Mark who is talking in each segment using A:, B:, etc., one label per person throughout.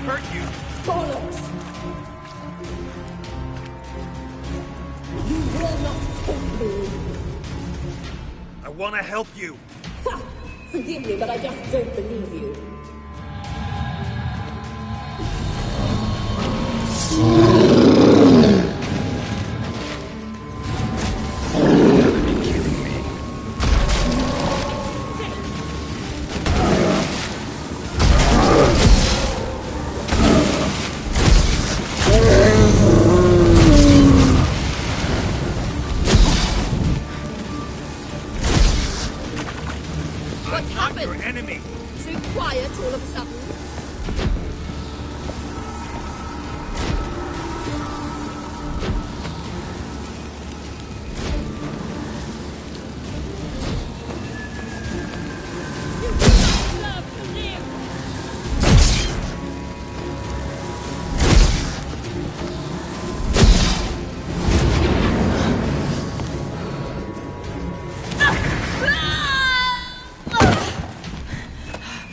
A: hurt you.
B: Bollocks! You will not help me!
A: I want to help you.
B: Ha! Forgive me, but I just don't believe you.
C: What's happened?
A: Your enemy.
C: So quiet all of a sudden.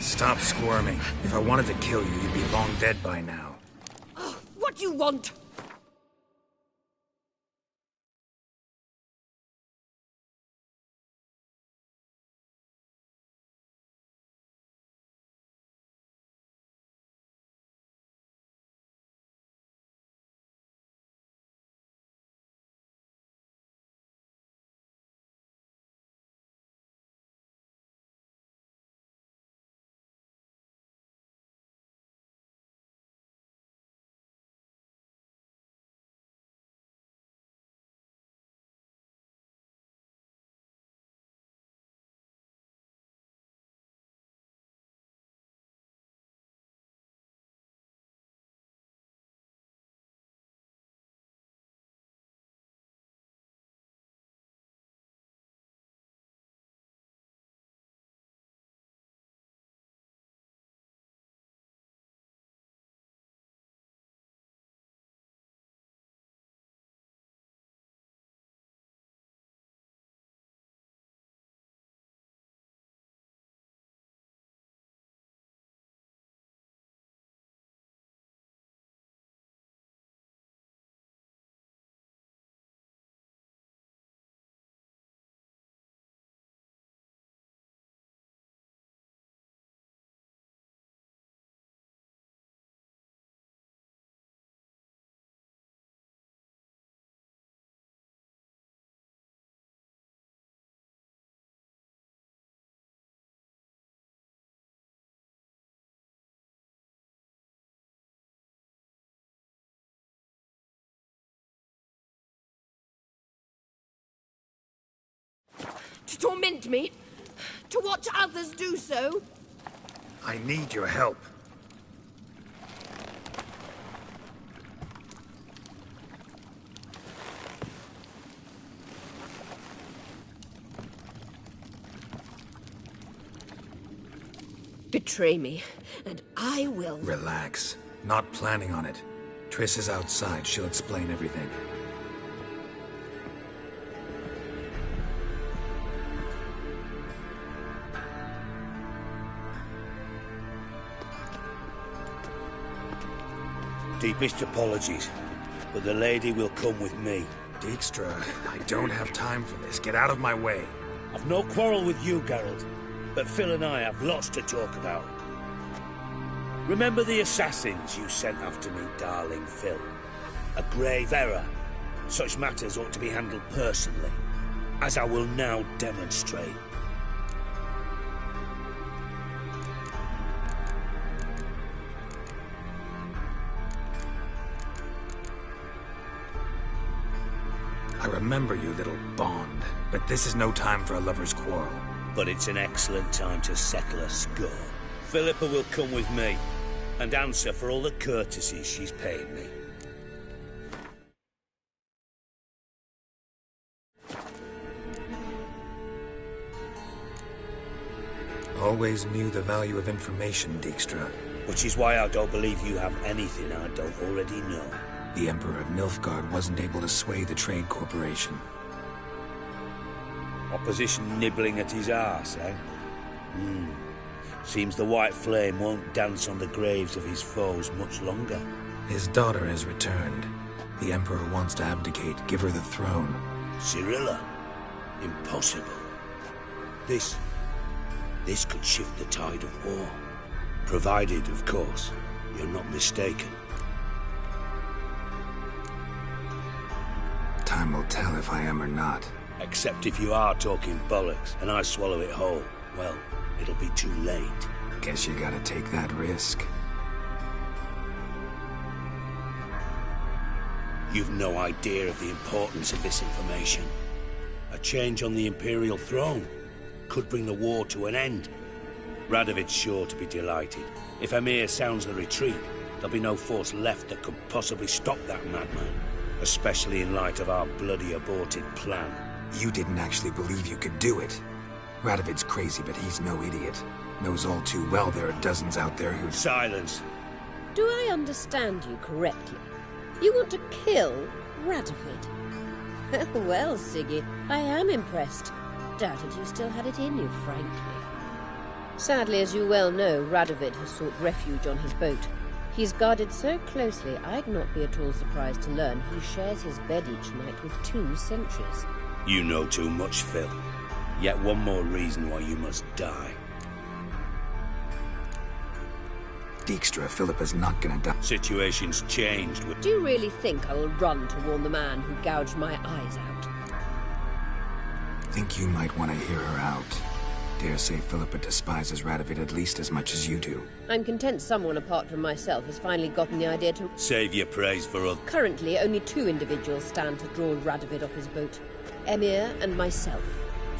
A: Stop squirming. If I wanted to kill you, you'd be long dead by now.
C: What do you want? To torment me? To watch others do so?
A: I need your help.
C: Betray me, and I will.
A: Relax. Not planning on it. Triss is outside. She'll explain everything.
D: Deepest apologies, but the lady will come with me.
A: Dijkstra, I don't have time for this. Get out of my way.
D: I've no quarrel with you, Geralt, but Phil and I have lots to talk about. Remember the assassins you sent after me, darling Phil? A grave error. Such matters ought to be handled personally, as I will now demonstrate.
A: I remember you, little Bond, but this is no time for a lover's quarrel.
D: But it's an excellent time to settle a score. Philippa will come with me, and answer for all the courtesies she's paid me.
A: Always knew the value of information, Dijkstra.
D: Which is why I don't believe you have anything I don't already know.
A: The Emperor of Nilfgaard wasn't able to sway the Trade Corporation.
D: Opposition nibbling at his arse, eh? Seems the white flame won't dance on the graves of his foes much longer.
A: His daughter has returned. The Emperor wants to abdicate, give her the throne.
D: Cyrilla? Impossible. This could shift the tide of war. Provided, of course, you're not mistaken.
A: Time will tell if I am or not.
D: Except if you are talking bollocks, and I swallow it whole. Well, it'll be too late.
A: Guess you gotta take that risk.
D: You've no idea of the importance of this information. A change on the Imperial throne could bring the war to an end. Radovid's sure to be delighted. If Emir sounds the retreat, there'll be no force left that could possibly stop that madman. Especially in light of our bloody aborted plan.
A: You didn't actually believe you could do it. Radovid's crazy, but he's no idiot. Knows all too well there are dozens out there who...
D: Silence!
E: Do I understand you correctly? You want to kill Radovid? Well, Siggy, I am impressed. Doubted you still had it in you, frankly. Sadly, as you well know, Radovid has sought refuge on his boat. He's guarded so closely, I'd not be at all surprised to learn he shares his bed each night with 2 sentries.
D: You know too much, Phil. Yet one more reason why you must die.
A: Dijkstra, Philippa's not gonna die.
D: Situation's changed with...
E: Do you really think I will run to warn the man who gouged my eyes out?
A: Think you might want to hear her out. Dare say Philippa despises Radovid at least as much as you do.
E: I'm content someone apart from myself has finally gotten the idea to...
D: Save your praise for us.
E: Currently, only 2 individuals stand to draw Radovid off his boat. Emir and myself.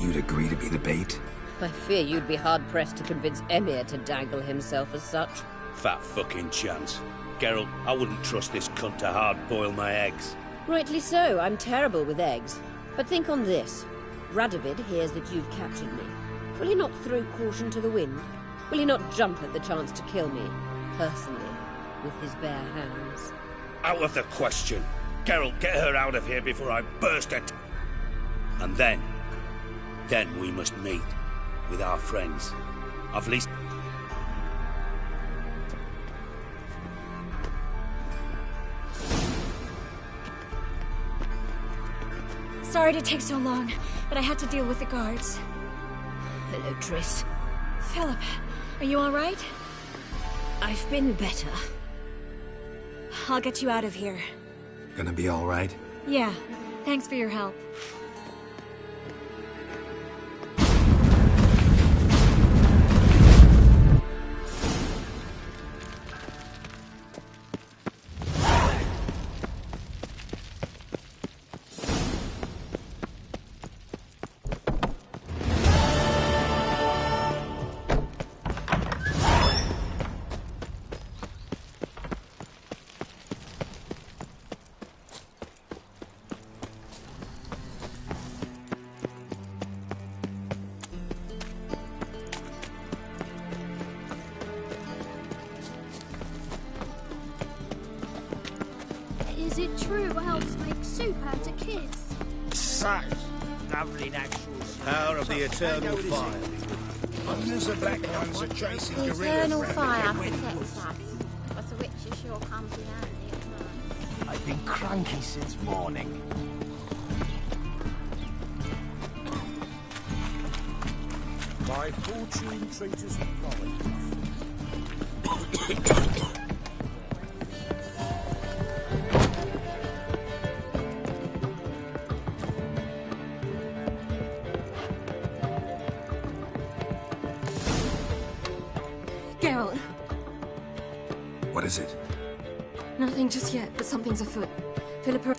A: You'd agree to be the bait?
E: I fear you'd be hard-pressed to convince Emir to dangle himself as such.
D: Fat fucking chance. Geralt, I wouldn't trust this cunt to hard-boil my eggs.
E: Rightly so, I'm terrible with eggs. But think on this. Radovid hears that you've captured me. Will he not throw caution to the wind? Will he not jump at the chance to kill me, personally, with his bare hands?
D: Out of the question. Geralt, get her out of here before I burst it. And then we must meet with our friends. Of least...
F: Sorry to take so long, but I had to deal with the guards.
E: Hello, Triss.
F: Philip, are you all right?
E: I've been better.
F: I'll get you out of here.
A: Gonna be all right?
F: Yeah, thanks for your help.
G: Is it true elves make soup out of kids?
H: Such lovely natural power of the eternal fire. Hundreds of black ones are chasing
G: The
H: gorillas
G: eternal
H: round
G: fire
H: the
G: protects us, but the witches sure comes in handy at night.
H: I've been cranky since morning. My fortune treaters with knowledge.
F: Geralt,
A: What is it?
F: nothing just yet, but something's afoot. Philippa...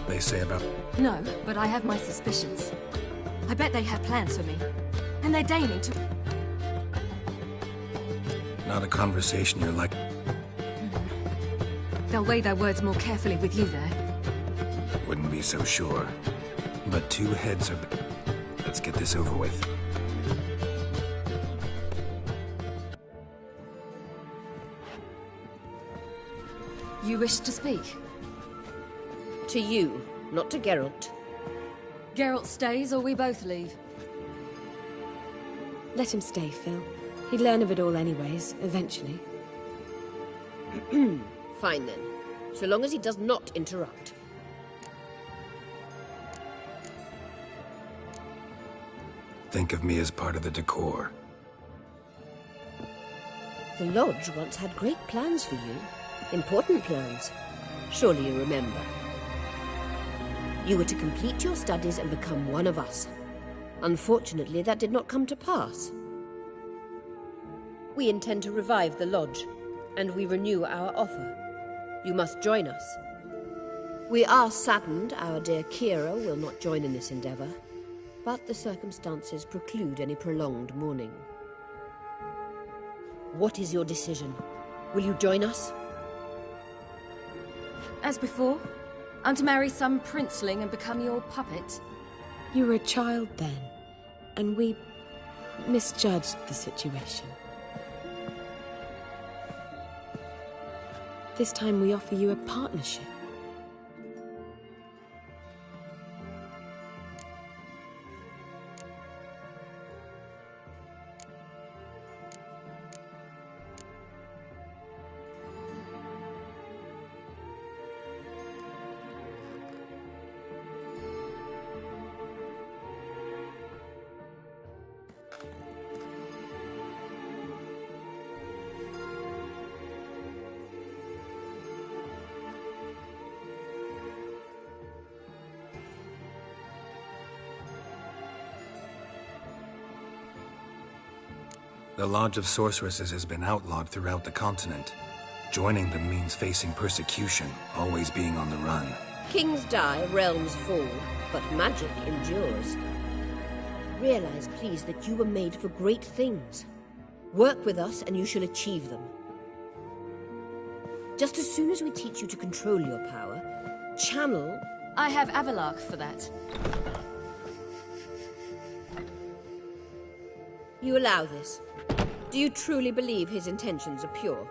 A: They say about...
F: No, but I have my suspicions. I bet they have plans for me. And they're deigning to...
A: Not a conversation you're like...
F: They'll weigh their words more carefully with you there.
A: Wouldn't be so sure. But 2 heads are... Let's get this over with.
F: You wish to speak?
E: To you, not to Geralt.
F: Geralt stays or we both leave?
I: Let him stay, Phil. He'd learn of it all anyways, eventually.
E: Fine then. So long as he does not interrupt.
A: Think of me as part of the decor.
E: The Lodge once had great plans for you. Important plans. Surely you remember. You were to complete your studies and become one of us. Unfortunately, that did not come to pass. We intend to revive the Lodge, and we renew our offer. You must join us. We are saddened our dear Kira will not join in this endeavor, but the circumstances preclude any prolonged mourning. What is your decision? Will you join us?
F: As before, I'm to marry some princeling and become your puppet.
I: You were a child then, and we misjudged the situation. This time we offer you a partnership.
A: The Lodge of Sorceresses has been outlawed throughout the continent. Joining them means facing persecution, always being on the run.
E: Kings die, realms fall, but magic endures. Realize, please, that you were made for great things. Work with us and you shall achieve them. Just as soon as we teach you to control your power, channel...
F: I have Avalark for that.
E: You allow this. Do you truly believe his intentions are pure?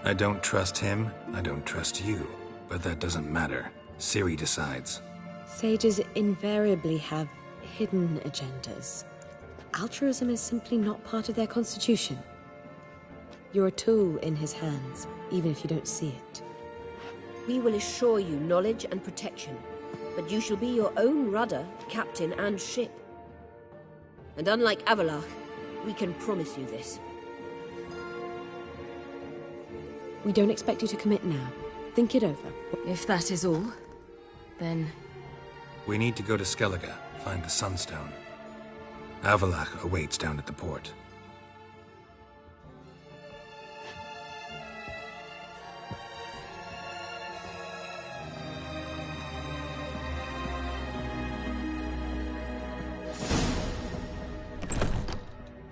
A: I don't trust him, I don't trust you. But that doesn't matter. Ciri decides.
I: Sages invariably have hidden agendas. Altruism is simply not part of their constitution. You're a tool in his hands, even if you don't see it.
E: We will assure you knowledge and protection, but you shall be your own rudder, captain, and ship. And unlike Avalark, we can promise you this.
I: We don't expect you to commit now. Think it over.
F: If that is all, then...
A: We need to go to Skellige, find the Sunstone. Avalark awaits down at the port.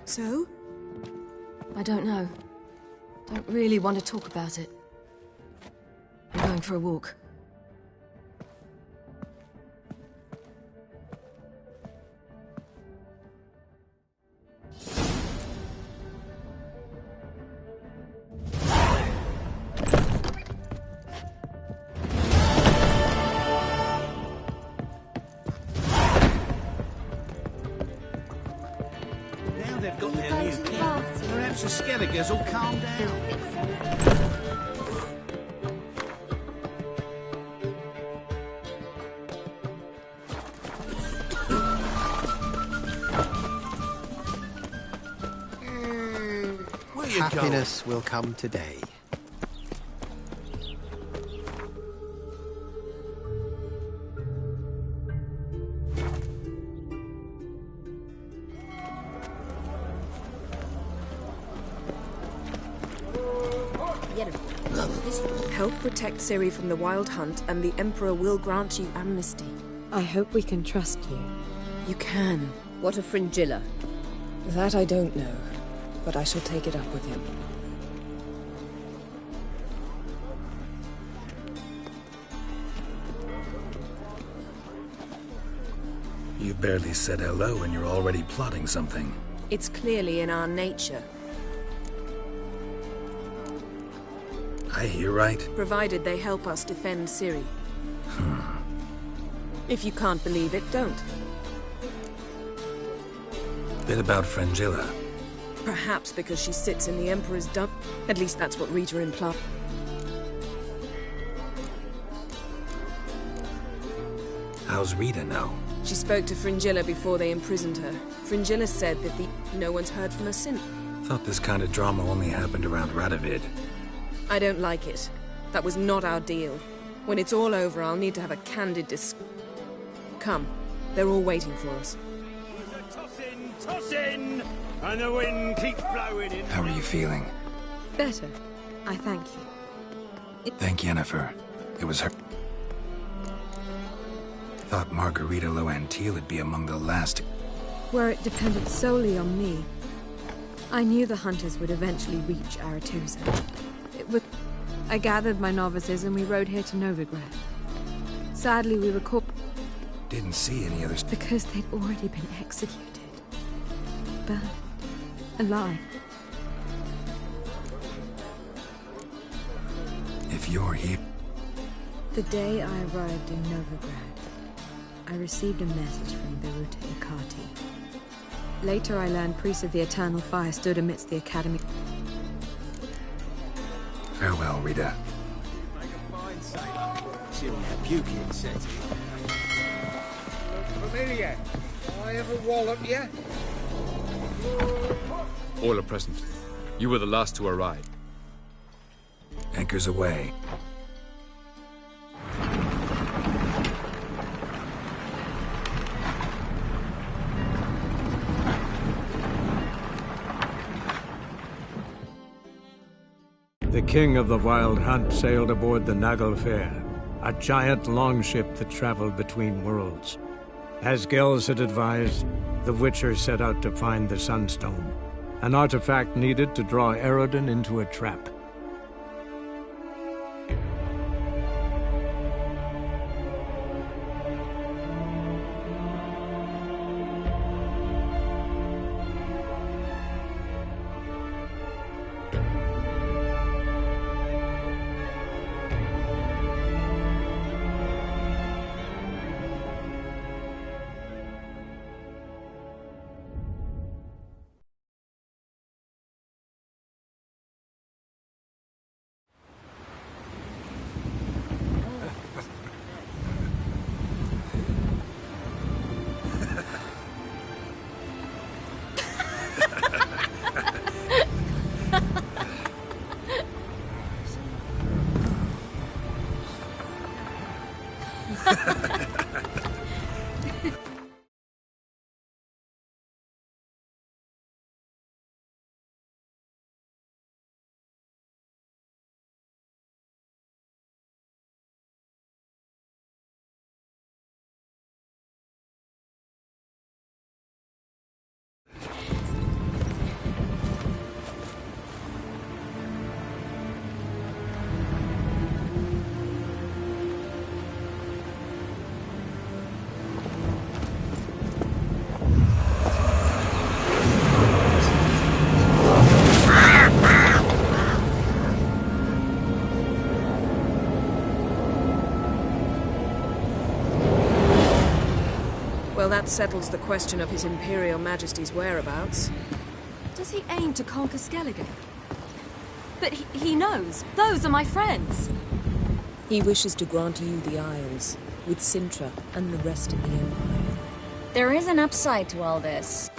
I: So?
F: I don't know. Don't really want to talk about it. I'm going for a walk.
H: Now they've got their new king. Perhaps the Skelligers will calm down.
J: Happiness will come today.
K: Help protect Ciri from the Wild Hunt, and the Emperor will grant you amnesty.
I: I hope we can trust you.
K: You can.
E: What of Fringilla?
K: That I don't know, but I shall take it up with him.
A: You've barely said hello and you're already plotting something.
K: It's clearly in our nature.
A: I hear right?
K: Provided they help us defend Ciri. If you can't believe it, don't.
A: Bit about Frangilla.
K: Perhaps because she sits in the Emperor's dump. At least that's what Rita implied.
A: How's Rita know?
K: She spoke to Fringilla before they imprisoned her. Fringilla said that no one's heard from her since.
A: Thought this kind of drama only happened around Radovid.
K: I don't like it. That was not our deal. When it's all over, I'll need to have a candid Come. They're all waiting for us.
D: Toss in, and the wind keeps blowing in.
A: How are you feeling?
I: Better. I thank you.
A: Thank Yennefer. It was her. Thought Margarita Loantil would be among the last.
I: Where it depended solely on me, I knew the hunters would eventually reach Aretusa. I gathered my novices and we rode here to Novigrad. Sadly, we were caught.
A: Didn't see any others.
I: Because they'd already been executed. Burned. Alive.
A: If you're here.
I: The day I arrived in Novigrad, I received a message from Biruta Ikati. Later I learned priests of the Eternal Fire stood amidst the Academy.
A: Farewell, Rita.
H: Make a fine sailor. She'll have puking set. Familiar. I ever wallop you?
L: All are present. You were the last to arrive.
A: Anchors away.
M: The king of the Wild Hunt sailed aboard the Naglfar, a giant longship that traveled between worlds. As Gels had advised, the Witcher set out to find the Sunstone, an artifact needed to draw Eredin into a trap.
K: Well, that settles the question of His Imperial Majesty's whereabouts.
F: Does he aim to conquer Skellige? But he knows. Those are my friends.
K: He wishes to grant you the Isles, with Sintra and the rest of the Empire.
N: There is an upside to all this.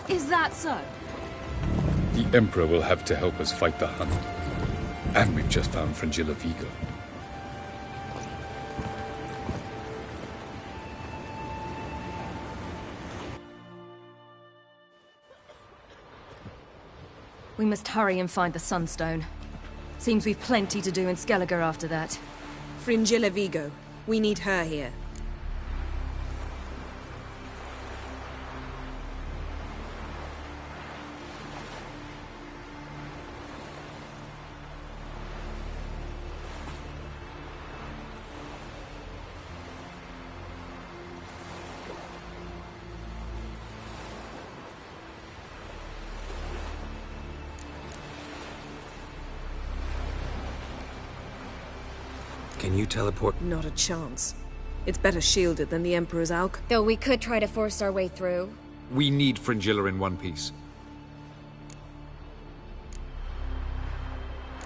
F: Is that so?
L: The Emperor will have to help us fight the Hunt. And we've just found Fringilla Vigo.
F: We must hurry and find the Sunstone. Seems we've plenty to do in Skellige after that.
K: Fringilla Vigo. We need her here.
A: Can you teleport?
K: Not a chance. It's better shielded than the Emperor's Alk.
N: Though we could try to force our way through.
L: We need Fringilla in one piece.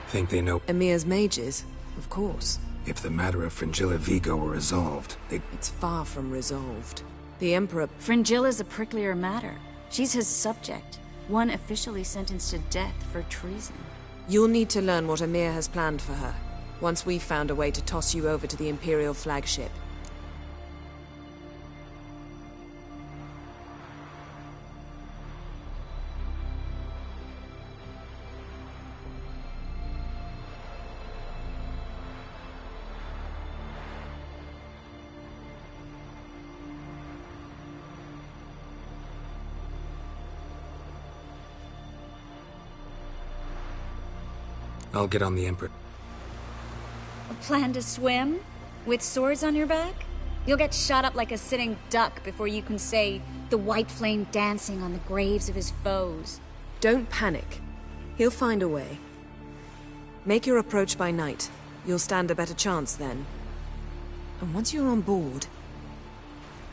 A: Think they know?
K: Emir's mages, of course.
A: If the matter of Fringilla Vigo were resolved, they...
K: It's far from resolved. The Emperor...
N: Fringilla's a pricklier matter. She's his subject. One officially sentenced to death for treason.
K: You'll need to learn what Emir has planned for her. Once we've found a way to toss you over to the Imperial flagship.
A: I'll get on the Emperor.
N: A plan to swim? With swords on your back? You'll get shot up like a sitting duck before you can say the white flame dancing on the graves of his foes.
K: Don't panic. He'll find a way. Make your approach by night. You'll stand a better chance then. And once you're on board,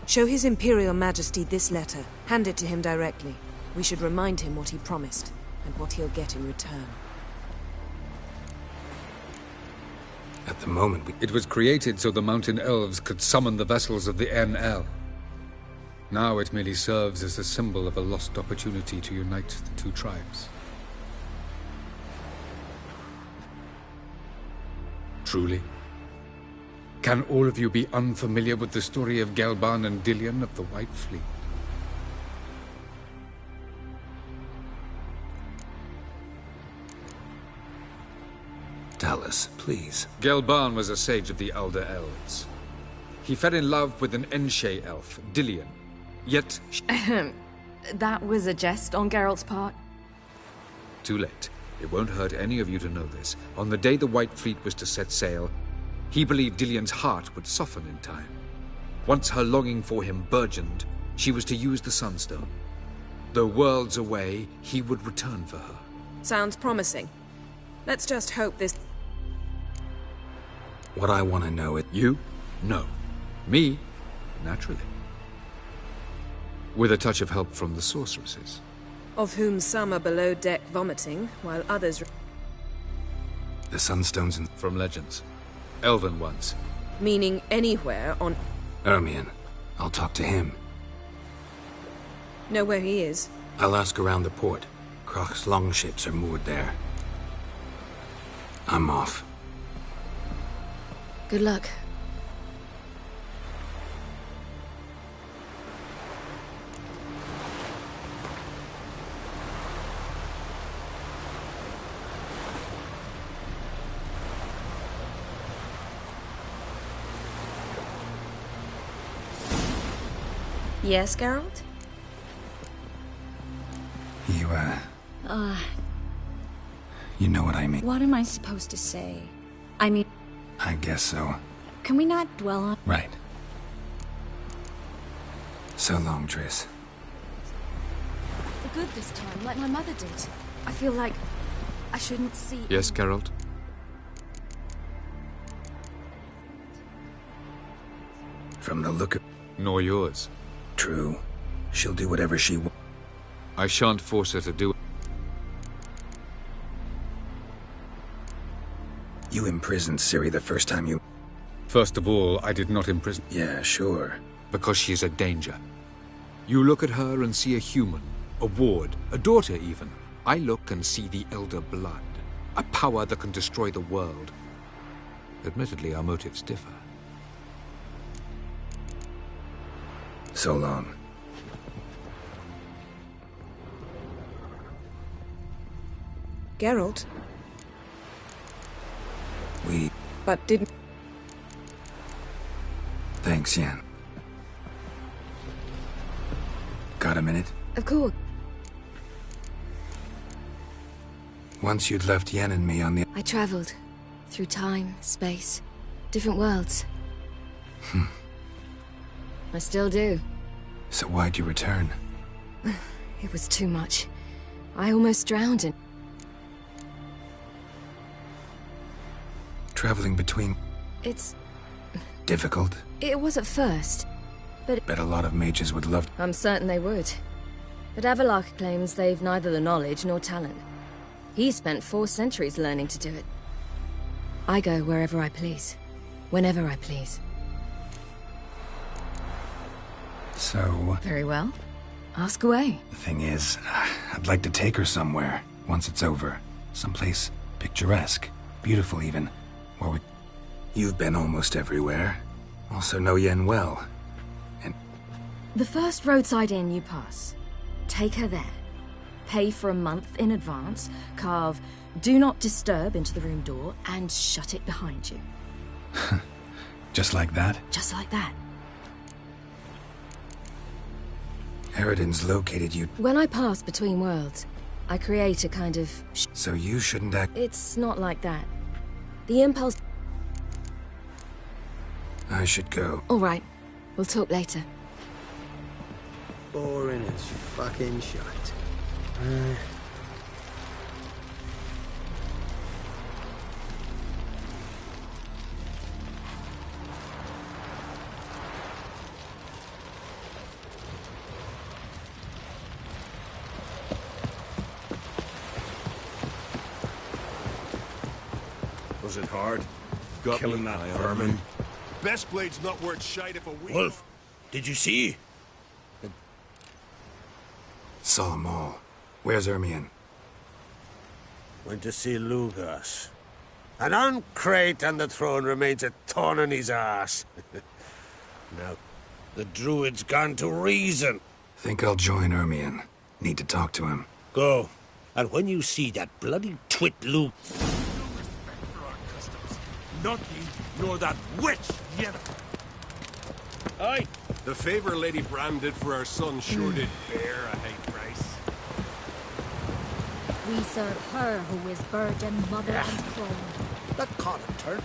K: show His Imperial Majesty this letter. Hand it to him directly. We should remind him what he promised, and what he'll get in return.
A: At the moment,
L: It was created so the Mountain Elves could summon the vessels of the NL. Now it merely serves as a symbol of a lost opportunity to unite the two tribes. Truly? Can all of you be unfamiliar with the story of Gelban and Dillion of the White Fleet?
A: Tell us, please.
L: Gelban was a sage of the Elder Elves. He fell in love with an Enshe elf, Dillion. Yet...
F: That was a jest on Geralt's part.
L: Too late. It won't hurt any of you to know this. On the day the White Fleet was to set sail, he believed Dillion's heart would soften in time. Once her longing for him burgeoned, she was to use the Sunstone. Though worlds away, he would return for her.
K: Sounds promising. Let's just hope this...
A: What I want to know is...
L: You? No. Me? Naturally. With a touch of help from the sorceresses.
K: Of whom some are below deck vomiting, while others...
A: The Sunstones and...
L: From legends. Elven ones.
K: Meaning anywhere on...
A: Ermion. I'll talk to him.
K: Know where he is?
A: I'll ask around the port. Kroch's longships are moored there. I'm off.
F: Good luck.
N: Yes, Geralt?
A: You know what I mean.
N: What am I supposed to say? I mean...
A: I guess so.
N: Can we not dwell on...
A: Right. So long, Triss.
F: For good this time, like my mother did. I feel like I shouldn't see...
L: Yes, Geralt?
A: From the look of...
L: Nor yours.
A: True. She'll do whatever she wants.
L: I shan't force her to do it.
A: You imprisoned Ciri the first time you...
L: First of all, I did not imprison...
A: Yeah, sure.
L: Because she is a danger. You look at her and see a human, a ward, a daughter even. I look and see the Elder Blood, a power that can destroy the world. Admittedly, our motives differ.
A: So long.
K: Geralt? But didn't...
A: Thanks, Yen. Got a minute?
F: Of course.
A: Once you'd left Yen and me on the...
F: I traveled. Through time, space, different worlds. I still do.
A: So why'd you return?
F: It was too much. I almost drowned in...
A: Traveling between...
F: It's...
A: difficult?
F: It was at first, but...
A: Bet a lot of mages would love...
F: I'm certain they would. But Avalok claims they've neither the knowledge nor talent. He spent 4 centuries learning to do it. I go wherever I please. Whenever I please.
A: So...
F: Very well. Ask away.
A: The thing is, I'd like to take her somewhere, once it's over. Someplace picturesque, beautiful even, where we... You've been almost everywhere. Also know Yen well. And...
F: The first roadside inn you pass. Take her there. Pay for a month in advance, carve "Do Not Disturb" into the room door, and shut it behind you.
A: Just like that?
F: Just like that.
A: Eridan's located you...
F: When I pass between worlds, I create a kind of...
A: So you shouldn't act...
F: It's not like that. The impulse...
A: I should go.
F: All right. We'll talk later.
J: Boring as fucking shite.
H: Was it hard?
O: Got
H: Killing
O: me,
H: that
O: I
H: vermin?
O: Best blade's not worth shite if a week.
H: Wolf, did you see?
A: Saw them all. Where's Ermion?
H: Went to see Lugas. An uncrate on the throne remains a thorn in his ass. Now, the druid's gone to reason.
A: Think I'll join Ermion. Need to talk to him.
H: Go. And when you see that bloody twit Luke...
O: Not ye, nor that witch, Yenna.
H: Aye.
O: The favor Lady Bran did for our son sure did bear a high price.
N: We serve her who is virgin, mother, and throne.
H: That caught a turn.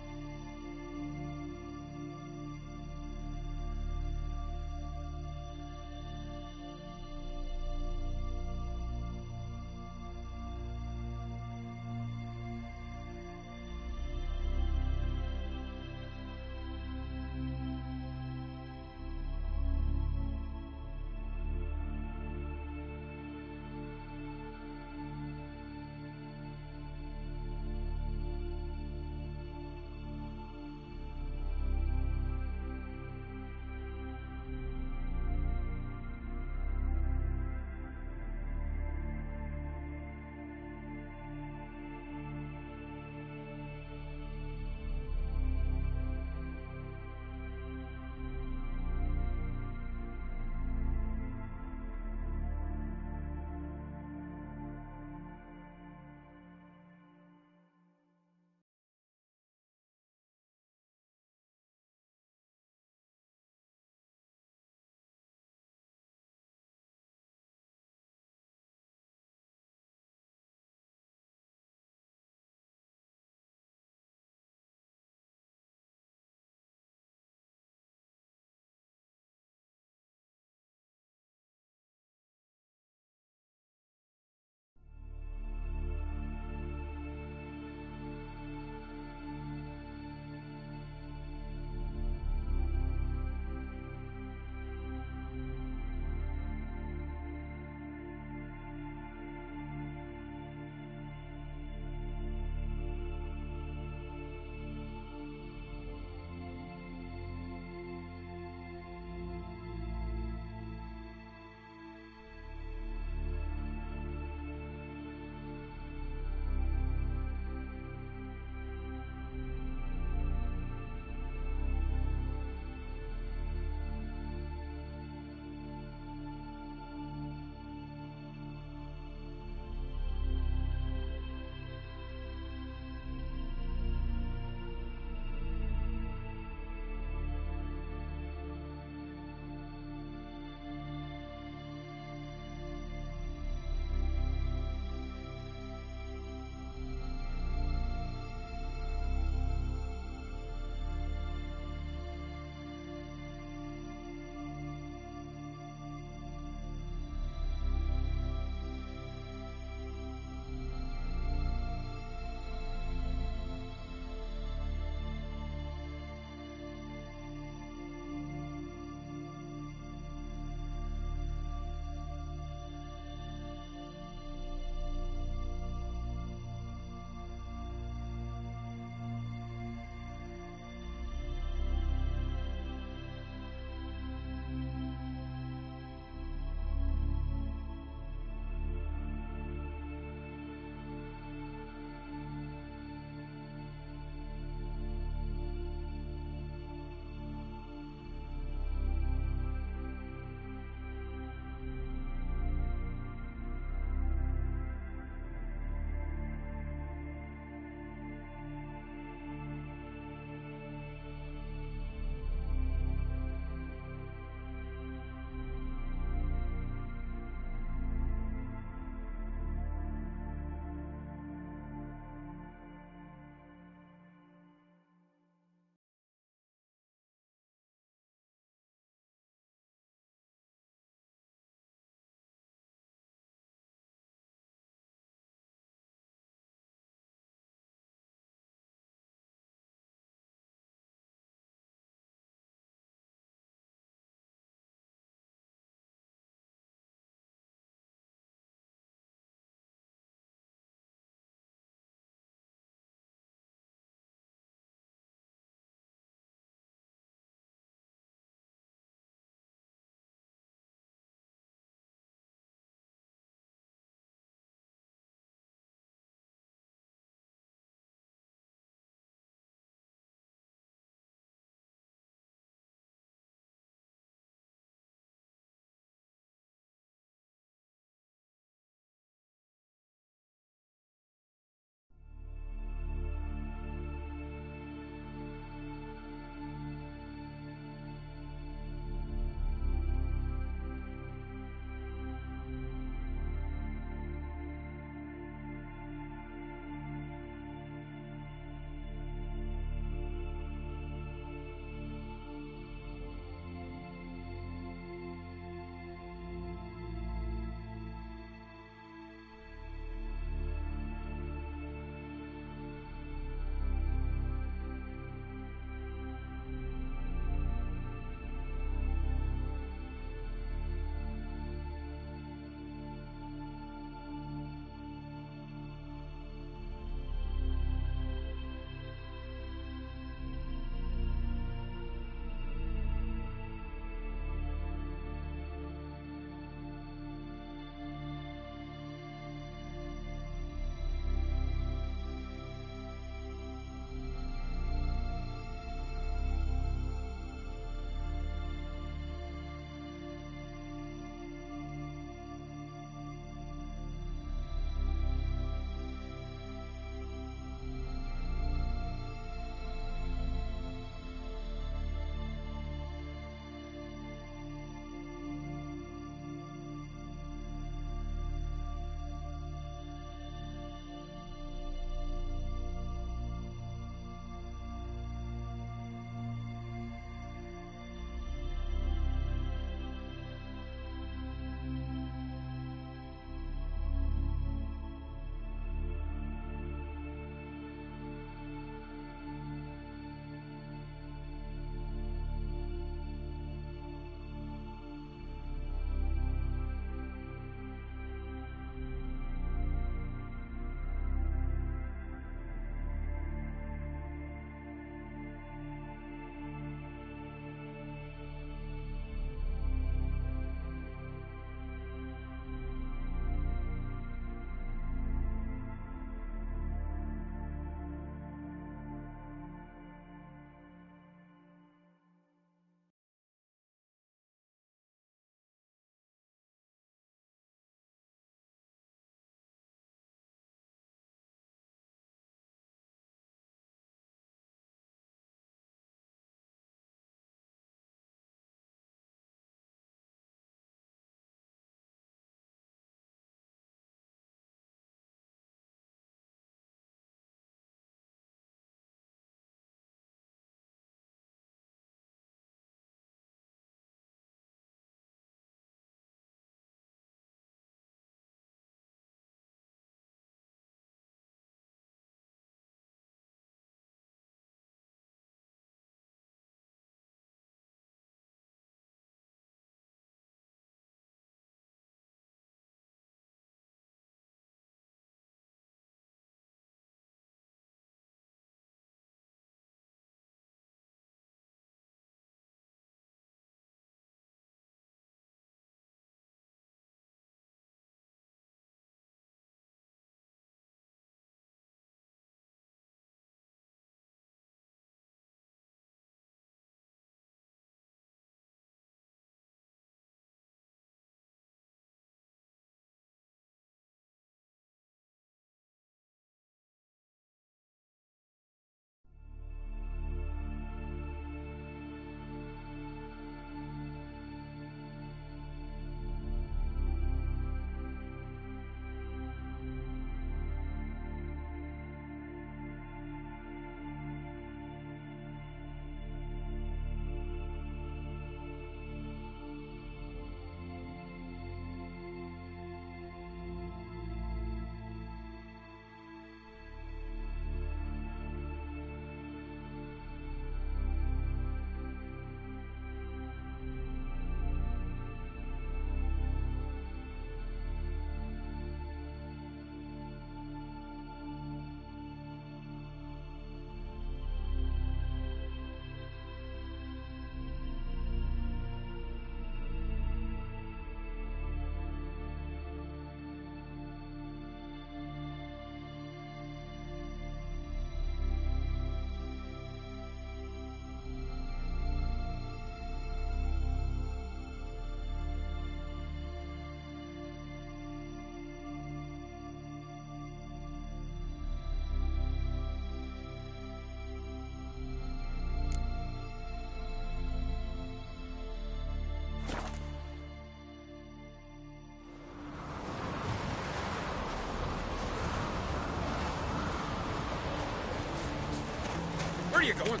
H: going?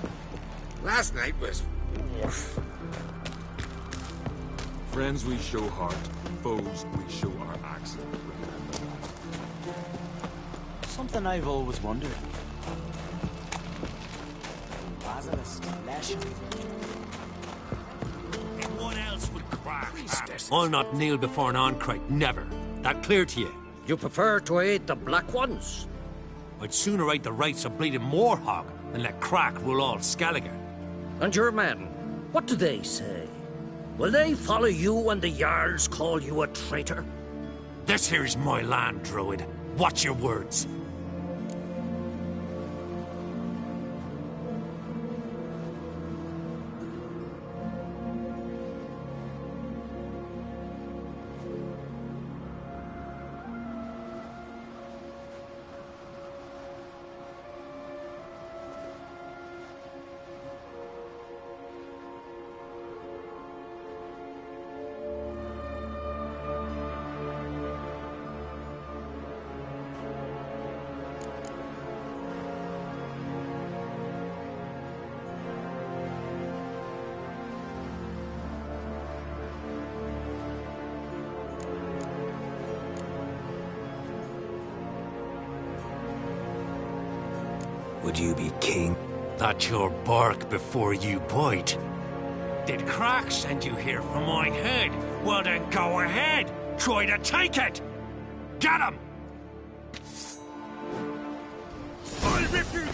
H: Last night was...
O: Friends we show heart, foes we show our axe.
P: Something I've always wondered. Basilisk, Lesh.
D: What else would crack? I'll not kneel before an Oncrite, never. That clear to you?
Q: You prefer to aid the Black Ones?
D: I'd sooner aid the rights of bleeding Moorhog than let Crack rule all Skellige.
Q: And your men, what do they say? Will they follow you when the Jarls call you a traitor?
D: This here's my land, Druid. Watch your words.
A: Would you be king?
D: That's your bark before you bite. Did Crack send you here for my head? Well then go ahead. Try to take it. Get him! I'll rip you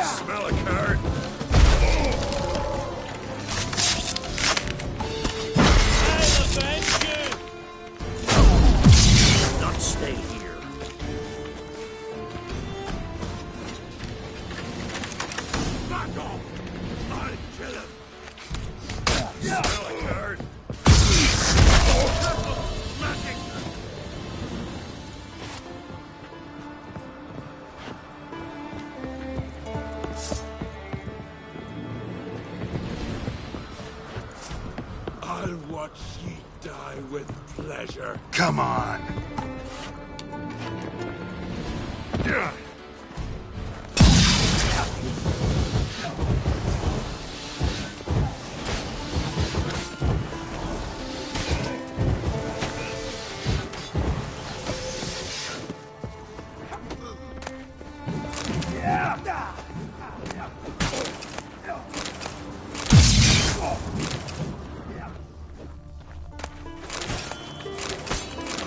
O: Smell a card.
Q: Not stay here.
O: Back off! I'll kill him. Smell a card. Magic! I'll watch ye die with pleasure.
A: Come on.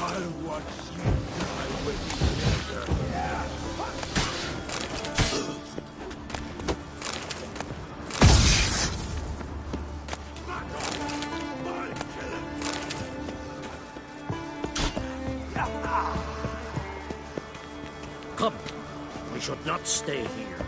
O: I'll watch you die with pleasure.
Q: Come. We should not stay here.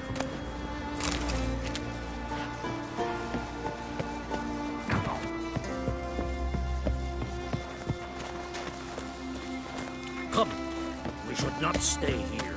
Q: Come. We should not stay here.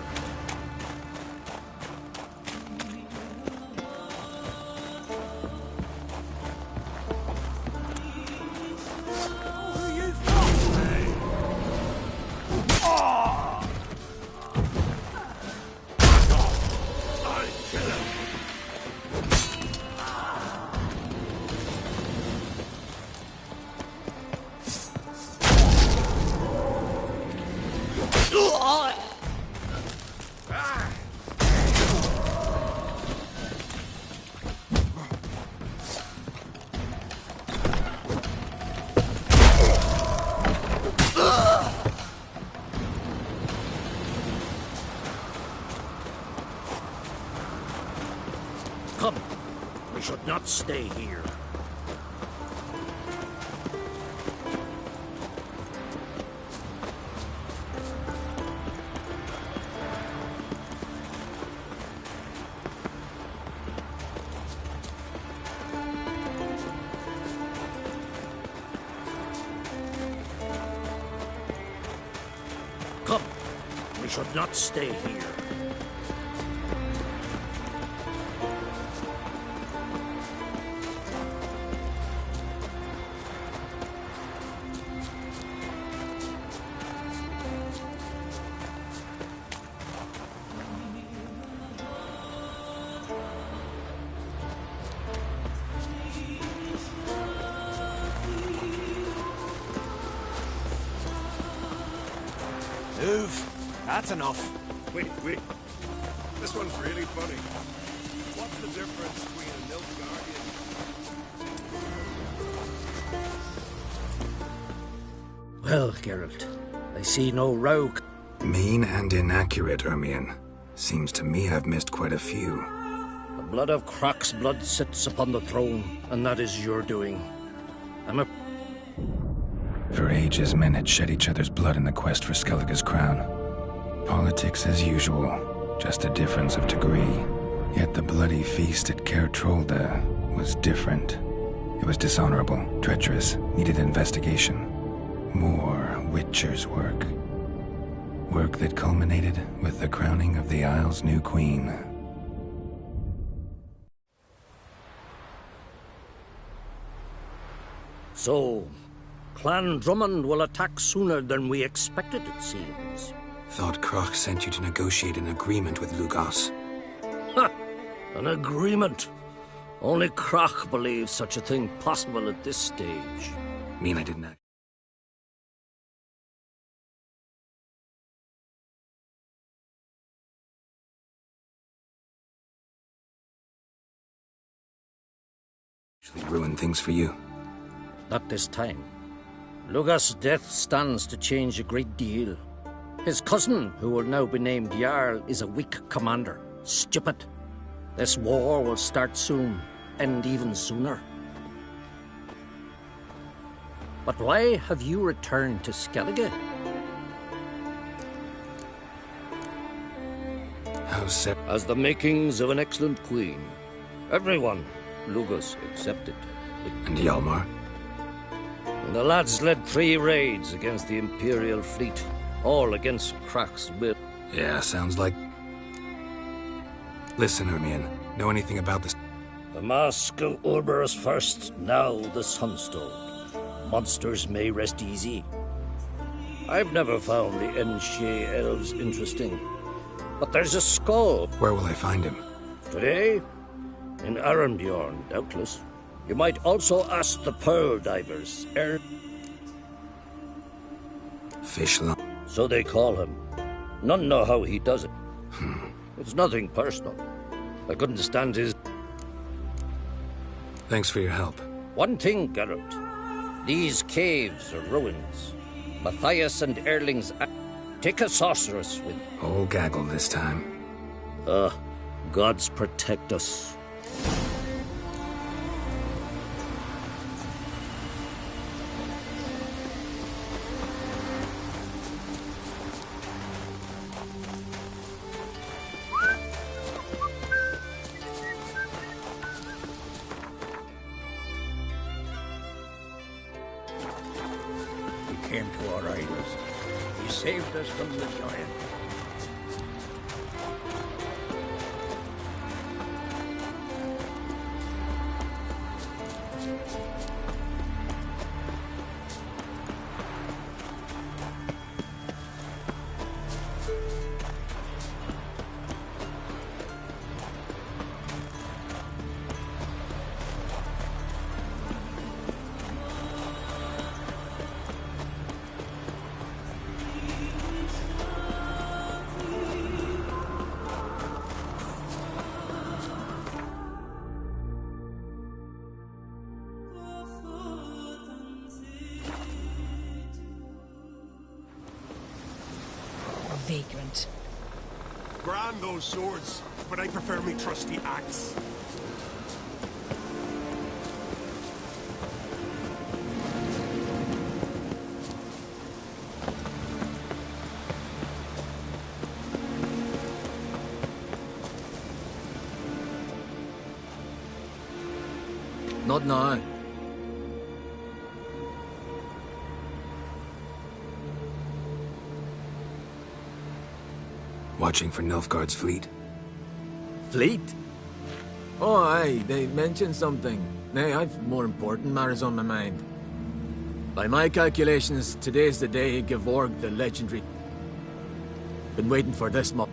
Q: Come. We should not stay here. Come. We should not stay here.
J: Move. That's enough.
O: Wait. This one's really funny. What's the difference between a Nilfgaardian?
Q: Well, Geralt, I see no rogue.
A: Mean and inaccurate, Ermion. Seems to me I've missed quite a few.
Q: The blood of Croc's blood sits upon the throne, and that is your doing.
A: For ages, men had shed each other's blood in the quest for Skellige's crown. Politics as usual, just a difference of degree. Yet the bloody feast at Caer Trolda was different. It was dishonorable, treacherous, needed investigation. More Witcher's work. Work that culminated with the crowning of the Isle's new queen.
Q: So, Clan Drummond will attack sooner than we expected, it seems.
A: Thought Croc sent you to negotiate an agreement with Lugos.
Q: Ha! An agreement? Only Croc believes such a thing possible at this stage.
A: Mean I didn't act. Actually ruin things for you.
Q: Not this time. Lugos' death stands to change a great deal. His cousin, who will now be named Jarl, is a weak commander. Stupid. This war will start soon, end even sooner. But why have you returned to Skellige? As the makings of an excellent queen. Everyone, Lugos accepted.
A: And Hjalmar?
Q: And the lads led 3 raids against the Imperial fleet, all against Croc's will.
A: Yeah, sounds like... Listen, Ermion, know anything about this?
Q: The Mask of Urberus first, now the Sunstone. Monsters may rest easy. I've never found the Enshe elves interesting. But there's a skull.
A: Where will I find him?
Q: Today? In Arenbjorn, doubtless. You might also ask the Pearl Divers.
A: Fishline.
Q: So they call him. None know how he does it. It's nothing personal. I couldn't stand his...
A: Thanks for your help.
Q: One thing, Geralt. These caves are ruins. Matthias and Erling's... Take a sorceress with...
A: Old gaggle this time.
Q: Gods protect us.
R: Came to our aid. He saved us from the giant.
K: Vagrant.
O: Grand those swords, but I prefer me trusty axe.
S: Not now.
A: Watching for Nilfgaard's fleet?
S: Fleet? Oh, aye, they mentioned something. Nay, I've more important matters on my mind. By my calculations, today's the day Gevorg, the legendary... Been waiting for this mo...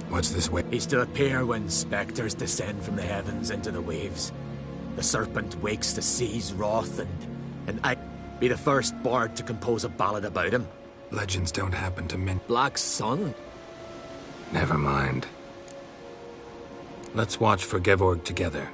A: What's this way?
S: He's to appear when spectres descend from the heavens into the waves. The serpent wakes the sea's wrath and I... Be the first bard to compose a ballad about him.
A: Legends don't happen to men.
S: Black Sun?
A: Never mind. Let's watch for Gevorg together.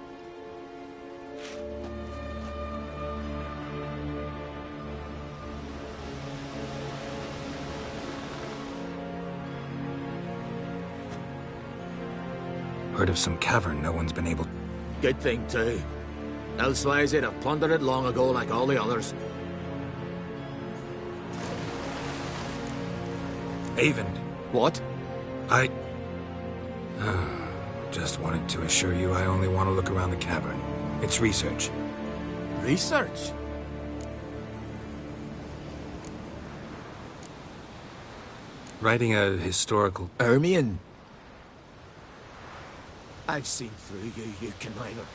A: Heard of some cavern no one's been able...
S: Good thing, too. Elsewise, they'd have plundered it long ago like all the others.
A: Avon.
S: What?
A: I... just wanted to assure you I only want to look around the cavern. It's research.
S: Research?
A: Writing a historical...
S: Ermion? I've seen through you, you conniver.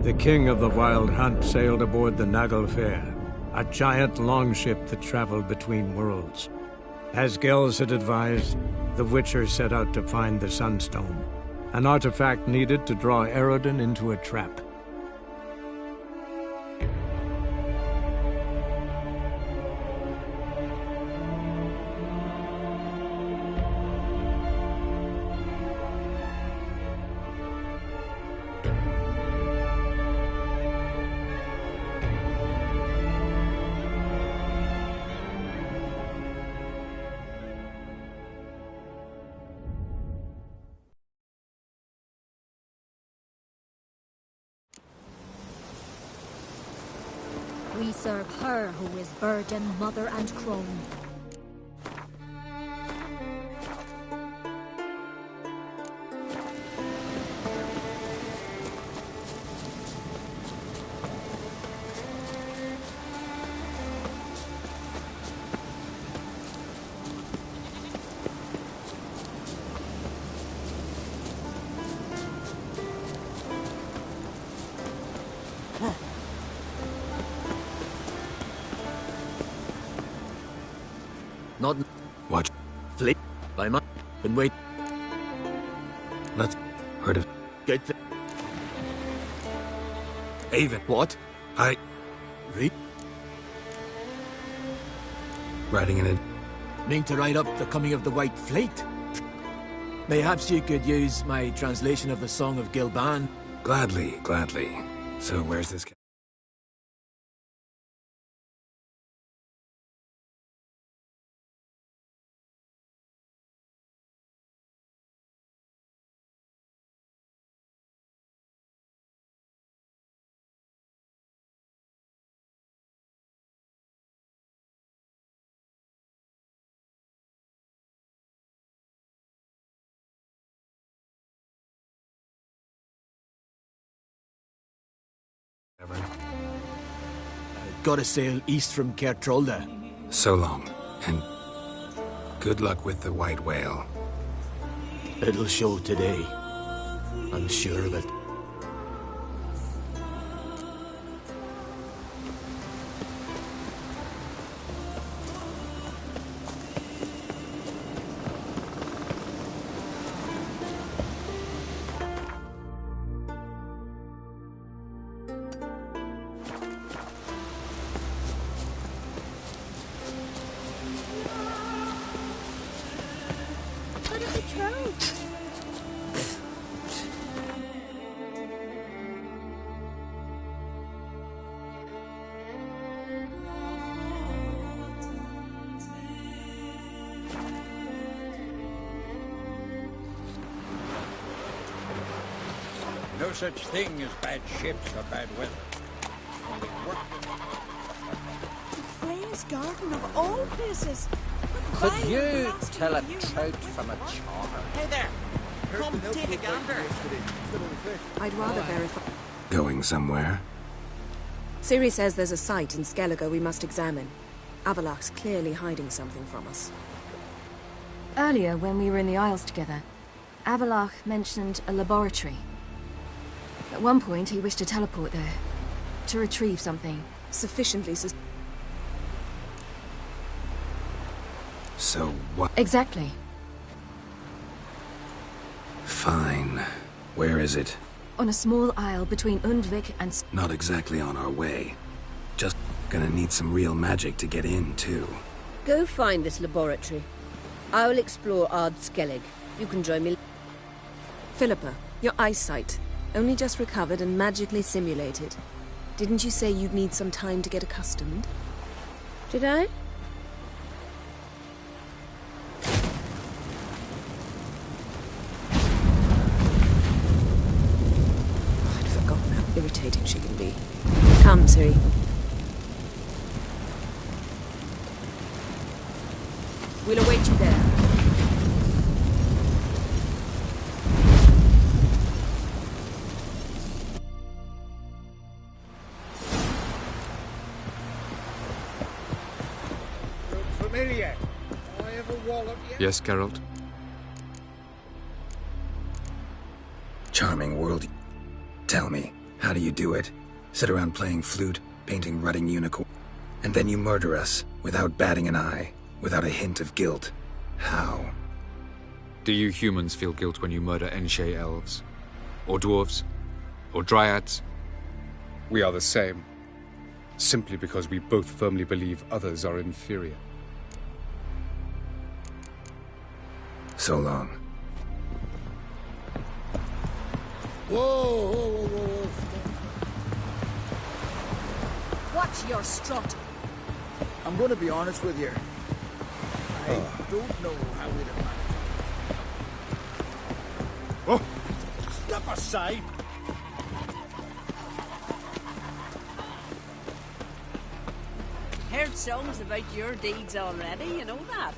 M: The king of the Wild Hunt sailed aboard the Naglfar, a giant longship that traveled between worlds. As Gels had advised, the Witcher set out to find the Sunstone, an artifact needed to draw Eredin into a trap.
N: We serve her who is virgin, mother, and crone.
S: Not...
A: Watch.
S: Fleet. By my... Been wait.
A: Let's... Heard of...
S: Good thing.
A: Avon.
S: What?
A: I...
S: Read?
A: Writing in it.
S: Mean to write up the coming of the White Fleet? Mayhaps you could use my translation of the Song of Gilban?
A: Gladly, gladly. So where's this...
S: Gotta sail east from Kertrolda.
A: So long, and good luck with the white whale.
S: It'll show today. I'm sure of it.
R: No such thing as bad ships or bad weather. Only work.
T: Freya's garden of all places.
Q: Could you tell a trout from a char?
T: Hey there. Come take a gander.
K: I'd rather verify.
A: Going somewhere?
K: Ciri says there's a site in Skellige we must examine. Avalok's clearly hiding something from us.
F: Earlier, when we were in the Isles together, Avalok mentioned a laboratory. At one point, he wished to teleport there, to retrieve something.
K: Sufficiently
A: So what?
F: Exactly.
A: Fine. Where is it?
F: On a small isle between Undvik and...
A: Not exactly on our way. Just gonna need some real magic to get in, too.
E: Go find this laboratory. I will explore Ard Skellig. You can join me.
K: Philippa, your eyesight. Only just recovered and magically simulated. Didn't you say you'd need some time to get accustomed?
E: Did I?
K: I'd forgotten how irritating she can be. Come, Ciri. We'll await you there.
R: Familiar. I have a wallet yet?
L: Yes, Geralt?
A: Charming world. Tell me, how do you do it? Sit around playing flute, painting rutting unicorn, and then you murder us without batting an eye, without a hint of guilt. How?
L: Do you humans feel guilt when you murder Enshe elves? Or dwarves? Or dryads? We are the same. Simply because we both firmly believe others are inferior.
A: So long.
R: Whoa.
T: Watch your strut.
R: I'm going to be honest with you. I don't know how we'd have managed. Oh! Step aside!
T: Heard songs about your deeds already, you know that.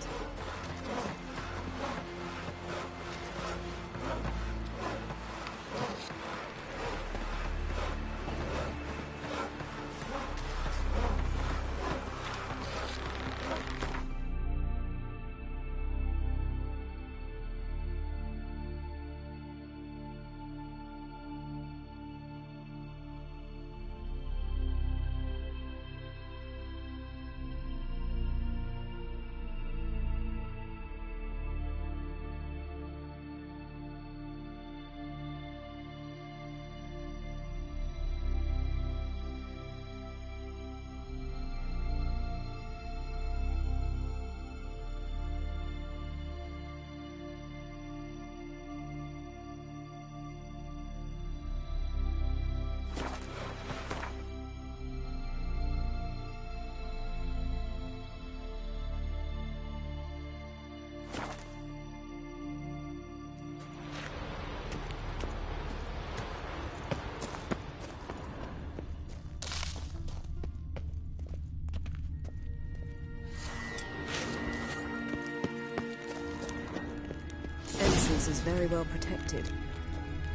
K: Entrance is very well protected.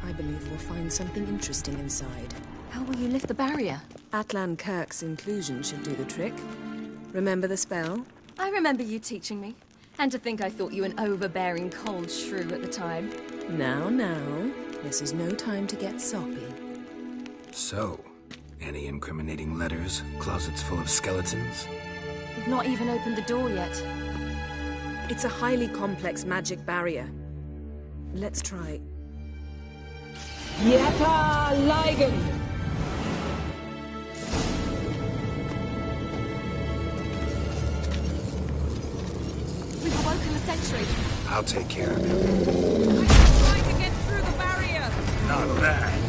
K: I believe we'll find something interesting inside.
F: How will you lift the barrier?
K: Atlan Kirk's inclusion should do the trick. Remember the spell?
F: I remember you teaching me. And to think I thought you an overbearing cold shrew at the time.
K: Now, this is no time to get soppy.
A: So, any incriminating letters, closets full of skeletons?
F: We've not even opened the door yet.
K: It's a highly complex magic barrier. Let's try.
B: Yata Ligen!
F: We've awoken the sentry.
A: I'll take care of him.
T: I'm trying to get through the barrier.
A: Not bad.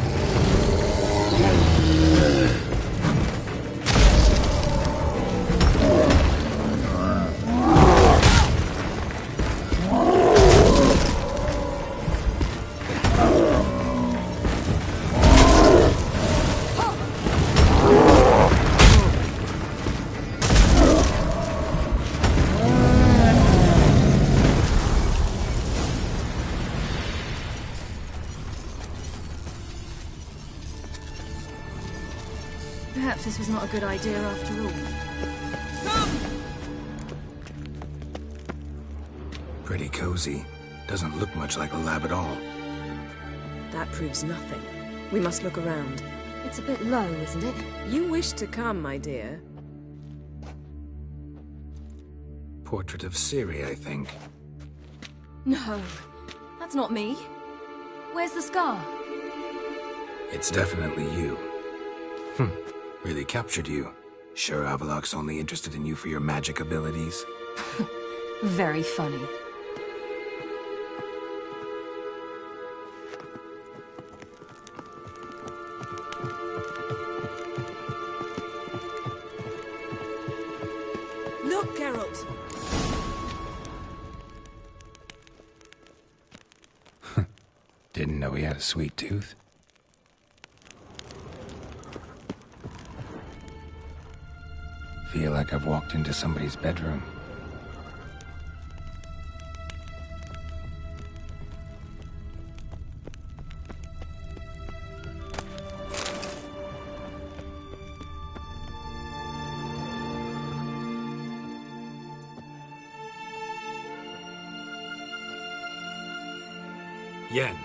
F: Perhaps this was not a good idea after all.
A: Pretty cozy. Doesn't look much like a lab at all.
K: That proves nothing. We must look around.
F: It's a bit low, isn't it?
K: You wish to come, my dear.
A: portrait of Ciri, I think.
F: No, that's not me. Where's the scar?
A: It's definitely you. Really captured you. Sure Avalok's only interested in you for your magic abilities?
F: Very funny.
K: Look, Geralt!
A: Didn't know he had a sweet tooth. Feel like I've walked into somebody's bedroom. Yen.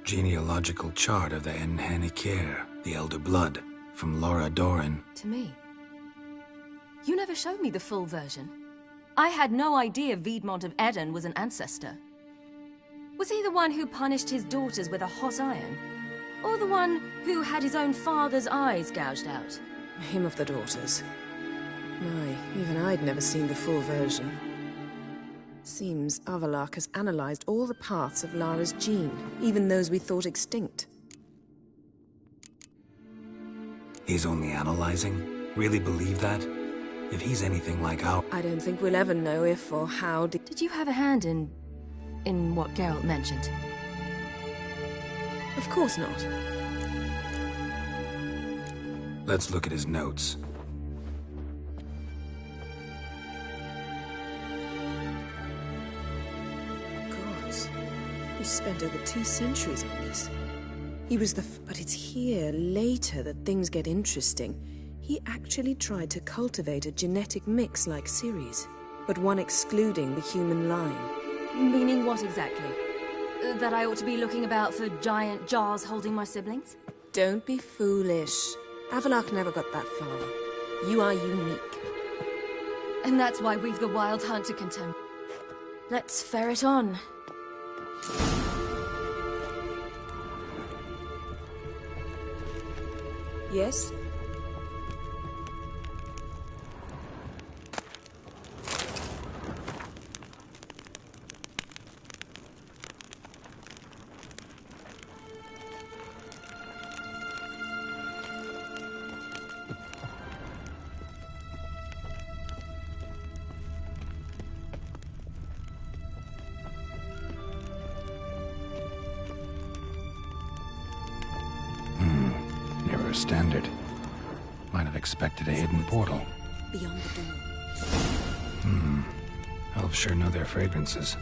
A: Genealogical chart of the Enhanikir, the Elder Blood, from Laura Doran.
F: To me. You never showed me the full version. I had no idea Viedmont of Eden was an ancestor. Was he the one who punished his daughters with a hot iron? Or the one who had his own father's eyes gouged out?
K: Him of the daughters. My, even I'd never seen the full version. Seems Avalok has analyzed all the parts of Lara's gene, even those we thought extinct.
A: He's only analyzing? Really believe that? If he's anything like our...
K: I don't think we'll ever know if or how...
F: Did you have a hand in what Geralt mentioned?
K: Of course not.
A: Let's look at his notes.
K: He spent over 2 centuries on this. He was the but it's here, later, that things get interesting. He actually tried to cultivate a genetic mix like Ciri's, but one excluding the human line.
F: Meaning what exactly? That I ought to be looking about for giant jars holding my siblings?
K: Don't be foolish. Avalok never got that far. You are unique.
F: And that's why we've the Wild Hunt to contend. Let's ferret on.
K: Yes?
A: Never a standard. Might have expected a hidden portal.
K: Beyond the door.
A: Elves sure know their fragrances.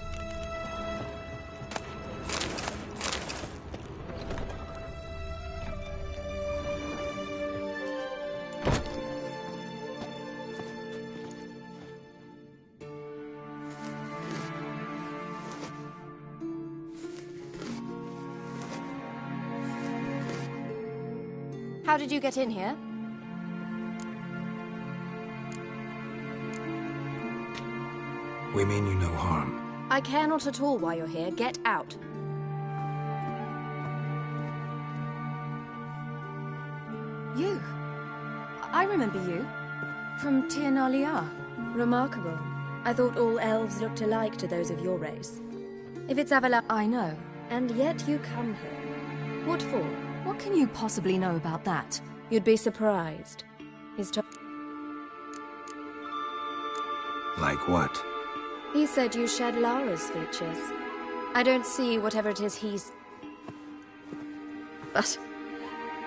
F: How did you get in here?
A: We mean you no harm.
F: I care not at all why you're here. Get out. You. I remember you. From Tir na Liar. Remarkable. I thought all elves looked alike to those of your race. If it's Avalok, I know. And yet you come here. What for? What can you possibly know about that?
K: You'd be surprised.
A: Like what?
F: He said you shared Lara's features. I don't see whatever it is he's... But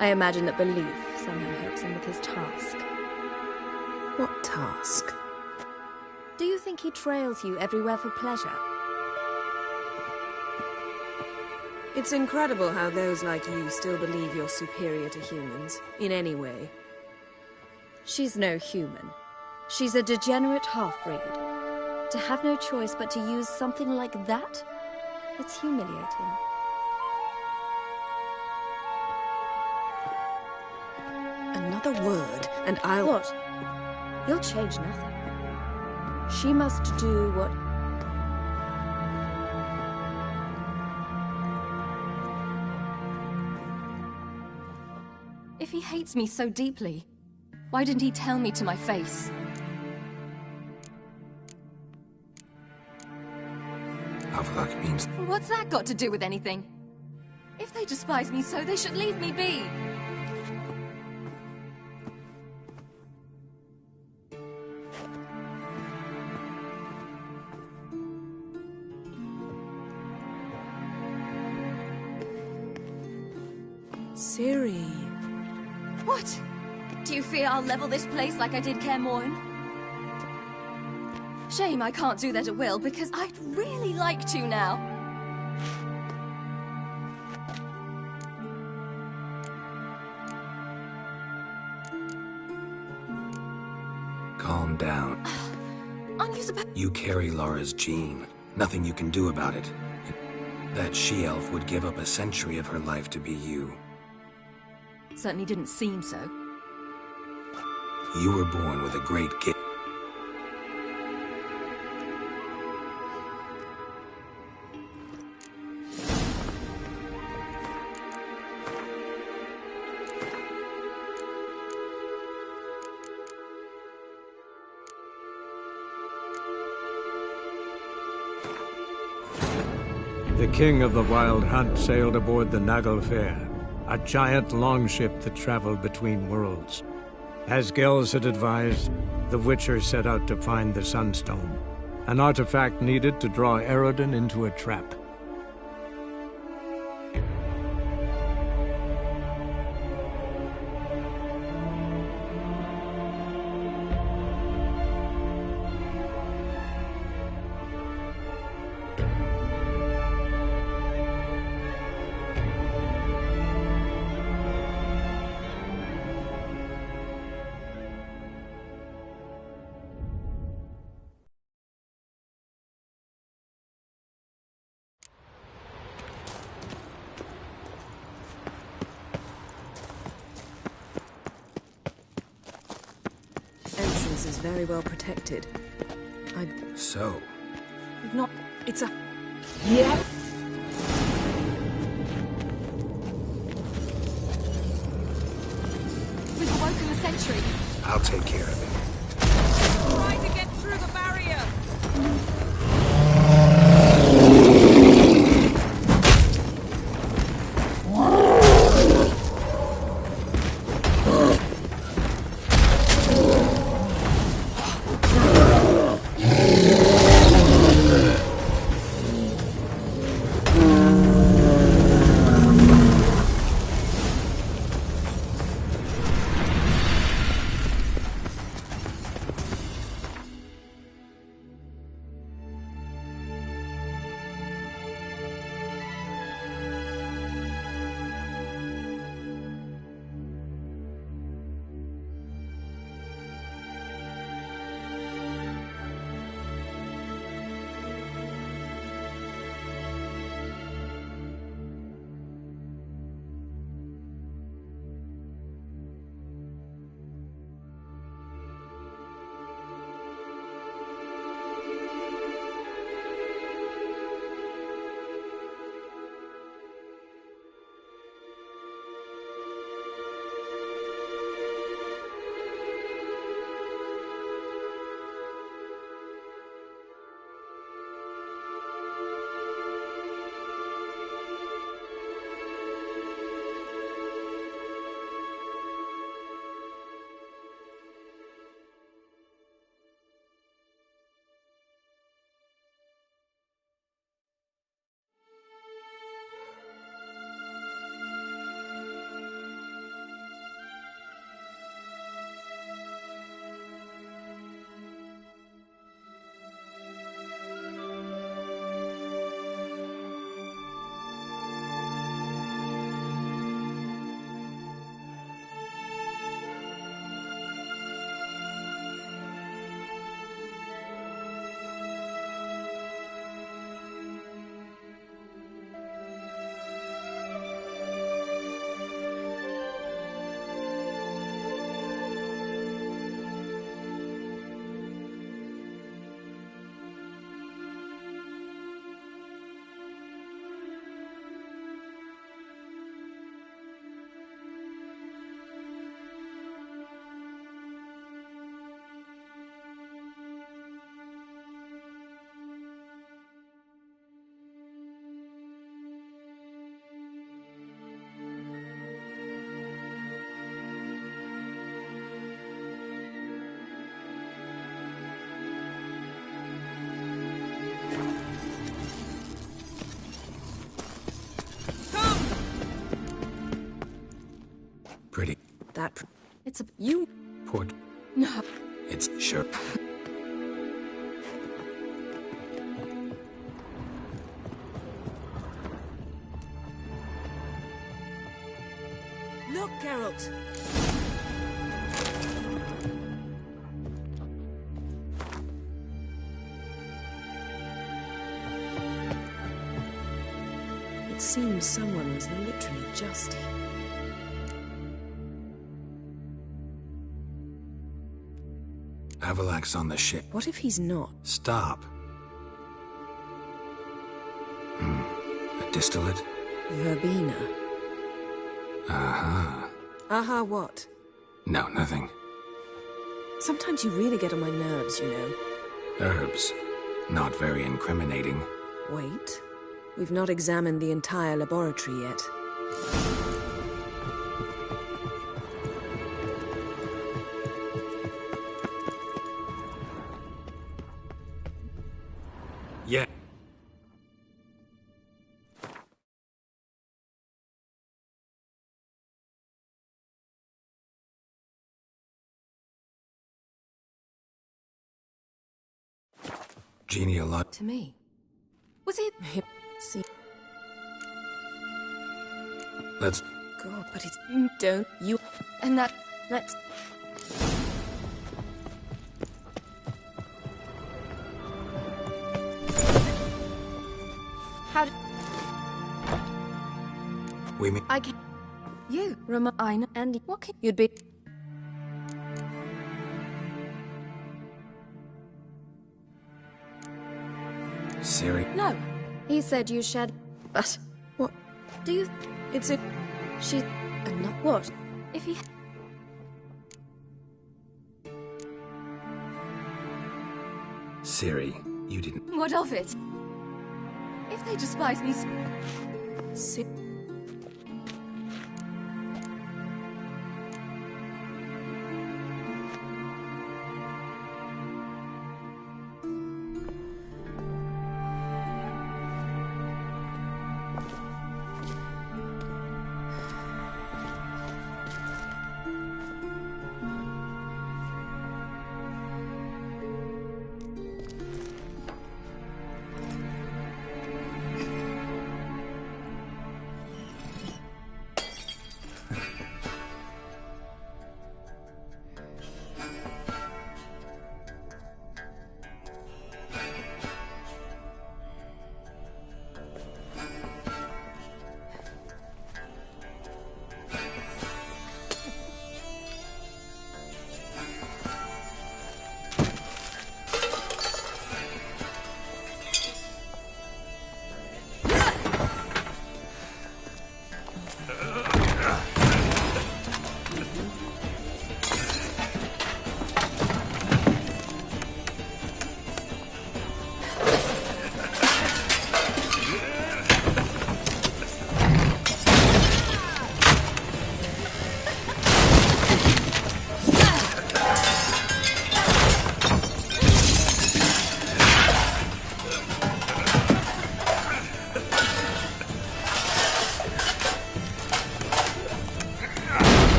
F: I imagine that belief somehow helps him with his task.
K: What task?
F: Do you think he trails you everywhere for pleasure?
K: It's incredible how those like you still believe you're superior to humans, in any way.
F: She's no human. She's a degenerate half-breed. To have no choice but to use something like that? It's humiliating.
K: Another word, and I'll...
F: What? You'll change nothing. She must do what... If he hates me so deeply, why didn't he tell me to my face?
A: Avlok means...
F: What's that got to do with anything? If they despise me so, they should leave me be.
K: Ciri.
F: What? Do you fear I'll level this place like I did Kaer Morhen? Shame I can't do that at will, because I'd really like to now.
A: Calm down.
F: Aren't you supposed...
A: You carry Lara's gene. Nothing you can do about it. That she-elf would give up a century of her life to be you.
F: Certainly didn't seem so.
A: You were born with a great gift.
M: The king of the Wild Hunt sailed aboard the Naglfar, a giant longship that traveled between worlds. As Gels had advised, the Witcher set out to find the Sunstone, an artifact needed to draw Eredin into a trap.
K: Entrance is very well protected.
A: So?
K: We've not... It's a...
C: Yep.
F: We've awoken the sentry.
A: I'll take care of it.
T: Try to get through the barrier.
K: that. It's a you.
A: Port.
K: No.
A: It's sure.
K: Look, Geralt. It seems someone was literally just here.
A: Avalak's on the ship.
K: What if he's not?
A: Stop. A distillate?
K: Verbena.
A: Uh-huh.
K: Aha, what?
A: No, nothing.
K: Sometimes you really get on my nerves, you know.
A: Herbs. Not very incriminating.
K: Wait. We've not examined the entire laboratory yet.
A: Yeah. Genealog.
F: To me. Was it?
K: See.
A: Let's.
K: God, but it's. Don't you.
F: And that. Let's. How did.
A: We mean.
F: I can. You, Rama, Andy. What can. You'd be.
A: Siri.
F: No. He said you shed. But.
K: What?
F: Do you.
K: It's a.
F: She. And not what? If he.
A: Siri, you didn't.
F: What of it? If they despise me.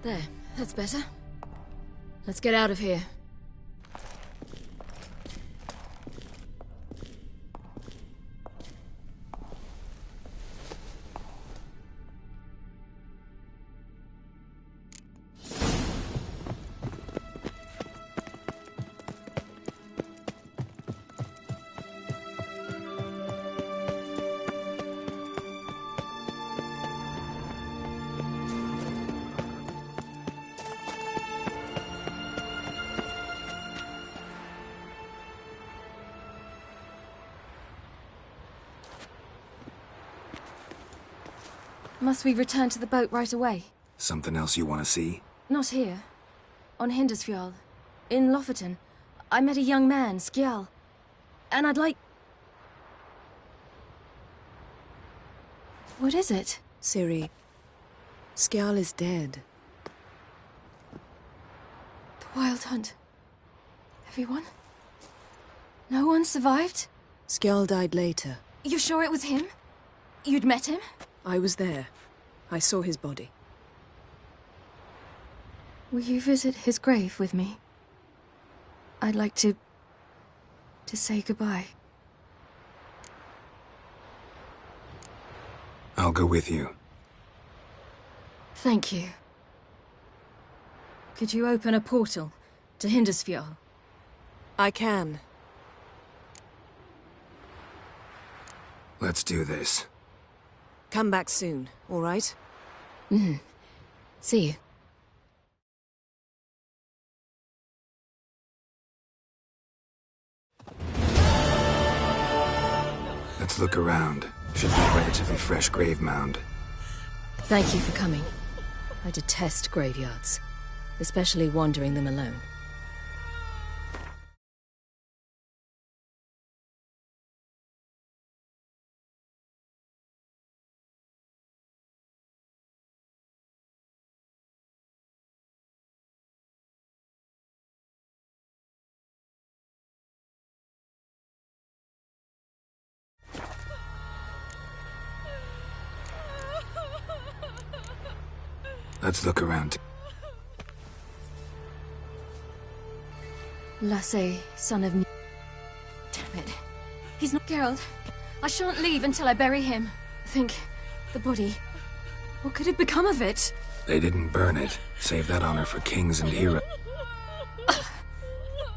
F: There, that's better. Let's get out of here. Must we return to the boat right away?
A: Something else you want to see?
F: Not here. On Hindersfjord. In Lofoten. I met a young man, Skjal. And I'd like... What is it?
K: Ciri, Skjal is dead.
F: The Wild Hunt. Everyone? No one survived?
K: Skjal died later.
F: You sure it was him? You'd met him?
K: I was there. I saw his body.
F: Will you visit his grave with me? I'd like to say goodbye.
A: I'll go with you.
F: Thank you. Could you open a portal to Hindersfjall?
K: I can.
A: Let's do this.
K: Come back soon, all right?
F: See you.
A: Let's look around. Should be a relatively fresh grave mound.
F: Thank you for coming. I detest graveyards, especially wandering them alone.
A: Let's look around.
F: Lasse, son of... Damn it. He's not Geralt. I shan't leave until I bury him. Think, the body. What could have become of it?
A: They didn't burn it. Save that honor for kings and heroes.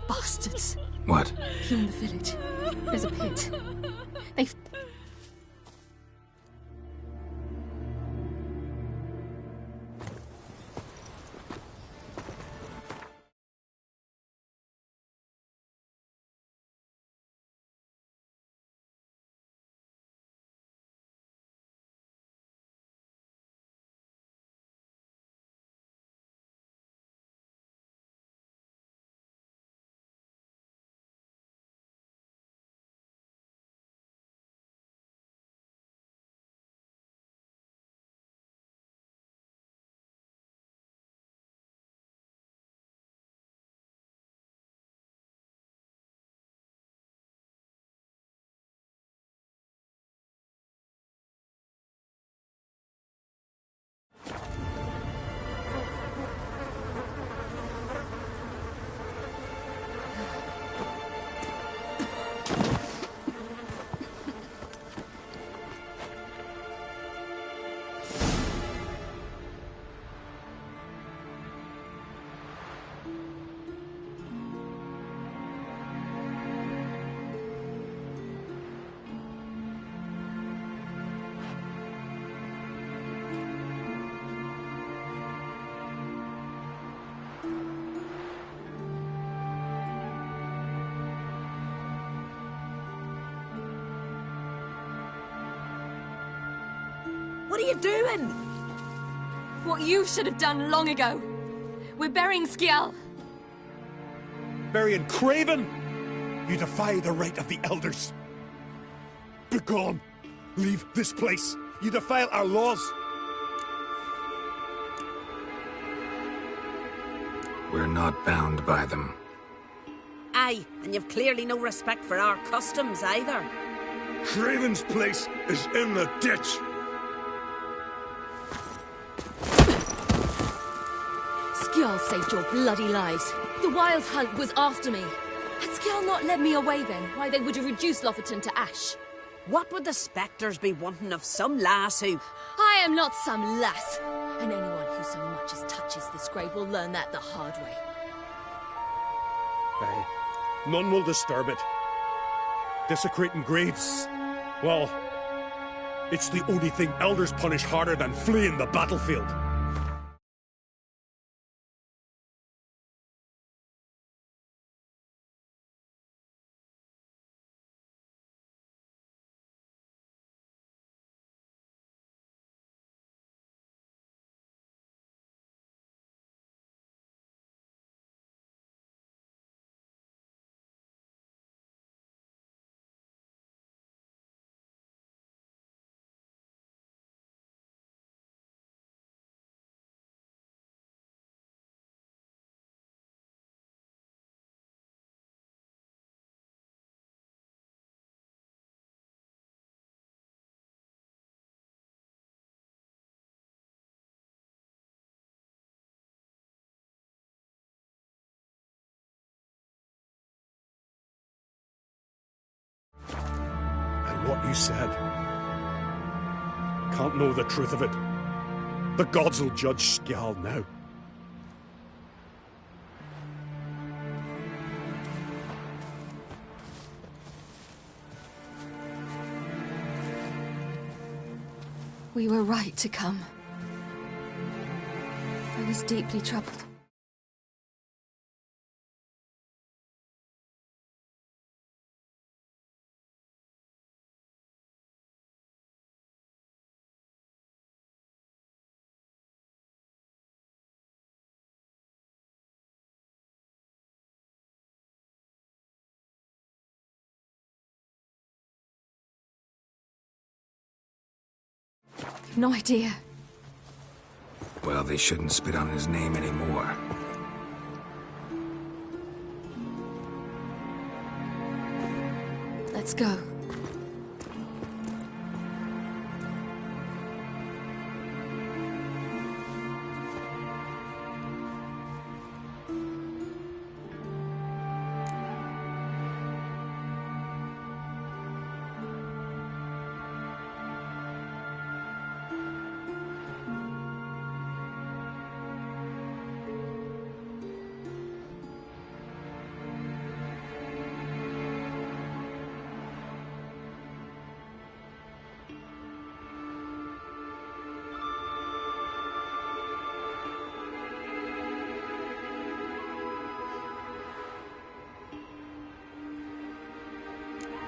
F: Bastards.
A: What?
F: Here in the village. There's a pit. They've...
C: What are you doing?
F: What you should have done long ago. We're burying Skjal.
O: Burying Craven? You defy the right of the elders. Begone. Leave this place. You defile our laws.
A: We're not bound by them.
C: Aye, and you've clearly no respect for our customs either.
O: Craven's place is in the ditch.
F: Skjal saved your bloody lives. The Wild Hunt was after me. Had Skjal not led me away then, why they would have reduced Lofoten to ash.
C: What would the spectres be wanting of some lass who...
F: I am not some lass. And anyone who so much as touches this grave will learn that the hard way.
O: Aye. None will disturb it. Desecrating graves. Well, it's the only thing elders punish harder than fleeing the battlefield. what you said. Can't know the truth of it. The gods will judge Skjal now.
F: We were right to come. I was deeply troubled. You've no idea.
A: Well, they shouldn't spit on his name anymore.
F: Let's go.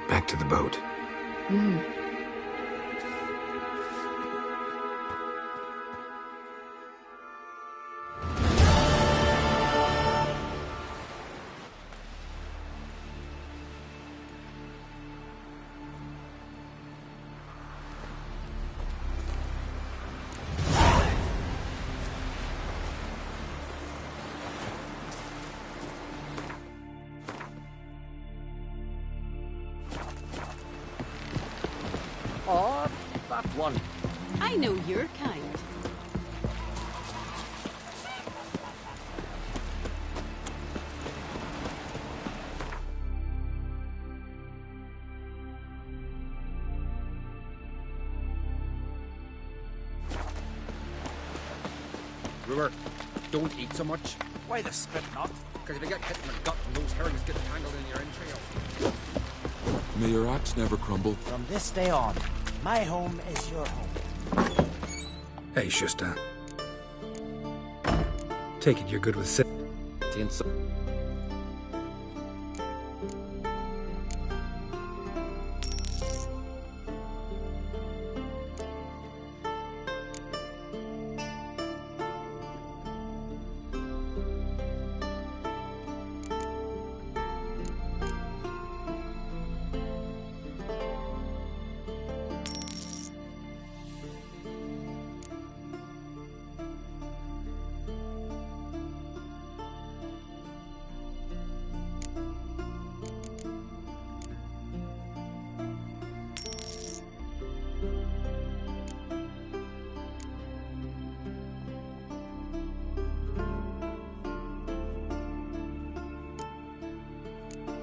A: Back to the boat.
Q: Oh, that one.
C: I know your kind.
L: Brewer, don't eat so much.
P: Why the spit not?
L: Because if you get hit in the gut and those herrings get tangled in your entrails.
U: May your axe never crumble.
P: From this day on, my home is your home.
A: Hey, Shusta. Take it you're good with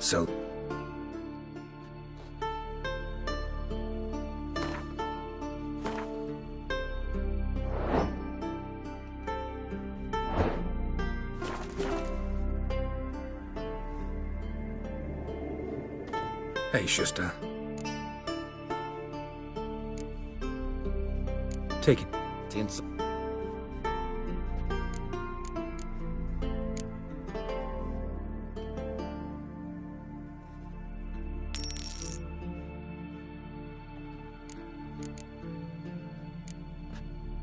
A: So... Hey, Shusta. Take it.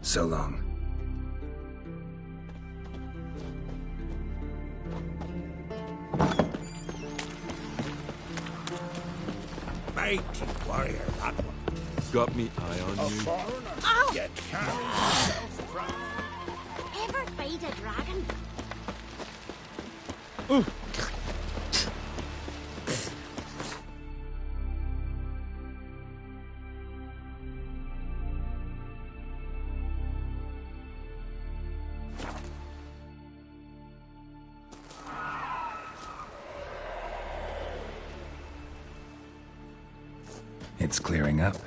A: So long.
H: Mighty warrior, that one.
U: Got me eye on you.
H: Ow! You carry yourself proud.
G: Ever fight a dragon?
A: It's clearing up.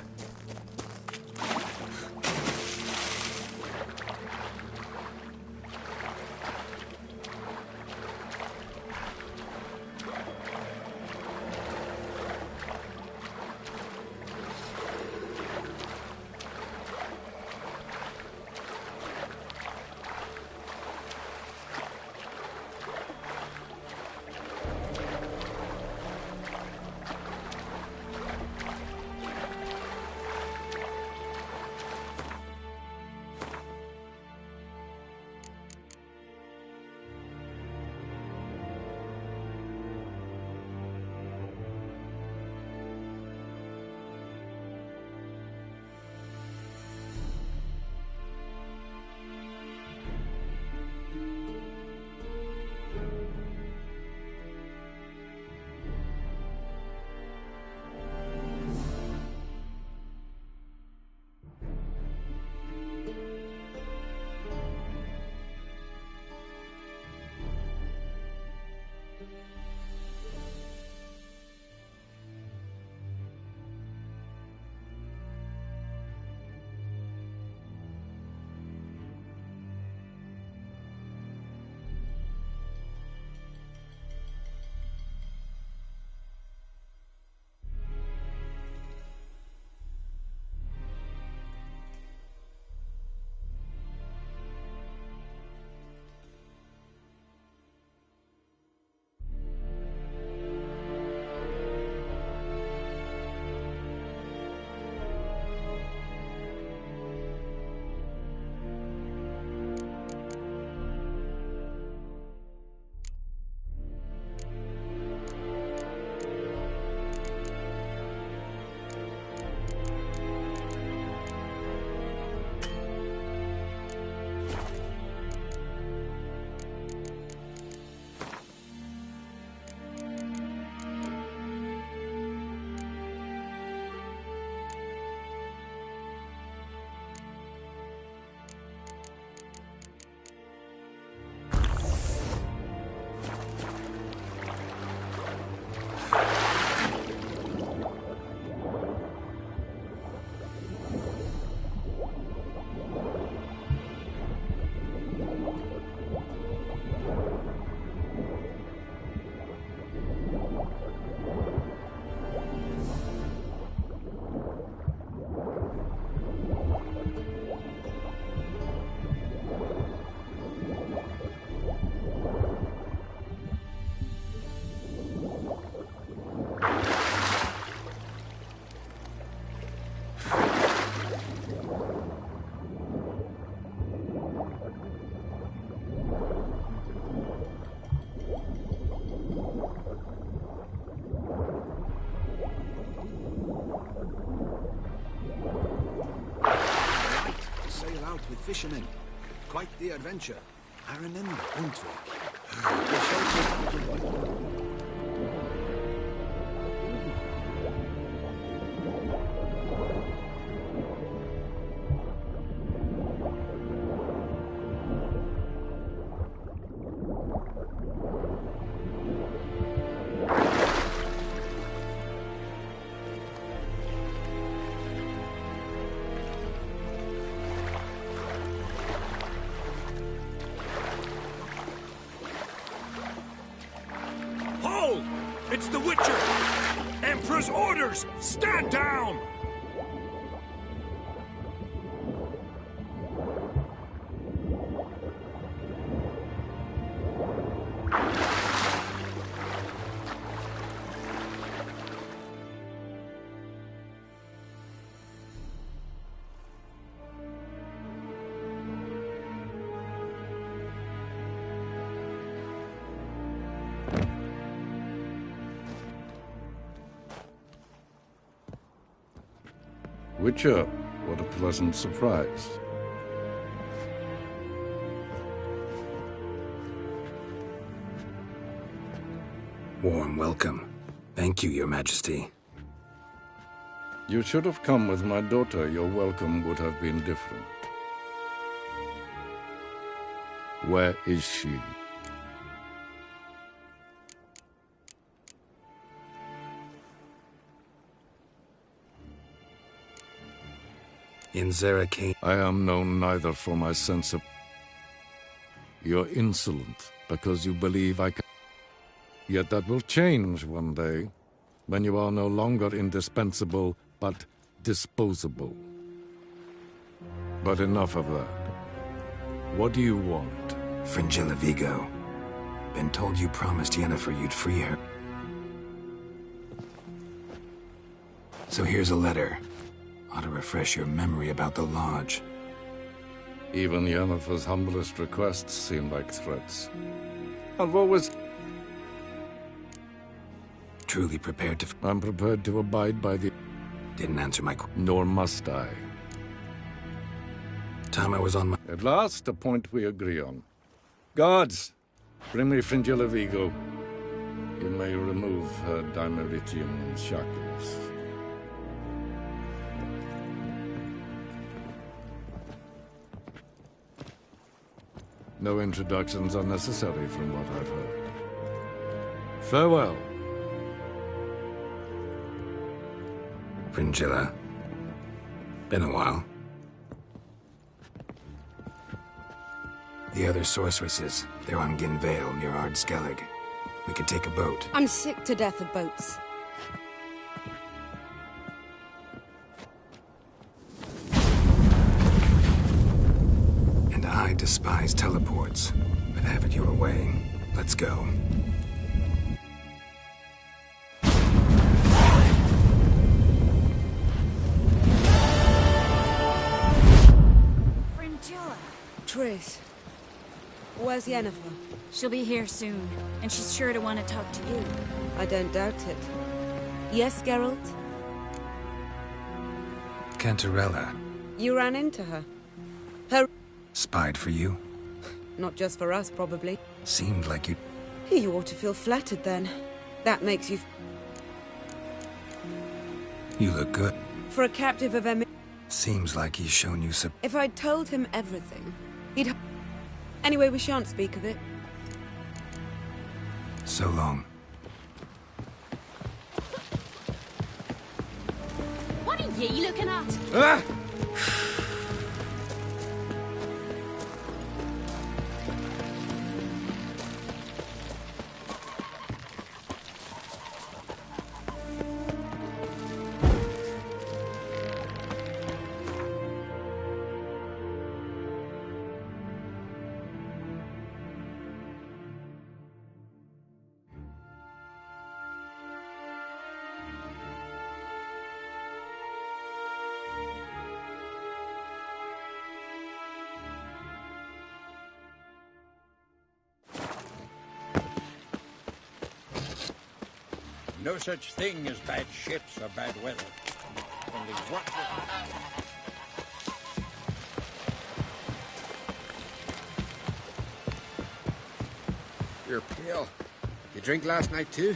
R: With fishermen. Quite the adventure. I remember, don't
O: It's the Witcher! Emperor's orders! Stand down!
I: Witcher, what a pleasant surprise.
A: Warm welcome. Thank you, Your Majesty.
I: You should have come with my daughter. Your welcome would have been different. Where is she?
A: In Zarakane.
I: I am known neither for my sense of... You're insolent because you believe I can... Yet that will change one day, when you are no longer indispensable, but disposable. But enough of that. What do you want?
A: Fringilla Vigo. Been told you promised Yennefer you'd free her. So here's a letter. Ought to refresh your memory about the Lodge.
I: Even Yennefer's humblest requests seem like threats. And what was...
A: Truly prepared to...
I: I'm prepared to abide by the...
A: Didn't answer my...
I: Nor must I.
A: Time I was on my...
I: At last, a point we agree on. Guards, bring me Fringilla Vigo. You may remove her dimeritium shackles. No introductions are necessary from what I've heard. Farewell.
A: Fringilla. Been a while. The other sorceresses, they're on Ginvale near Ard-Skellig. We could take a boat.
C: I'm sick to death of boats.
A: And I despise teleports, but have it your way. Let's go.
N: Fringilla.
K: Triss. Where's Yennefer?
N: She'll be here soon, and she's sure to want to talk to you.
K: I don't doubt it. Yes, Geralt?
A: Cantarella.
K: You ran into her. Her...
A: Spied for you?
K: Not just for us, probably.
A: Seemed like you...
K: You ought to feel flattered, then. That makes you...
A: You look good.
K: For a captive of Emmy...
A: Seems like he's shown you some...
K: If I'd told him everything, he'd... Anyway, we shan't speak of it.
A: So long.
N: What are ye looking at?
A: Ah!
D: No such thing as bad ships or bad weather. Only what...
V: You're pale. You drink last night too?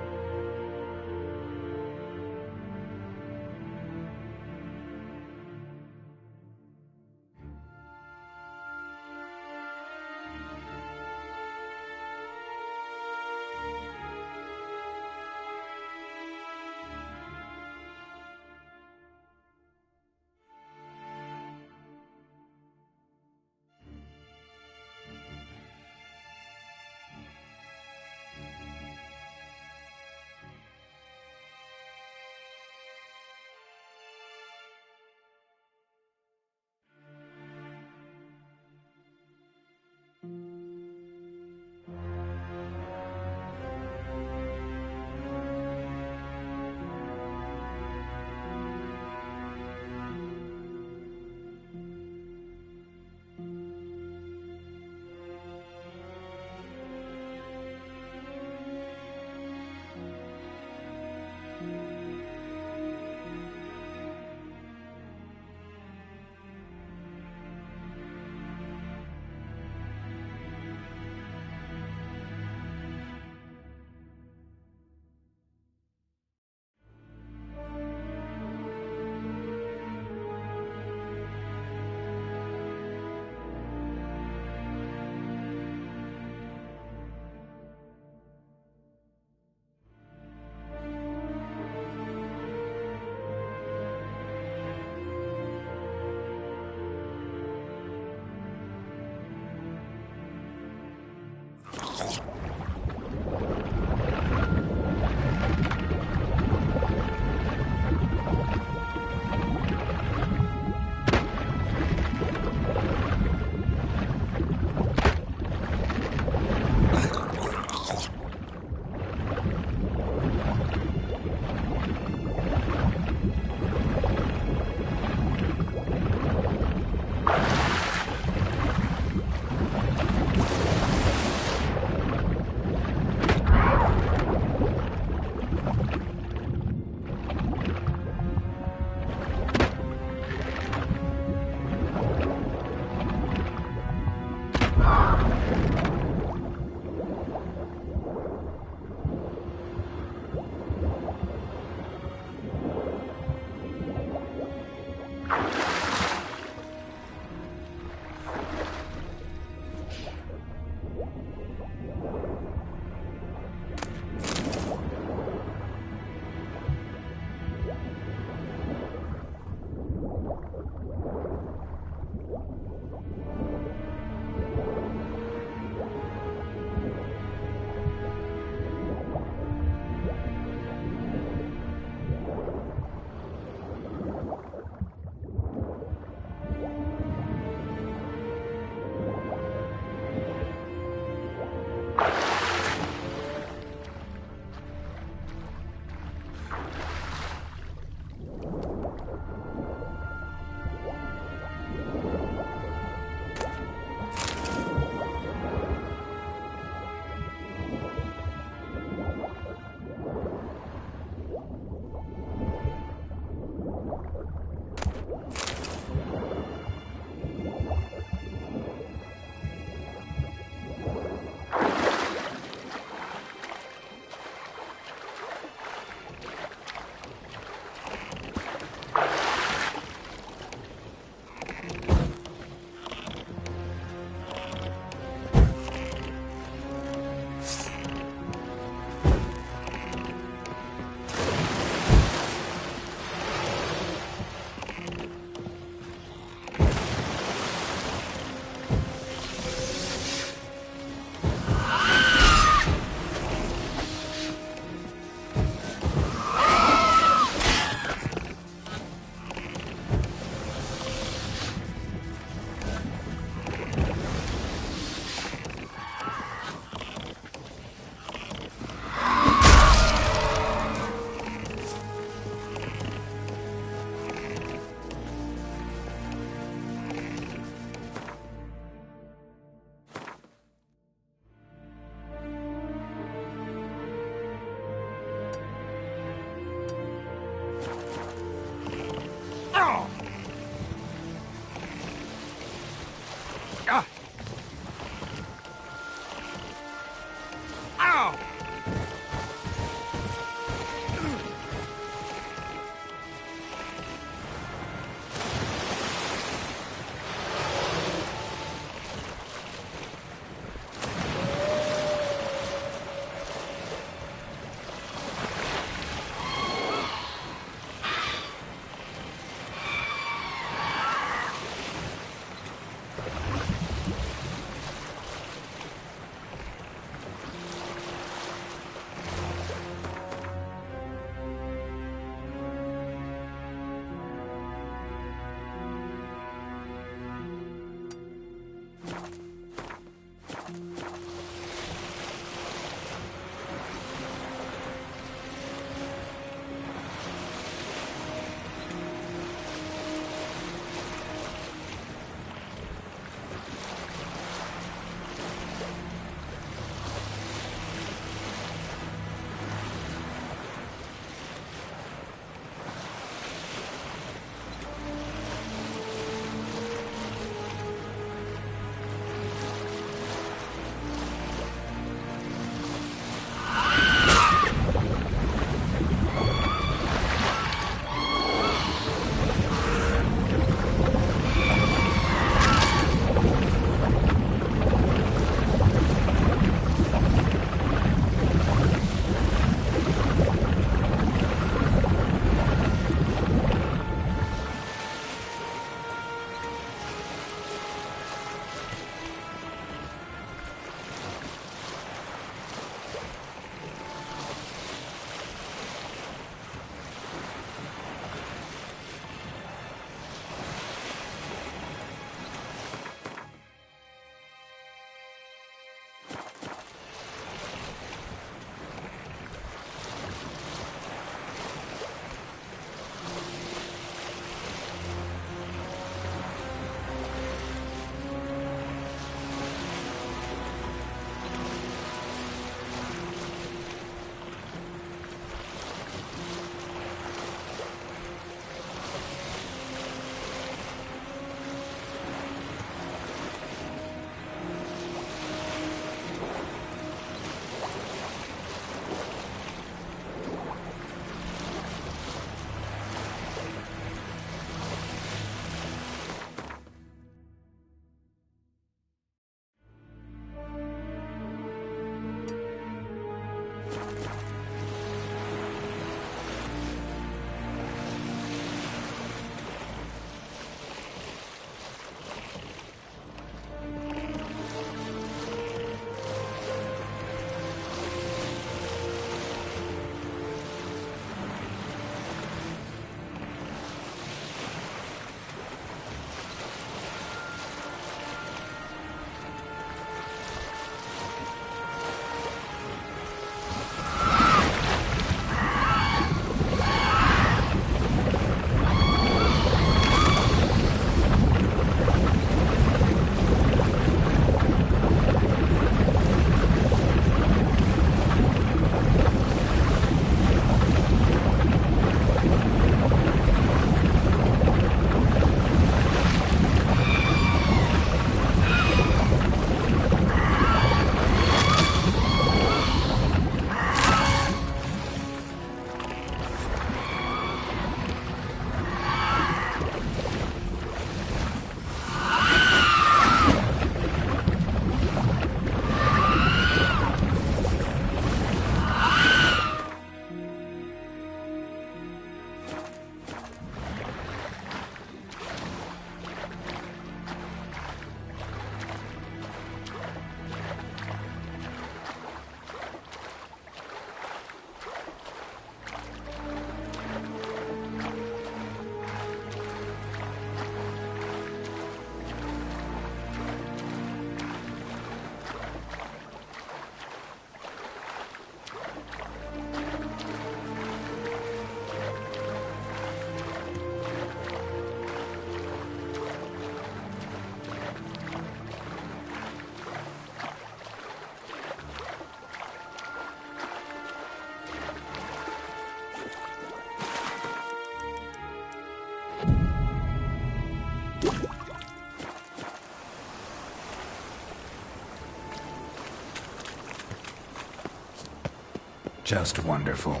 A: Just wonderful.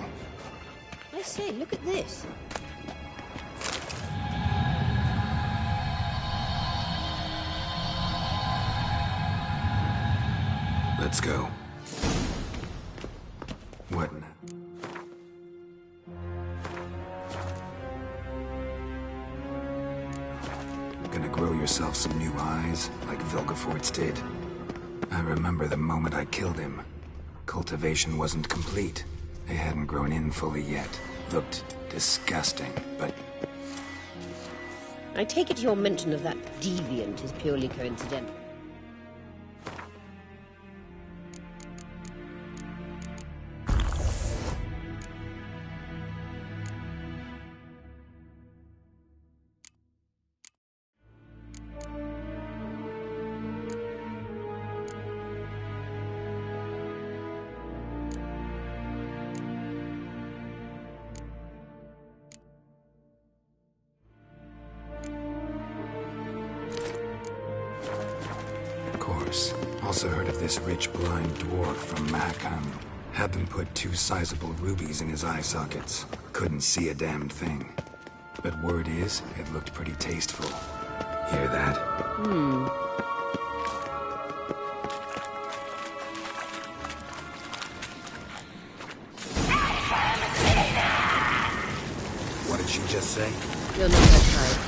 E: I say, look at this.
A: Let's go. What now? Gonna grow yourself some new eyes, like Vilgefortz did. I remember the moment I killed him. Cultivation wasn't complete. They hadn't grown in fully yet. Looked disgusting, but...
E: I take it your mention of that deviant is purely coincidental.
A: Also heard of this rich blind dwarf from Mahakam. Had them put 2 sizable rubies in his eye sockets. Couldn't see a damned thing. But word is, it looked pretty tasteful. Hear that? What did she just say?
E: You're not that tired.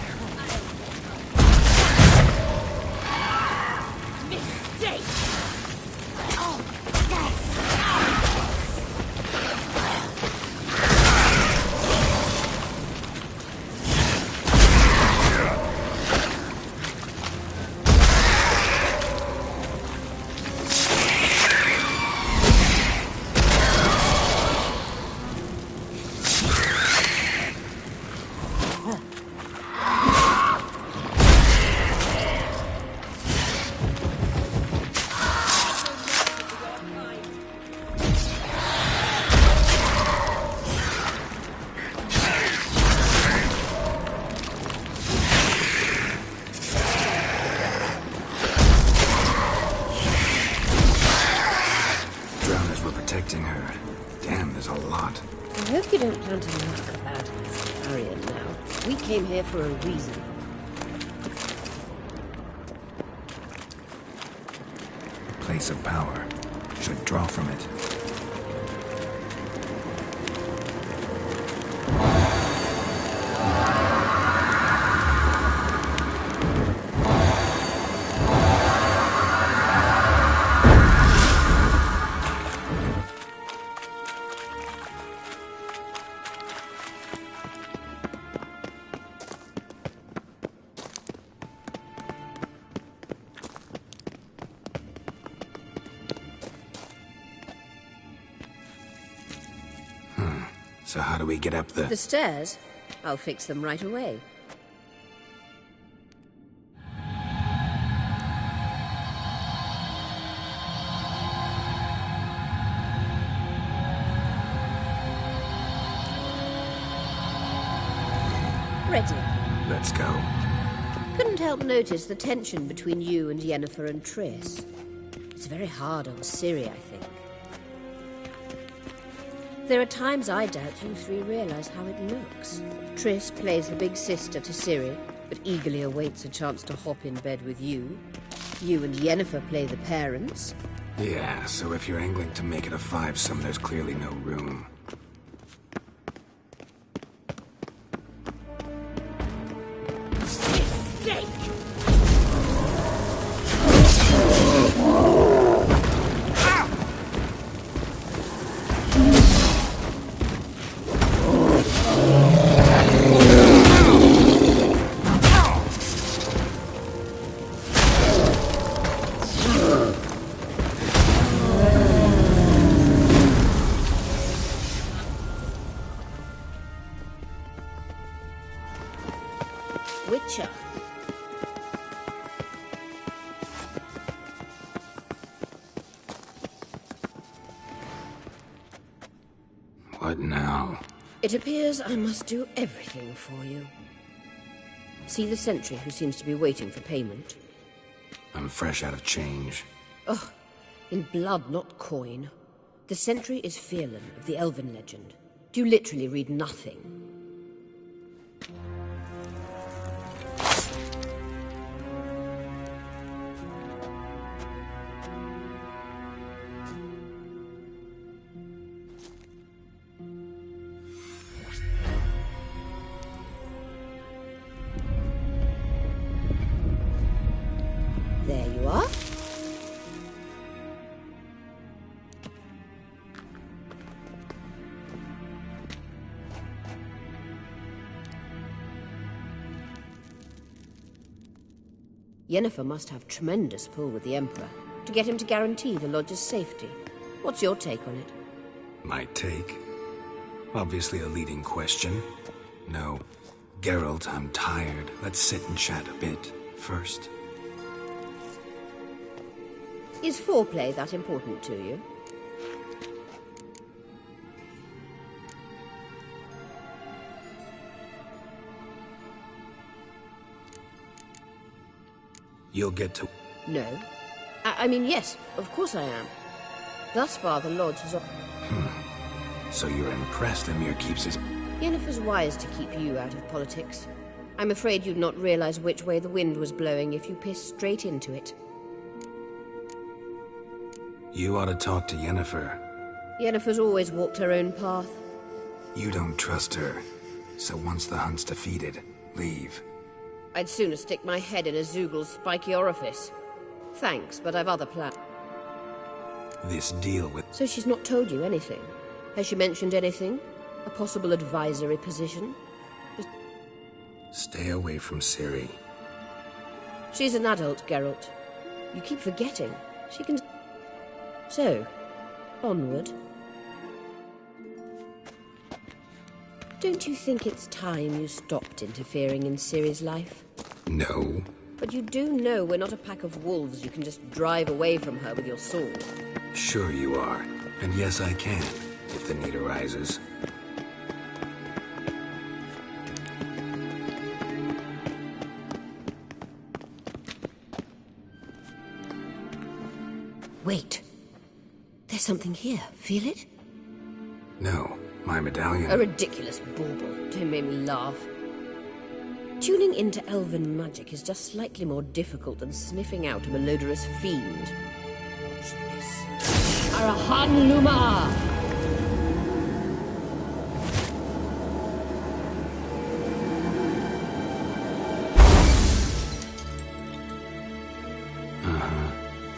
A: Her. Damn, there's a lot.
E: I hope you don't plan to knock about this barrier now. We came here for a reason.
A: Place of power. Should draw from it. So how do we get up the...
E: The stairs? I'll fix them right away. Ready.
A: Let's go.
E: Couldn't help notice the tension between you and Yennefer and Triss. It's very hard on Ciri, I think. There are times I doubt you 3 realize how it looks. Triss plays the big sister to Ciri, but eagerly awaits a chance to hop in bed with you. You and Yennefer play the parents.
A: Yeah, so if you're angling to make it a 5-some, there's clearly no room.
E: Witcher.
A: What now?
E: It appears I must do everything for you. See the sentry who seems to be waiting for payment?
A: I'm fresh out of change.
E: Oh, in blood, not coin. The sentry is Fearlan of the Elven legend. Do you literally read nothing? There you are. Yennefer must have tremendous pull with the Emperor to get him to guarantee the Lodge's safety. What's your take on it?
A: My take? Obviously a leading question. No. Geralt, I'm tired. Let's sit and chat a bit first.
E: Is foreplay that important to you?
A: You'll get to...
E: No. I mean, yes, of course I am. Thus far, the Lodge has...
A: So you're impressed Emir keeps his...
E: Yennefer's wise to keep you out of politics. I'm afraid you'd not realize which way the wind was blowing if you pissed straight into it.
A: You ought to talk to Yennefer.
E: Yennefer's always walked her own path.
A: You don't trust her. So once the hunt's defeated, leave.
E: I'd sooner stick my head in a Zoogl's spiky orifice. Thanks, but I've other plans.
A: This deal with...
E: So she's not told you anything? Has she mentioned anything? A possible advisory position?
A: Stay away from Ciri.
E: She's an adult, Geralt. You keep forgetting. She can... So, onward. Don't you think it's time you stopped interfering in Ciri's life?
A: No.
E: But you do know we're not a pack of wolves you can just drive away from her with your sword.
A: Sure you are. And yes, I can, if the need arises.
E: Wait. There's something here. Feel it?
A: No. My medallion...
E: A ridiculous bauble. Don't make me laugh. Tuning into elven magic is just slightly more difficult than sniffing out a malodorous fiend. Watch this. Arahan Luma!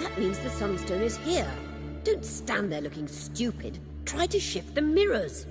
E: That means the Sunstone is here. Don't stand there looking stupid. Try to shift the mirrors.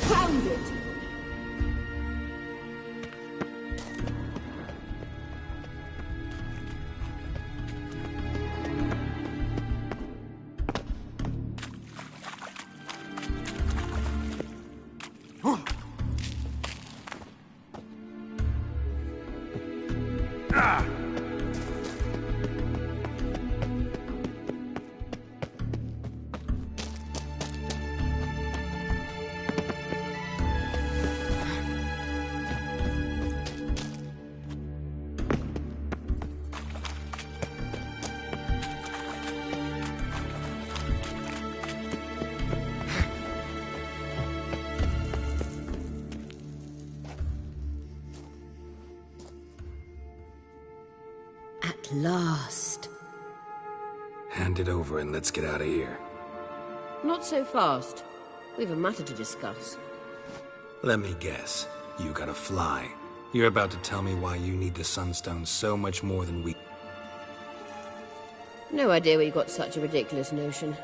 B: Found it!
E: At last.
A: Hand it over and let's get out of here.
E: Not so fast. We've a matter to discuss.
A: Let me guess. You gotta fly. You're about to tell me why you need the Sunstone so much more than we...
E: No idea where you got such a ridiculous notion.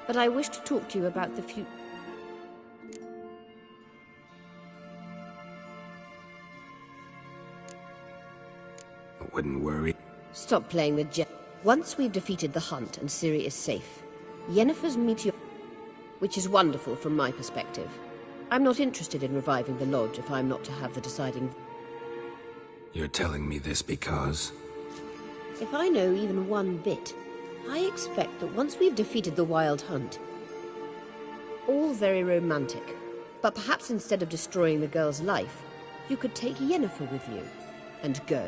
E: But I wish to talk to you about the future.
A: I wouldn't worry.
E: Stop playing the jet. Once we've defeated the hunt and Ciri is safe, Yennefer's meteor... which is wonderful from my perspective. I'm not interested in reviving the Lodge if I'm not to have the deciding...
A: You're telling me this because...
E: If I know even one bit, I expect that once we've defeated the Wild Hunt... All very romantic. But perhaps instead of destroying the girl's life, you could take Yennefer with you, and go.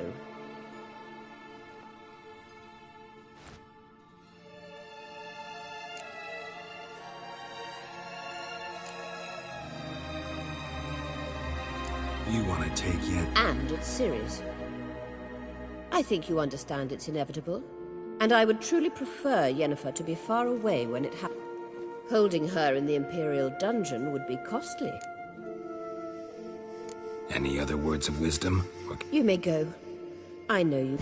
A: You want to take Yen...
E: And it's Ciri's. I think you understand it's inevitable. And I would truly prefer Yennefer to be far away when it happens. Holding her in the Imperial dungeon would be costly.
A: Any other words of wisdom?
E: You may go. I know you.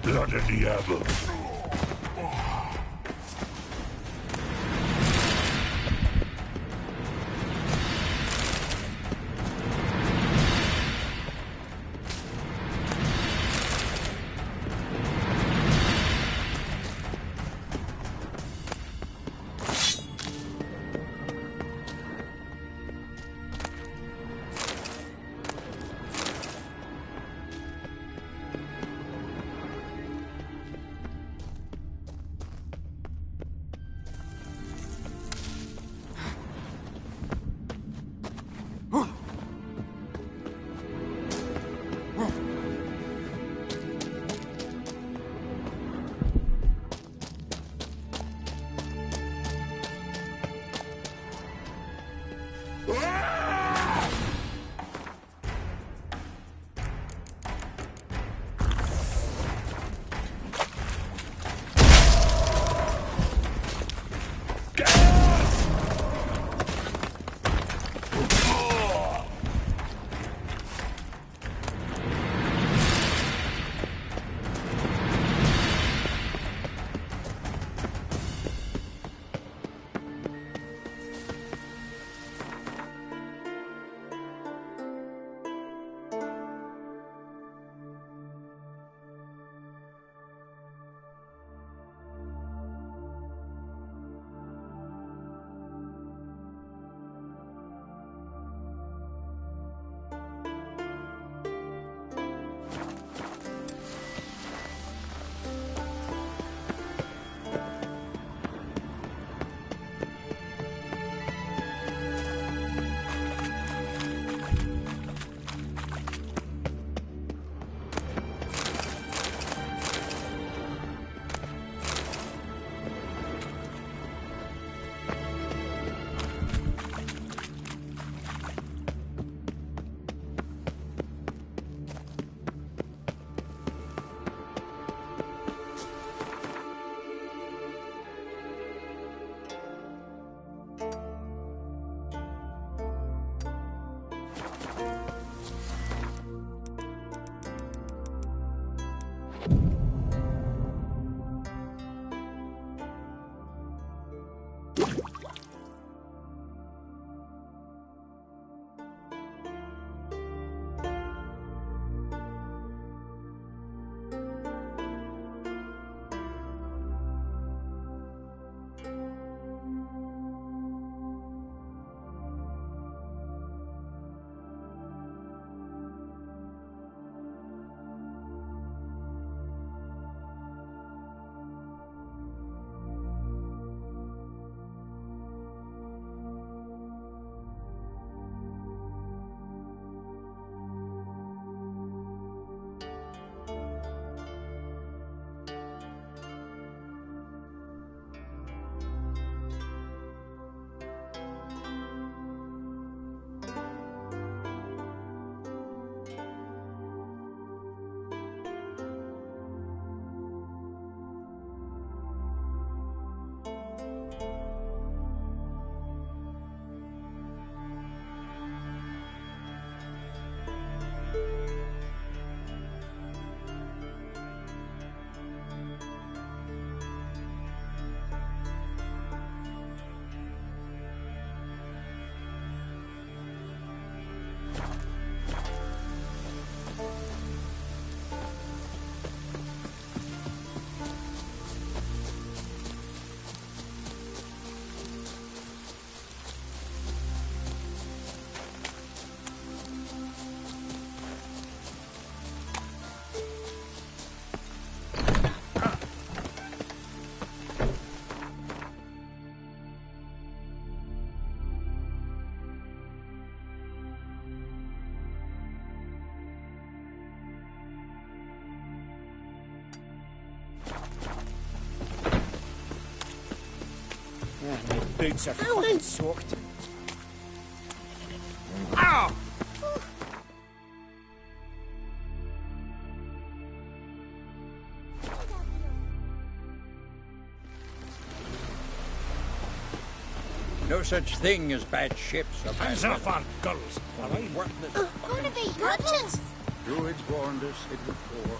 J: Blood and diable.
P: Boots are fucking soaked.
V: Ow! No such thing as bad ships or bad
D: Hands off our gulls while I work this.
G: Gonna be budgets.
V: Druids warned us it would pour.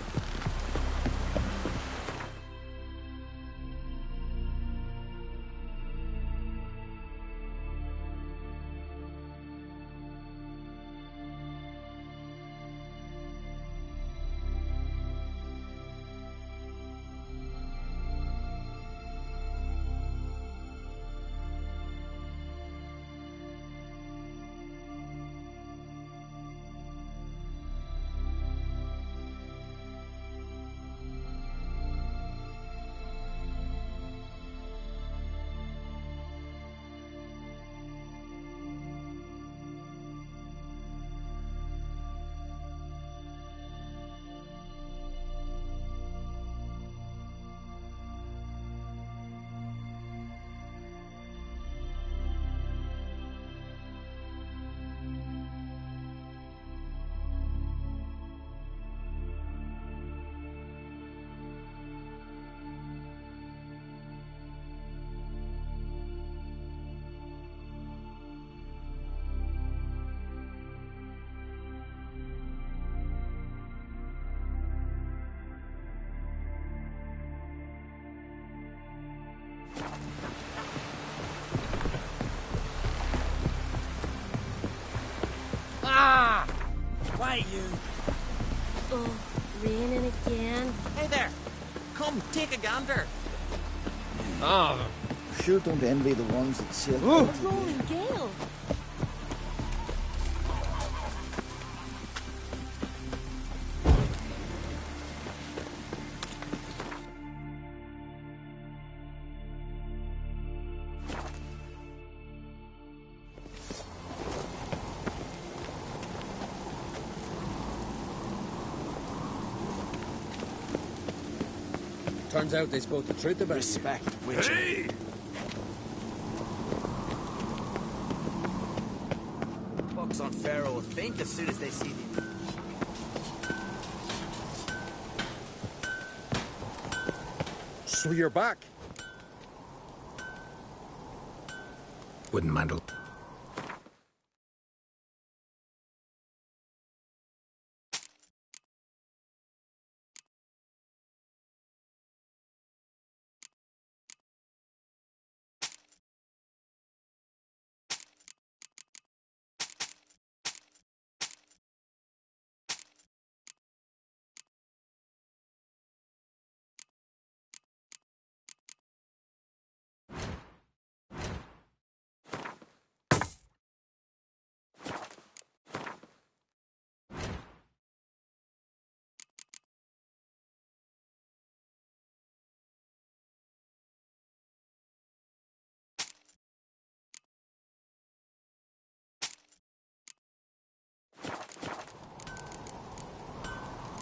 P: Quiet, you.
E: Oh, raining again.
P: Hey there. Come, take a gander.
R: Ah, sure don't envy the ones that sail.
E: A rolling gale.
V: Turns out they spoke the truth about
P: Respect,
V: you.
P: Witcher.
V: Hey!
P: Folks on Pharaoh will faint as soon as they see thee.
O: So you're back.
A: Wouldn't mind a...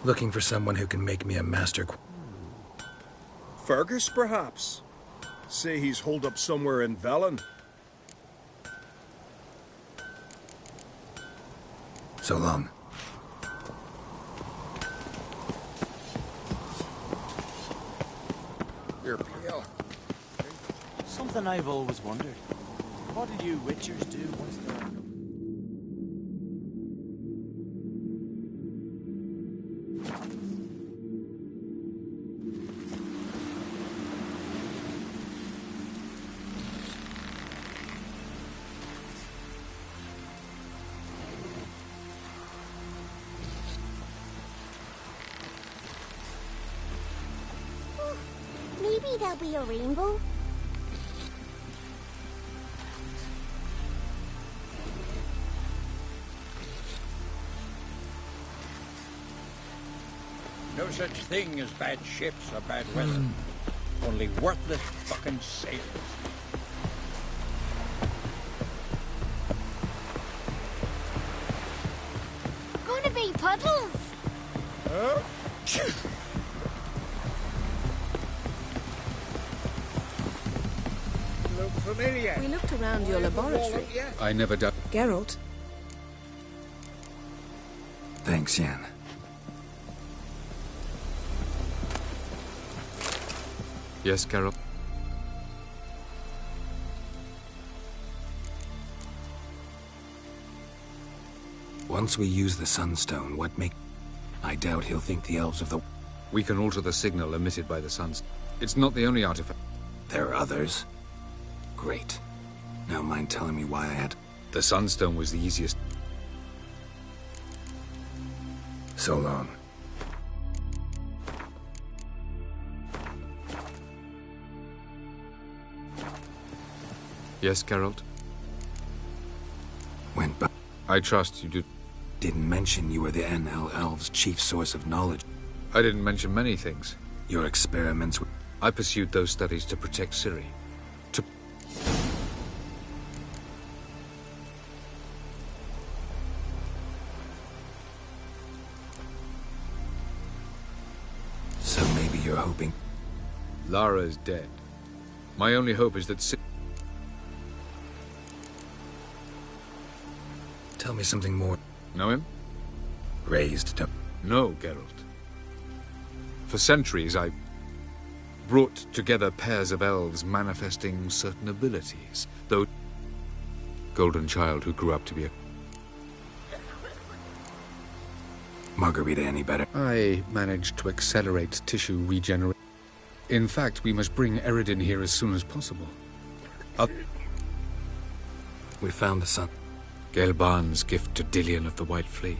A: Looking for someone who can make me a master...
O: Fergus, perhaps? Say he's holed up somewhere in Velen.
A: So long.
V: You're pale.
P: Something I've always wondered. What do you Witchers do once they're...
M: Maybe there'll be a rainbow.
D: No such thing as bad ships or bad weather. Only worthless fucking sailors.
M: Gonna be puddles.
D: Huh? Look familiar.
K: We looked around your laboratory.
L: I never doubt.
K: Geralt,
A: Thanks, Yen.
L: Yes, Carol.
A: Once we use the Sunstone, what make... I doubt he'll think the elves of the...
L: We can alter the signal emitted by the suns. It's not the only artifact.
A: There are others? Great. Now mind telling me why I had...
L: The Sunstone was the easiest.
A: So long.
L: Yes, Geralt?
A: Went back.
L: I trust you did.
A: Didn't mention you were the NL Elves' chief source of knowledge.
L: I didn't mention many things.
A: Your experiments...
L: I pursued those studies to protect Ciri.
A: So maybe you're hoping...
L: Lara is dead. My only hope is that
A: Tell me something more.
L: Know him?
A: Raised to...
L: No, Geralt. For centuries, I brought together pairs of elves manifesting certain abilities, though... Golden child who grew up to be a...
A: Margarita any better?
L: I managed to accelerate tissue regeneration. In fact, we must bring Eredin here as soon as possible.
A: We found the sun.
L: Gelban's gift to Dillion of the White Fleet.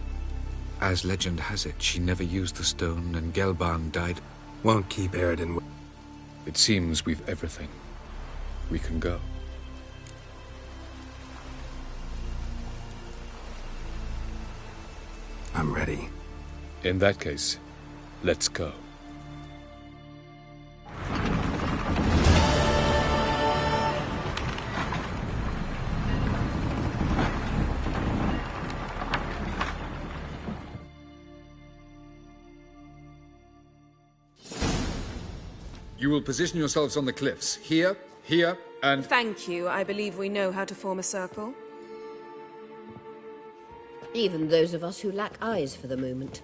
L: As legend has it, she never used the stone and Gelban died.
A: Won't keep Eridan.
L: It seems we've everything. We can go.
A: I'm ready.
L: In that case, let's go. You will position yourselves on the cliffs. Here, here, and...
K: Thank you. I believe we know how to form a circle.
E: Even those of us who lack eyes for the moment.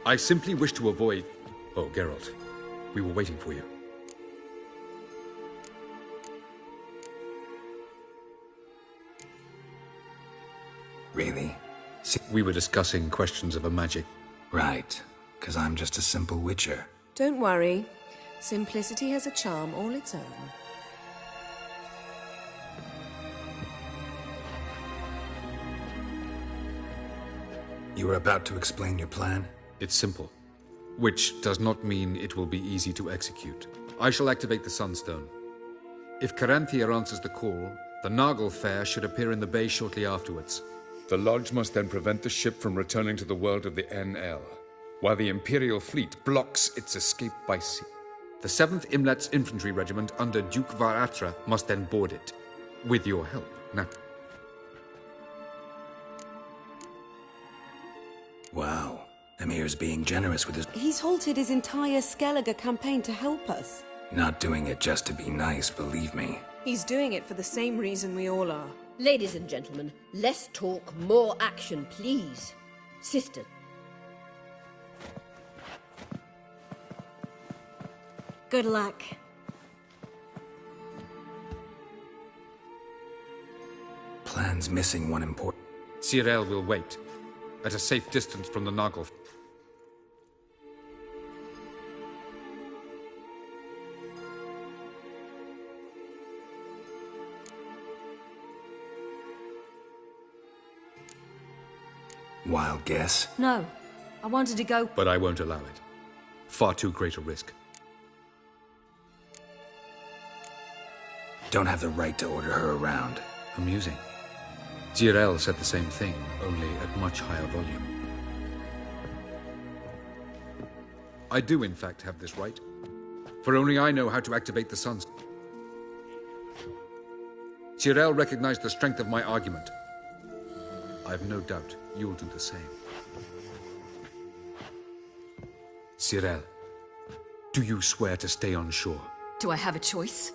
L: I simply wish to avoid... Oh, Geralt. We were waiting for you.
A: Really?
L: We were discussing questions of a magic.
A: Right. 'Cause I'm just a simple witcher.
K: Don't worry. Simplicity has a charm all its own.
A: You were about to explain your plan?
L: It's simple. Which does not mean it will be easy to execute. I shall activate the Sunstone. If Caranthia answers the call, the Nagel Fair should appear in the bay shortly afterwards. The Lodge must then prevent the ship from returning to the world of the NL, while the Imperial fleet blocks its escape by sea. The 7th Imlet's Infantry Regiment under Duke Varatra must then board it. With your help, naturally.
A: Wow. Emir's being generous with his...
C: He's halted his entire Skellige campaign to help us.
A: Not doing it just to be nice, believe me.
K: He's doing it for the same reason we all are.
E: Ladies and gentlemen, less talk, more action, please. Sister.
N: Good luck.
A: Plan's missing one important...
L: Cyril will wait, at a safe distance from the Nagel.
A: Wild guess?
F: No. I wanted to go...
L: But I won't allow it. Far too great a risk.
A: Don't have the right to order her around.
L: Amusing. Cyril said the same thing, only at much higher volume. I do, in fact, have this right. For only I know how to activate the suns. Cyril recognized the strength of my argument. I've no doubt you'll do the same. Cyril, do you swear to stay on shore?
F: Do I have a choice?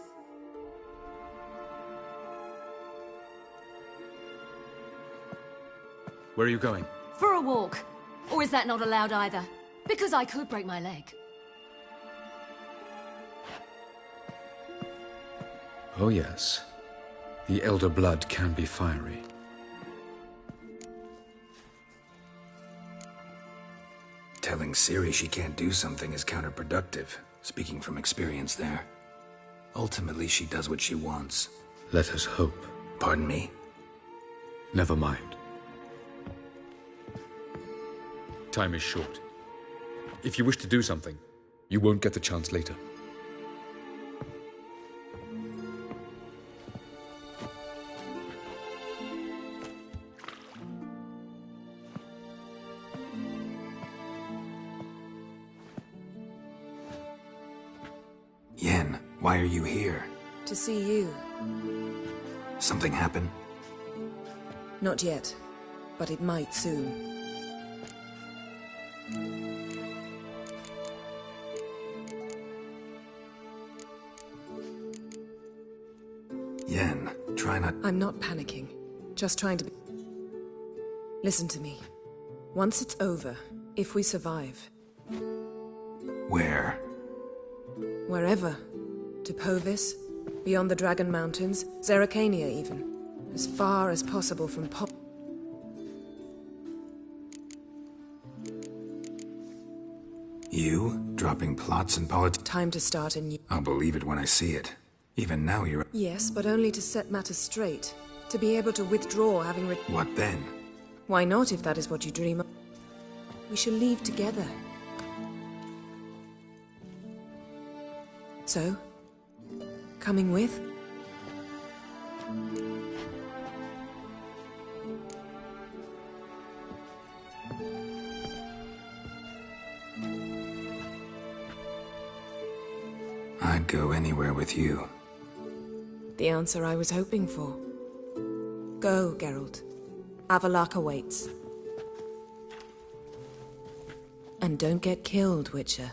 L: Where are you going?
F: For a walk. Or is that not allowed either? Because I could break my leg.
L: Oh yes. The elder blood can be fiery.
A: Telling Ciri she can't do something is counterproductive, speaking from experience there. Ultimately, she does what she wants.
L: Let us hope.
A: Pardon me?
L: Never mind. Time is short. If you wish to do something, you won't get the chance later.
A: Yen, why are you here?
K: To see you.
A: Something happen?
K: Not yet, but it might soon.
A: Yen, try not...
K: I'm not panicking. Just trying to be... Listen to me. Once it's over, if we survive...
A: Where?
K: Wherever. To Povis, beyond the Dragon Mountains, Zerrikania even. As far as possible from
A: You? Dropping plots and politics?
K: Time to start a new...
A: I'll believe it when I see it. Even now you're...
K: Yes, but only to set matters straight. To be able to withdraw having
A: What then?
K: Why not, if that is what you dream of? We shall leave together. So, coming with?
A: I'd go anywhere with you.
K: The answer I was hoping for. Go, Geralt. Avalok awaits. And don't get killed, Witcher.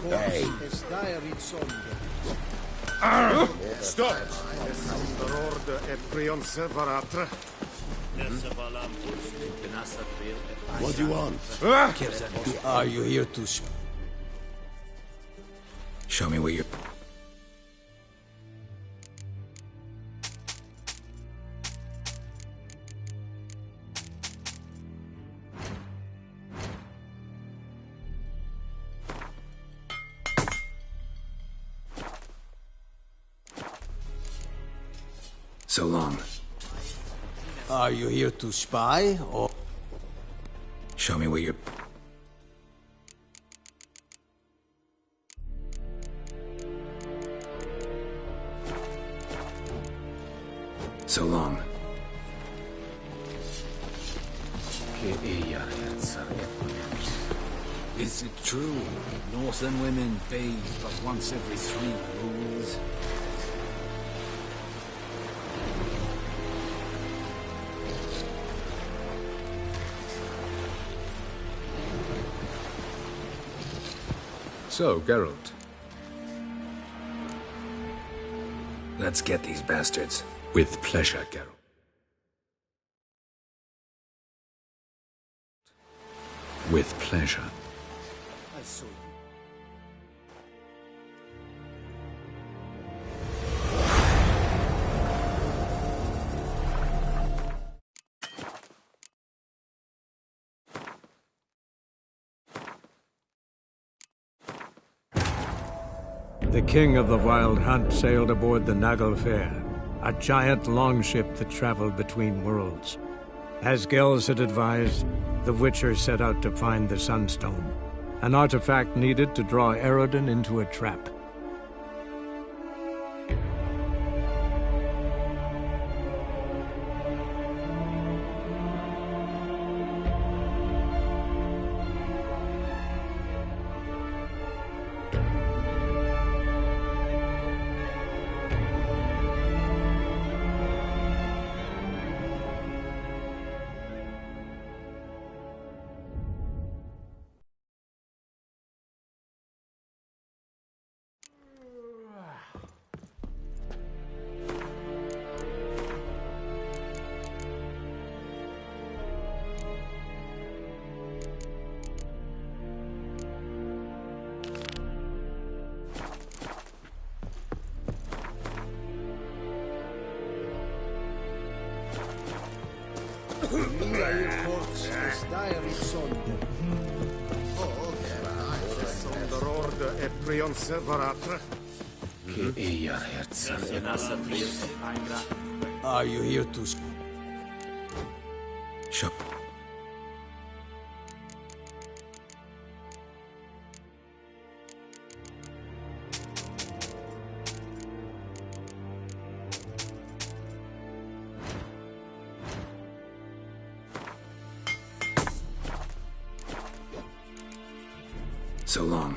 J: Hey.
O: Stop!
J: What do you want?
R: Are you here to...
A: Show me where you're... So long.
R: Are you here to spy, or...
A: Show me where you're... So long.
S: Is it true? Northern women bathe but once every 3 moons?
L: So, Geralt.
A: Let's get these bastards.
L: With pleasure, Geralt. with pleasure.
Q: The king of the Wild Hunt sailed aboard the Naglfar, a giant longship that traveled between worlds. As Gels had advised, the Witcher set out to find the Sunstone, an artifact needed to draw Eredin into a trap.
S: Are you here to...
A: Shut. So long.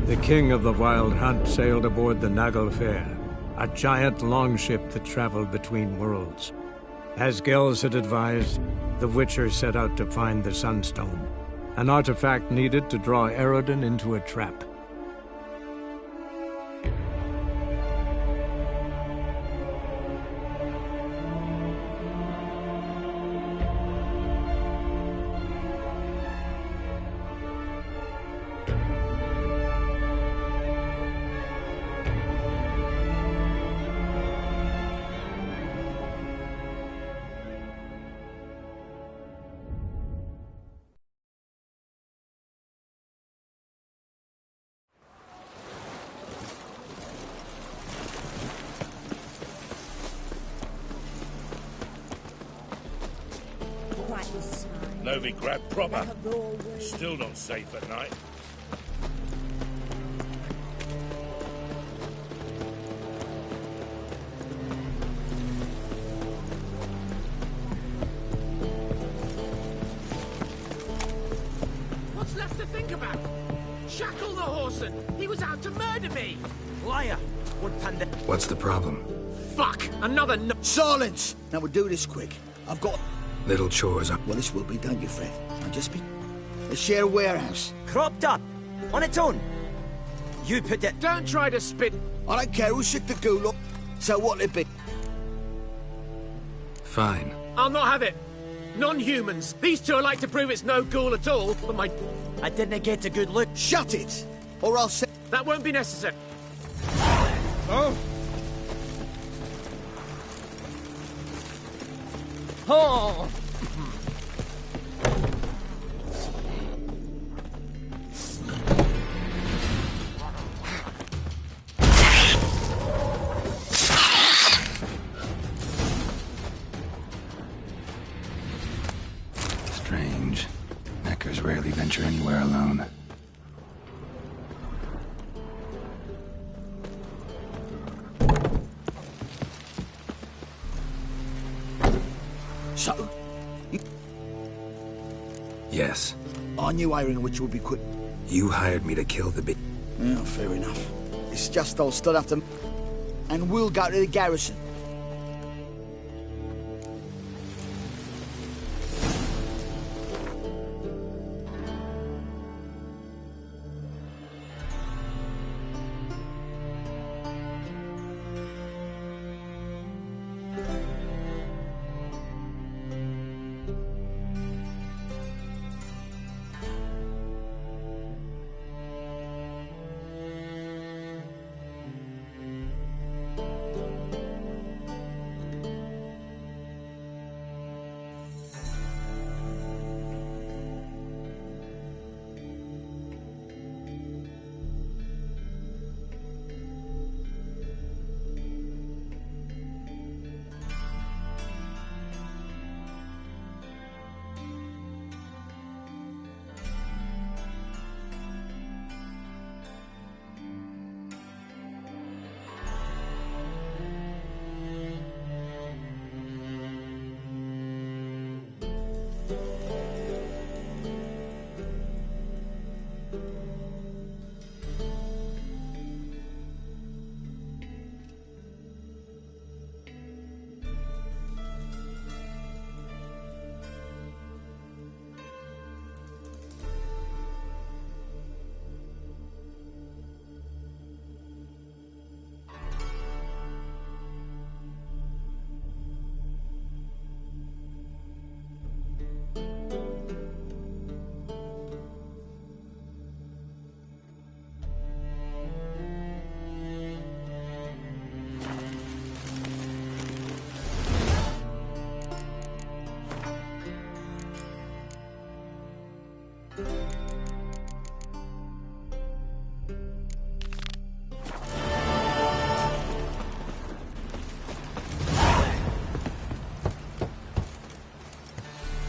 Q: The king of the Wild Hunt sailed aboard the Naglfar, a giant longship that traveled between worlds. As Gels had advised, the Witcher set out to find the Sunstone, an artifact needed to draw Eredin into a trap.
O: Novigrad proper. Still not safe at night.
T: What's left to think about? Shackle the Horson! He was out to murder me!
R: Liar!
A: What's the problem?
T: Fuck! Another no—
R: Silence! Now we'll do this quick. I've got...
A: Little chores.
R: Well, this will be done, you fret. I'll just be... Let's share a warehouse.
T: Cropped up! On its own! You put it— Don't try to spit—
R: I don't care who shook the ghoul up. So what'll it be?
A: Fine.
T: I'll not have it! Non-humans! These two are like to prove it's no ghoul at all, but my... I didn't get a good look.
R: Shut it! Or I'll say...
T: That won't be necessary. Oh! Oh!
A: Strange. Neckers rarely venture anywhere alone.
R: So?
A: Yes.
R: I knew hiring a witch would be quick.
A: You hired me to kill the big...
R: Yeah, fair enough. It's just I'll still have to... And we'll go to the garrison.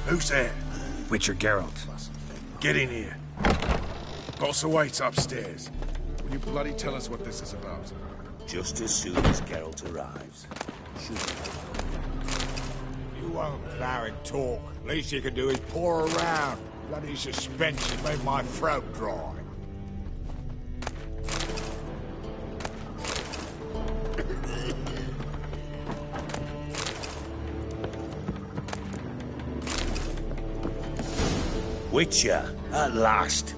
O: Who's there?
A: Witcher Geralt.
O: Get in here. Boss awaits upstairs. Will you bloody tell us what this is about?
H: Just as soon as Geralt arrives.
J: You won't plow and talk. Least you can do is pour around. Bloody suspense has made my throat dry.
H: Witcher, at last.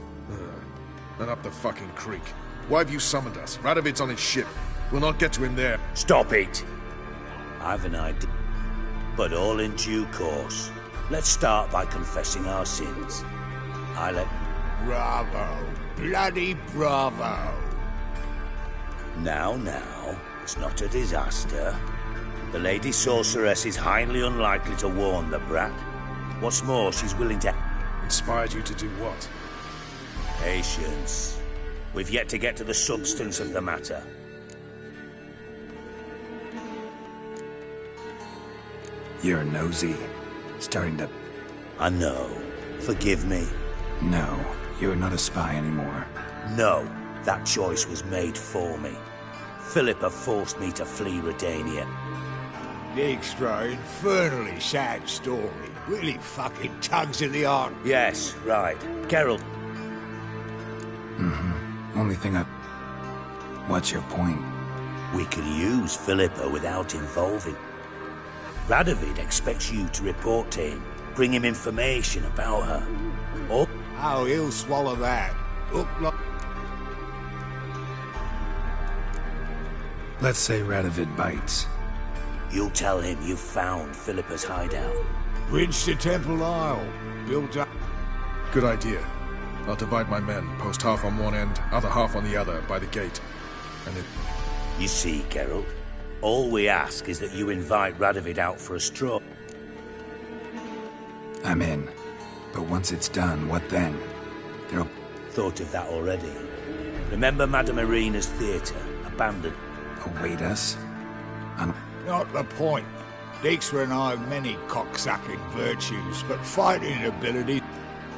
O: Then up the fucking creek. Why have you summoned us? Radovid's on his ship. We'll not get to him there.
H: Stop it! I've an idea, but all in due course. Let's start by confessing our sins.
J: Bravo. Bloody bravo.
H: Now, it's not a disaster. The Lady Sorceress is highly unlikely to warn the brat. What's more, she's willing to...
O: Inspired you to do what?
H: Patience. We've yet to get to the substance of the matter.
A: You're nosy. Starting to...
H: I know. Forgive me.
A: No, you're not a spy anymore.
H: No, that choice was made for me. Philippa forced me to flee Redania.
J: The extra infernally sad story. Really fucking tugs at the heart.
H: Yes, right. Geralt.
A: Only thing What's your point?
H: We can use Philippa without involving. Radovid expects you to report to him, bring him information about her. Or...
J: Oh, he'll swallow that.
A: Let's say Radovid bites.
H: You'll tell him you've found Philippa's hideout.
J: Bridge to Temple Isle. Built up.
O: Good idea. I'll divide my men, post half on one end, other half on the other, by the gate. And then...
H: You see, Geralt, all we ask is that you invite Radovid out for a stroll.
A: I'm in. But once it's done, what then? There'll...
H: Thought of that already. Remember Madame Irina's theatre, abandoned?
A: Await us?
J: Not the point. Dijkstra and I have many cocksucking virtues, but fighting ability...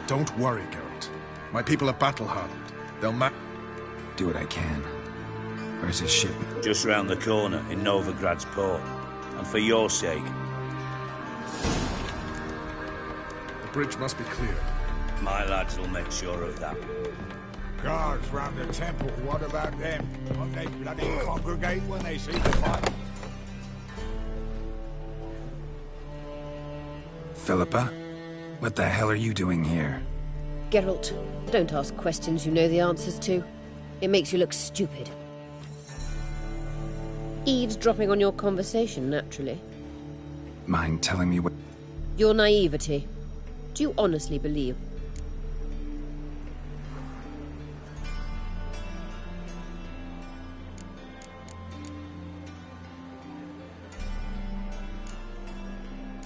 O: Don't worry, Geralt. My people are battle-hardened. They'll
A: do what I can. Where's his ship?
H: Just round the corner, in Novigrad's port. And for your sake...
O: The bridge must be cleared.
H: My lads will make sure of that.
J: Guards round the temple, what about them? Won't they bloody congregate when they see the fight?
A: Philippa? What the hell are you doing here?
E: Geralt, don't ask questions you know the answers to. It makes you look stupid. Eavesdropping on your conversation, naturally.
A: Mind telling me what...
E: Your naivety. Do you honestly believe...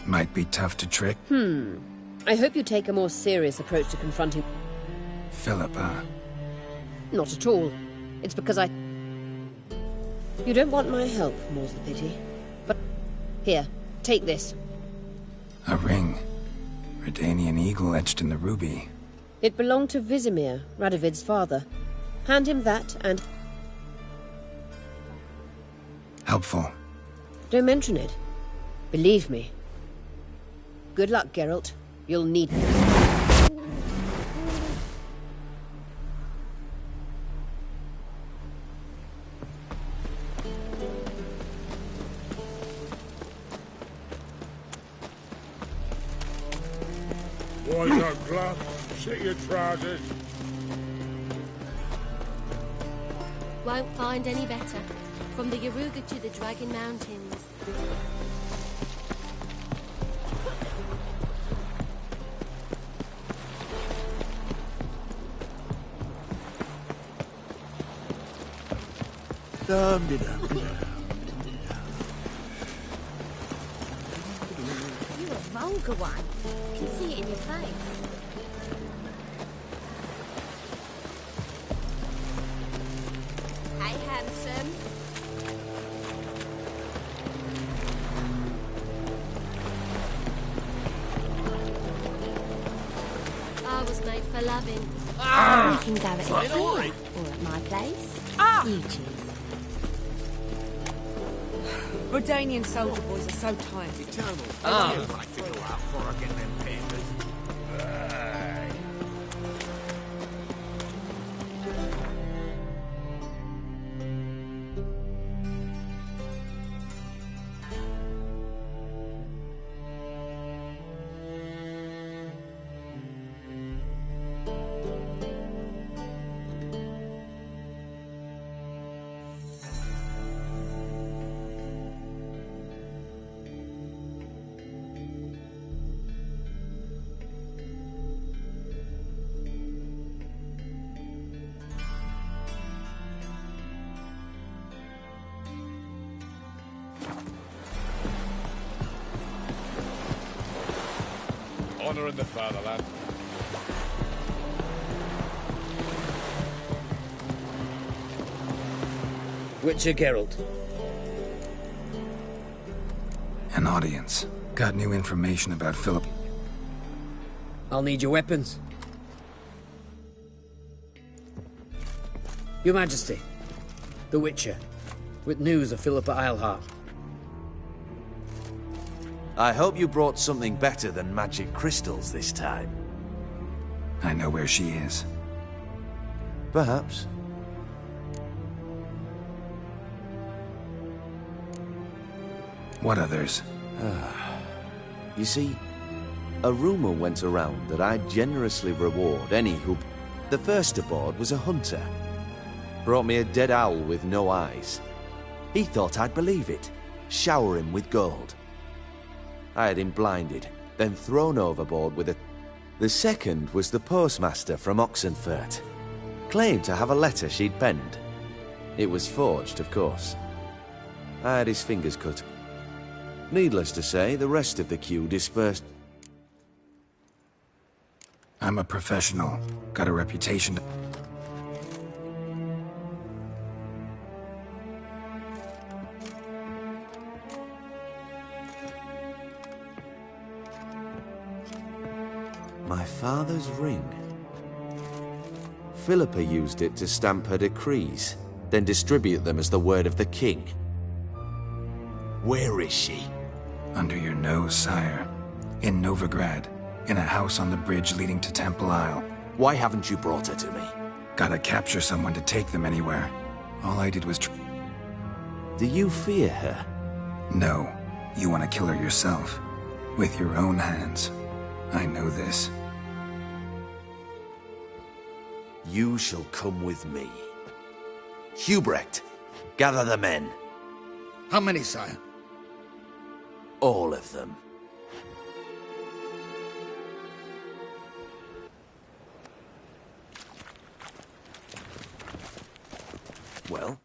A: Might be tough to trick.
E: I hope you take a more serious approach to confronting...
A: Philippa.
E: Not at all. It's because I... You don't want my help, more's the pity. But... Here, take this.
A: A ring. Redanian eagle etched in the ruby.
E: It belonged to Vizimir, Radovid's father. Hand him that and...
A: Helpful.
E: Don't mention it. Believe me. Good luck, Geralt. You'll need it.
J: Boys on cloth, sit your trousers.
U: Won't find any better. From the Yaruga to the Dragon Mountains.
M: You're a vulgar one. I can see it in your face.
U: I was made for loving.
M: We can go at it here, or at my place. You choose.
K: Redanian soldier boys are so tired.
J: I'd like to go out before I get them papers.
B: Honor in the fatherland.
I: Witcher Geralt.
A: An audience. Got new information about Philip.
I: I'll need your weapons. Your Majesty, the Witcher, with news of Philippa Eilhart.
P: I hope you brought something better than magic crystals this time.
A: I know where she is.
P: Perhaps.
A: What others?
P: You see, a rumor went around that I'd generously reward any who... The first aboard was a hunter. Brought me a dead owl with no eyes. He thought I'd believe it. Shower him with gold. I had him blinded, then thrown overboard with a... The second was the postmaster from Oxenfurt. Claimed to have a letter she'd penned. It was forged, of course. I had his fingers cut. Needless to say, the rest of the queue dispersed.
A: I'm a professional. Got a reputation.
P: My father's ring. Philippa used it to stamp her decrees, then distribute them as the word of the king. Where is she?
A: Under your nose, sire. In Novigrad. In a house on the bridge leading to Temple Isle.
P: Why haven't you brought her to me?
A: Gotta capture someone to take them anywhere. All I did was
P: Do you fear her?
A: No. You want to kill her yourself. With your own hands. I know this.
P: You shall come with me. Hubrecht, gather the men.
V: How many, sire?
P: All of them. Well?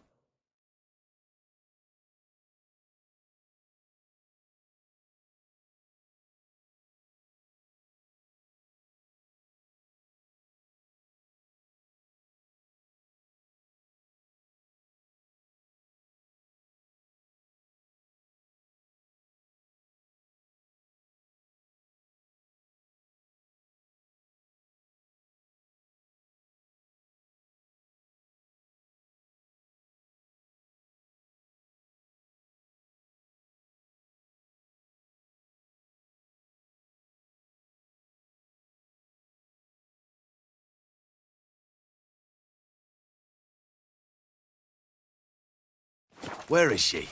P: Where is she?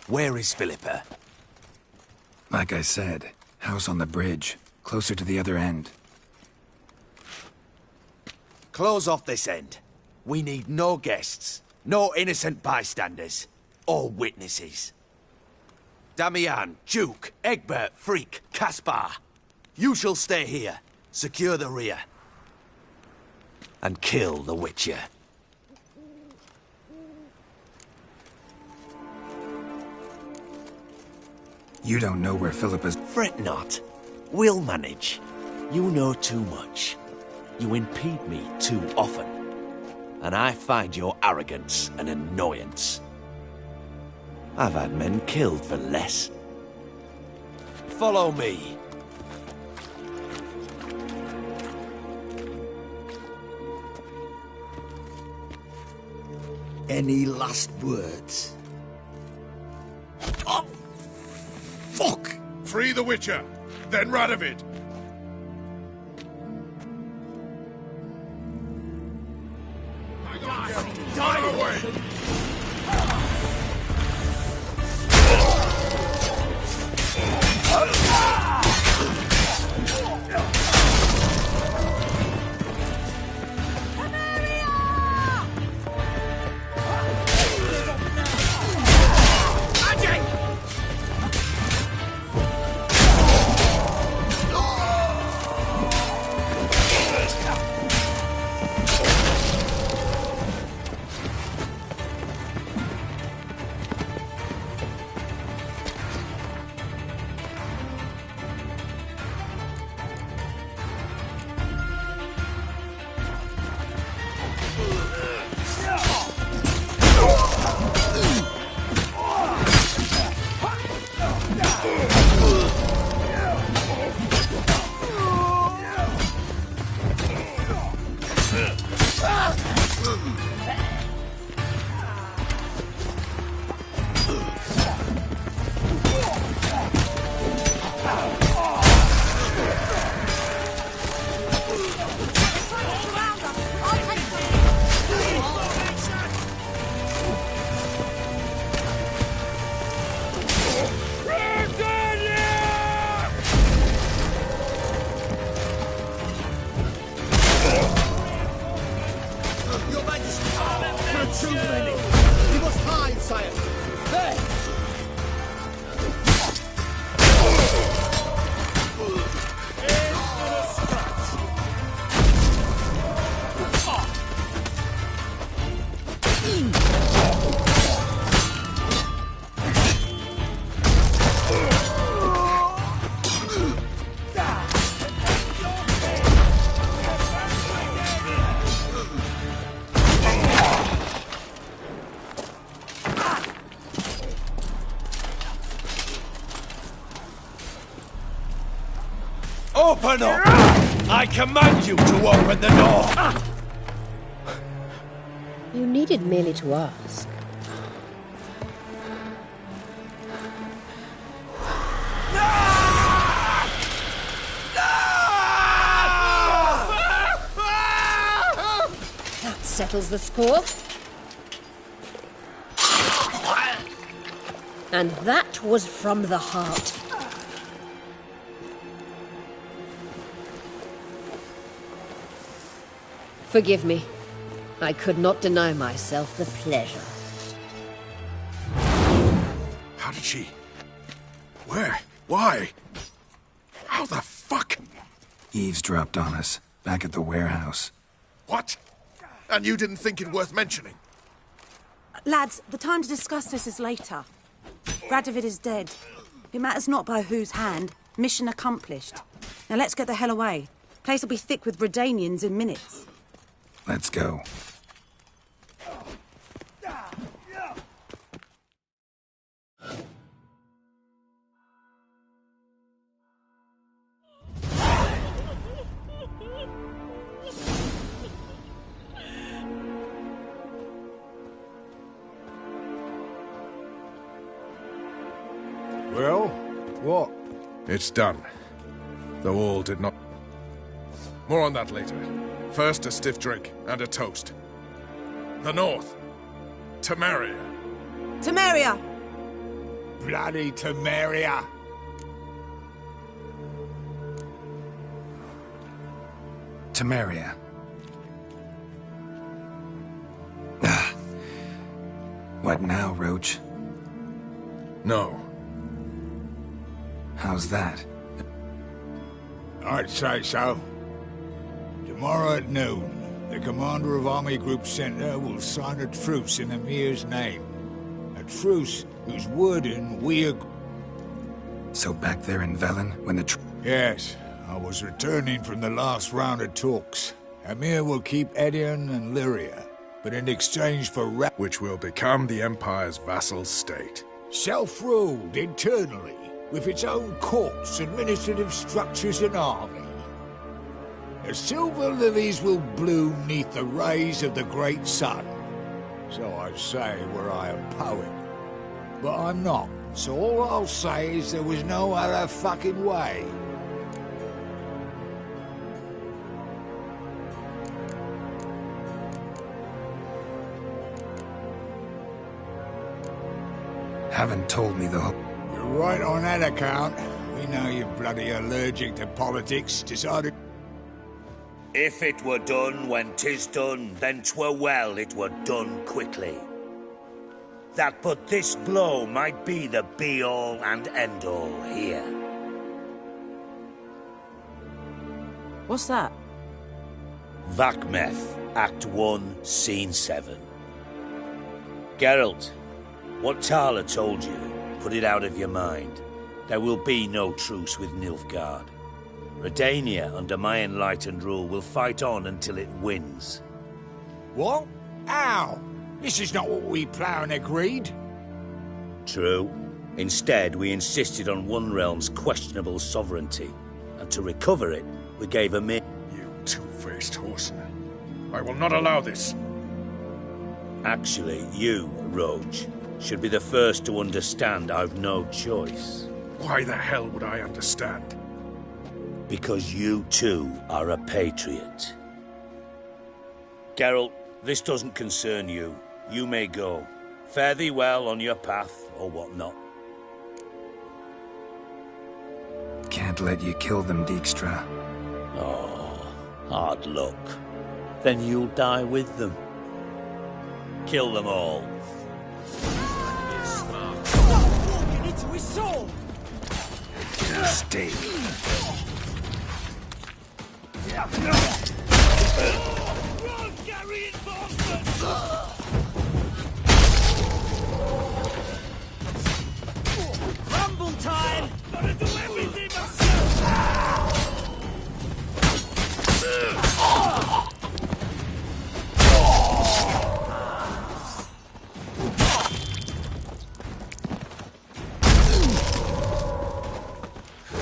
P: Where is Philippa?
A: Like I said, house on the bridge. Closer to the other end.
P: Close off this end. We need no guests, no innocent bystanders, or witnesses. Damian, Duke, Egbert, Freak, Caspar. You shall stay here, secure the rear, and kill the Witcher.
A: You don't know where Philippa's...
P: Fret not. We'll manage. You know too much. You impede me too often. And I find your arrogance an annoyance. I've had men killed for less. Follow me.
J: Any last words? Oh, fuck!
B: Free the Witcher, then Radovid. Die away!
D: Open up! I command you to open the door!
E: You needed merely to ask. That settles the score. And that was from the heart. Forgive me. I could not deny myself the pleasure.
B: How did she... Where? Why? How the fuck?
A: Eavesdropped on us, back at the warehouse.
B: What? And you didn't think it worth mentioning?
C: Lads, the time to discuss this is later. Radovid is dead. It matters not by whose hand. Mission accomplished. Now let's get the hell away. Place will be thick with Redanians in minutes.
A: Let's go.
J: Well, what?
B: It's done. Though all did not... More on that later. First, a stiff drink and a toast. The North. Temeria.
C: Temeria!
J: Bloody Temeria!
A: Temeria. What now, Roach?
B: No.
A: How's that?
J: I'd say so. Tomorrow at noon, the commander of Army Group Center will sign a truce in Emir's name. A truce whose wording we agree.
A: So back there in Velen, when the
J: Yes, I was returning from the last round of talks. Emir will keep Edion and Lyria, but in exchange for
B: which will become the Empire's vassal state.
J: Self-ruled internally, with its own courts, administrative structures and army. The silver lilies will bloom neath the rays of the great sun. So I'd say were I a poet. But I'm not. So all I'll say is there was no other fucking way.
A: Haven't told me the whole...
J: You're right on that account. We know you're bloody allergic to politics. Decided...
H: If it were done when 'tis done, then 'twere well it were done quickly. That but this blow might be the be-all and end-all here.
C: What's that?
H: Vakmeth, Act 1, Scene 7. Geralt, what Tala told you, put it out of your mind. There will be no truce with Nilfgaard. Redania, under my enlightened rule, will fight on until it wins.
J: What? How? This is not what we planned and agreed.
H: True. Instead, we insisted on one realm's questionable sovereignty, and to recover it, we gave a mere...
B: You two-faced horse. I will not allow this.
H: Actually, you, Roach, should be the first to understand I've no choice.
B: Why the hell would I understand?
H: Because you, too, are a patriot. Geralt, this doesn't concern you. You may go. Fare thee well on your path, or whatnot.
A: Can't let you kill them, Dijkstra.
H: Oh, hard luck. Then you'll die with them. Kill them all.
T: Stop walking into his sword!
A: Stay.
T: Run, carrying bastard! Rumble time! Gotta do everything myself!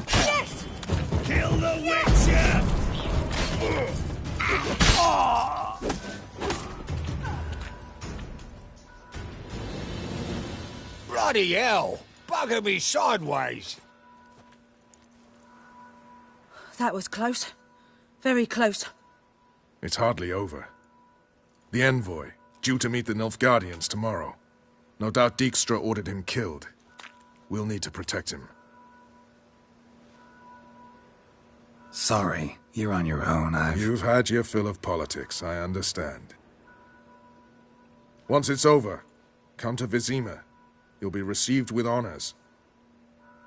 T: Yes! Kill the Witcher!
J: Bloody hell! Bugger me sideways!
C: That was close. Very close.
B: It's hardly over. The envoy, due to meet the Nilfgaardians tomorrow. No doubt Dijkstra ordered him killed. We'll need to protect him.
A: Sorry, you're on your own.
B: You've had your fill of politics, I understand. Once it's over, come to Vizima. You'll be received with honors.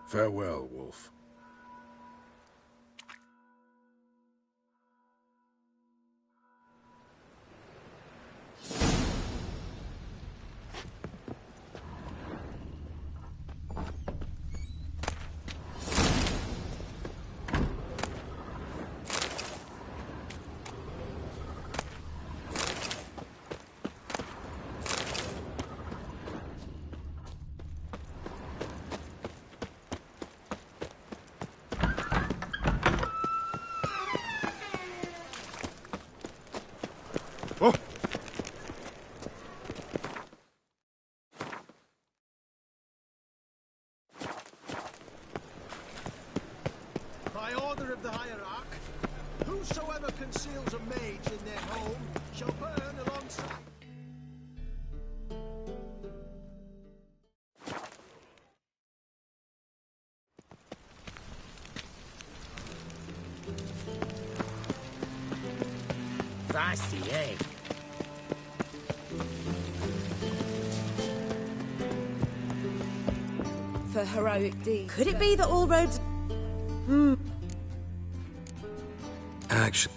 B: Farewell, Wolf. Oh!
D: By order of the Hierarch, whosoever conceals a mage in their home shall burn alongside.
T: Feisty, eh?
C: For heroic deeds. Could it be that all roads...
A: Actually...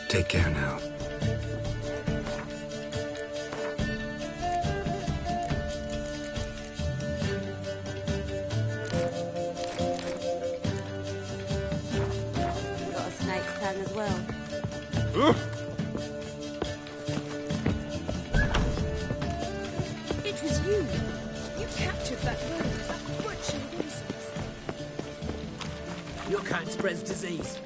A: Take care now.
C: Got a snake's tongue as well.
K: It was you. You captured that bird, that butcher with insects.
T: Your kind spreads disease.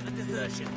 T: A desertion.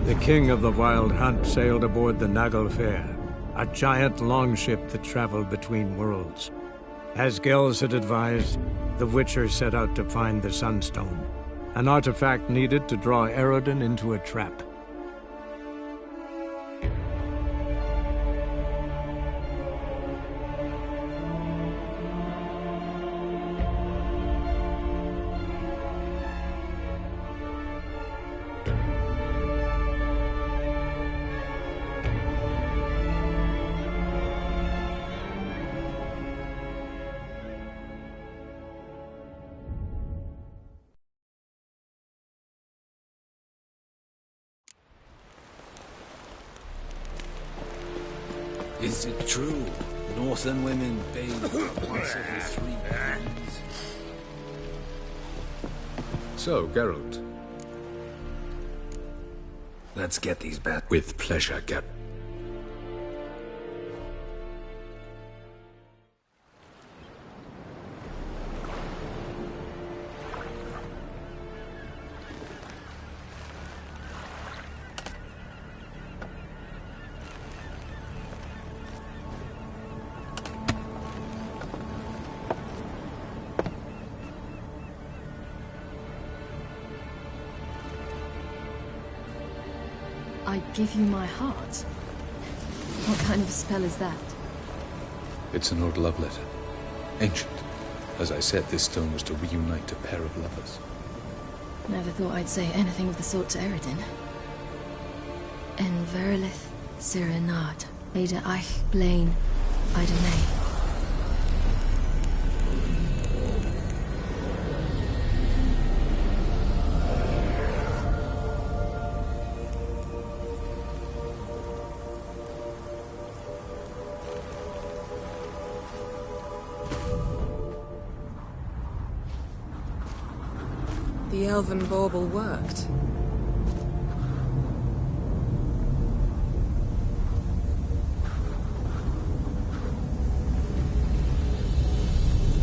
Q: The king of the Wild Hunt sailed aboard the Naglfar, a giant longship that traveled between worlds. As Gels had advised, the Witcher set out to find the Sunstone, an artifact needed to draw Eredin into a trap.
S: Is it true? Northern women bathe once every 3 moons?
L: So, Geralt.
A: Let's get these bats.
L: With pleasure, Geralt.
F: I give you my heart? What kind of spell is that?
L: It's an old love letter. Ancient. As I said, this stone was to reunite a pair of lovers.
F: Never thought I'd say anything of the sort to Eredin. En verilith Sirenad, Ada Eich Blaine, Ida May.
K: The elven bauble worked.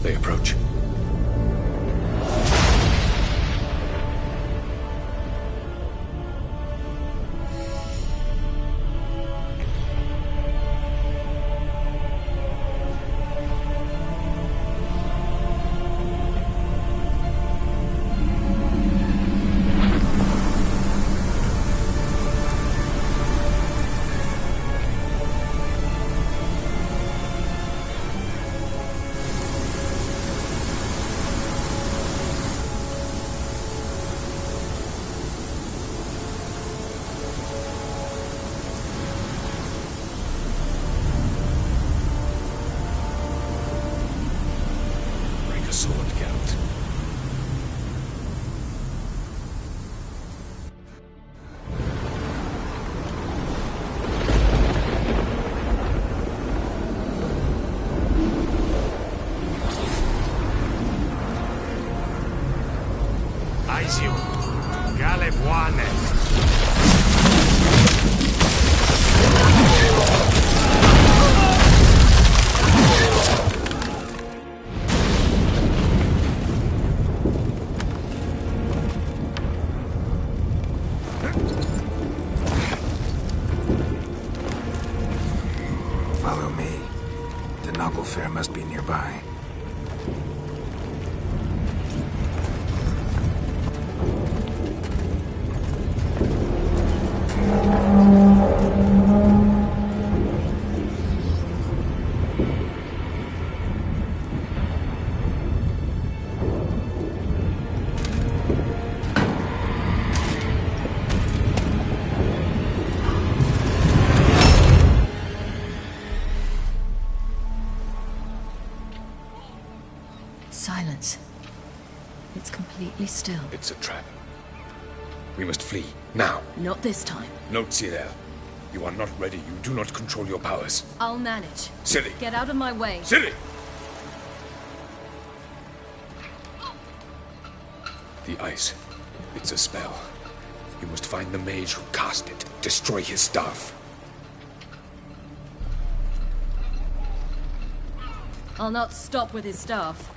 L: They approach. Sword, Geralt.
G: Aizio, Galebuane.
A: Follow me. The Naglfar must be nearby.
F: Silence. It's completely still.
L: It's a trap. We must flee, now.
F: Not this time.
L: Note, Cyril. You are not ready. You do not control your powers.
F: I'll manage.
L: Ciri!
F: Get out of my way.
L: Ciri! The ice. It's a spell. You must find the mage who cast it. Destroy his staff.
F: I'll not stop with his staff.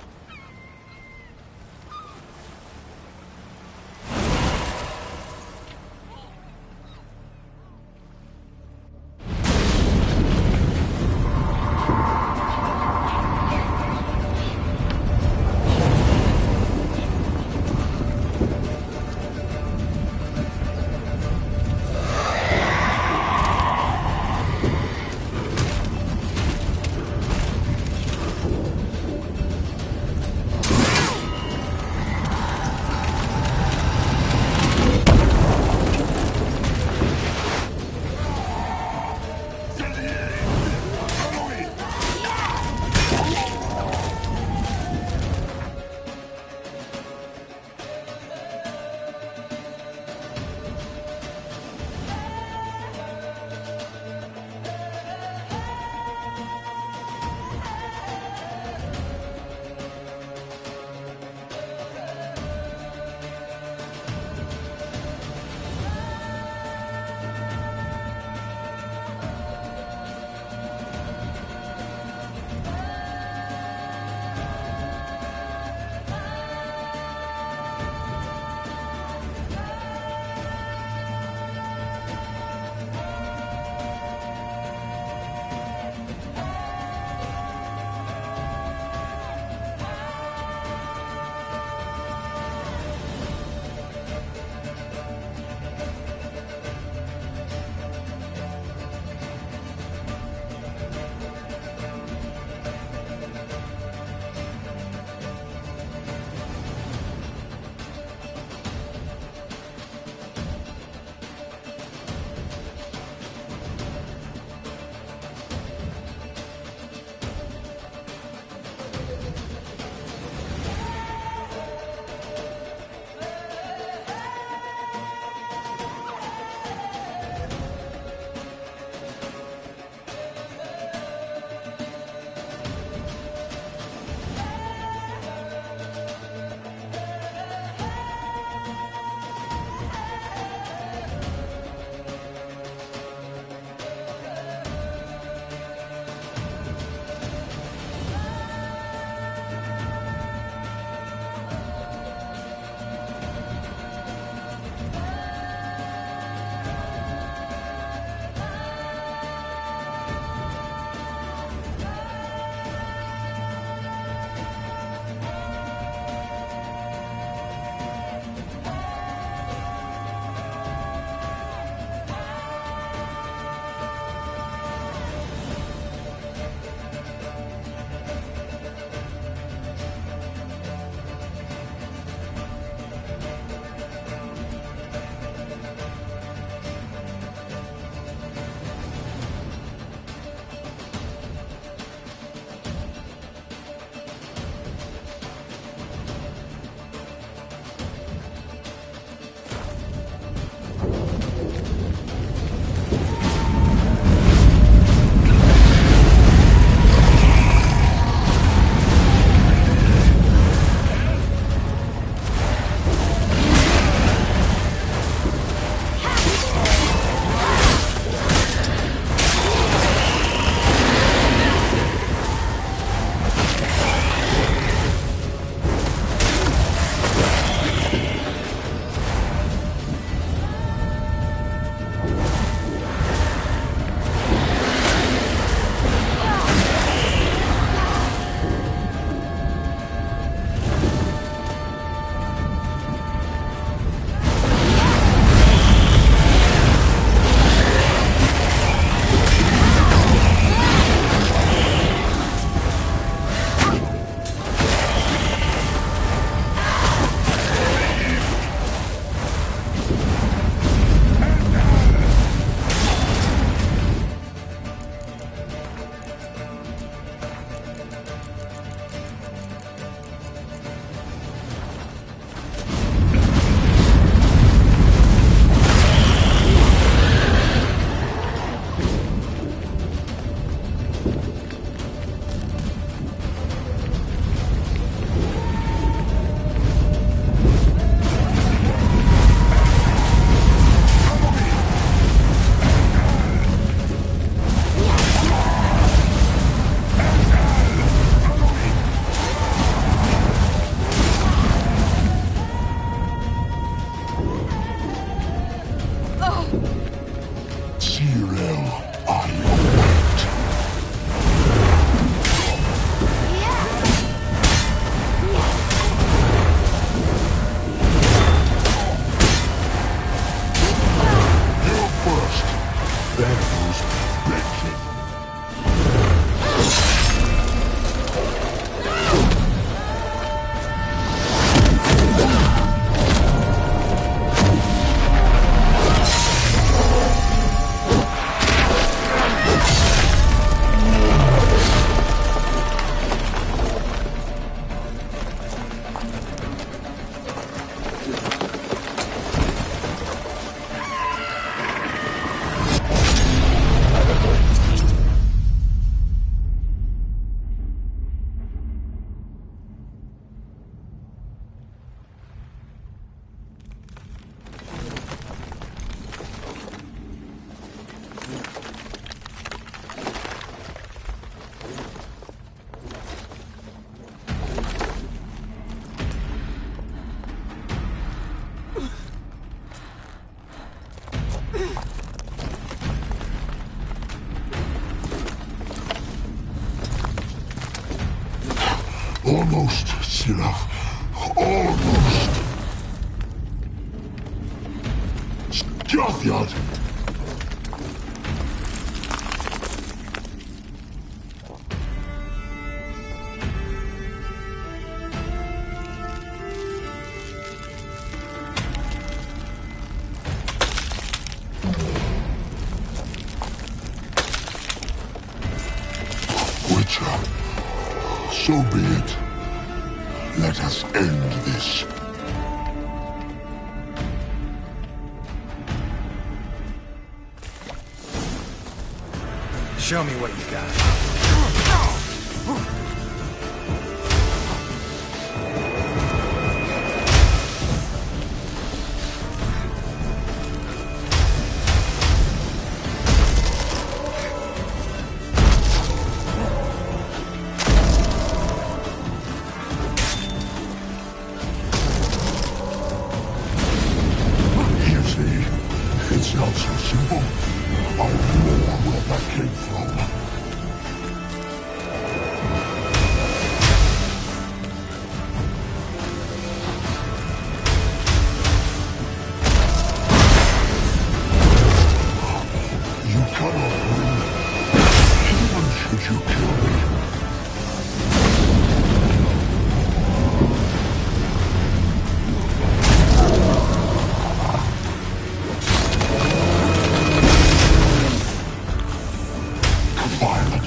N: Almost, Sirach. Almost. Scathjad! Witcher, so be it. Let us end this.
A: Show me what you got.
N: You see, it's not so simple. I'll know where that came from. You cannot win, even should you kill me. Violent.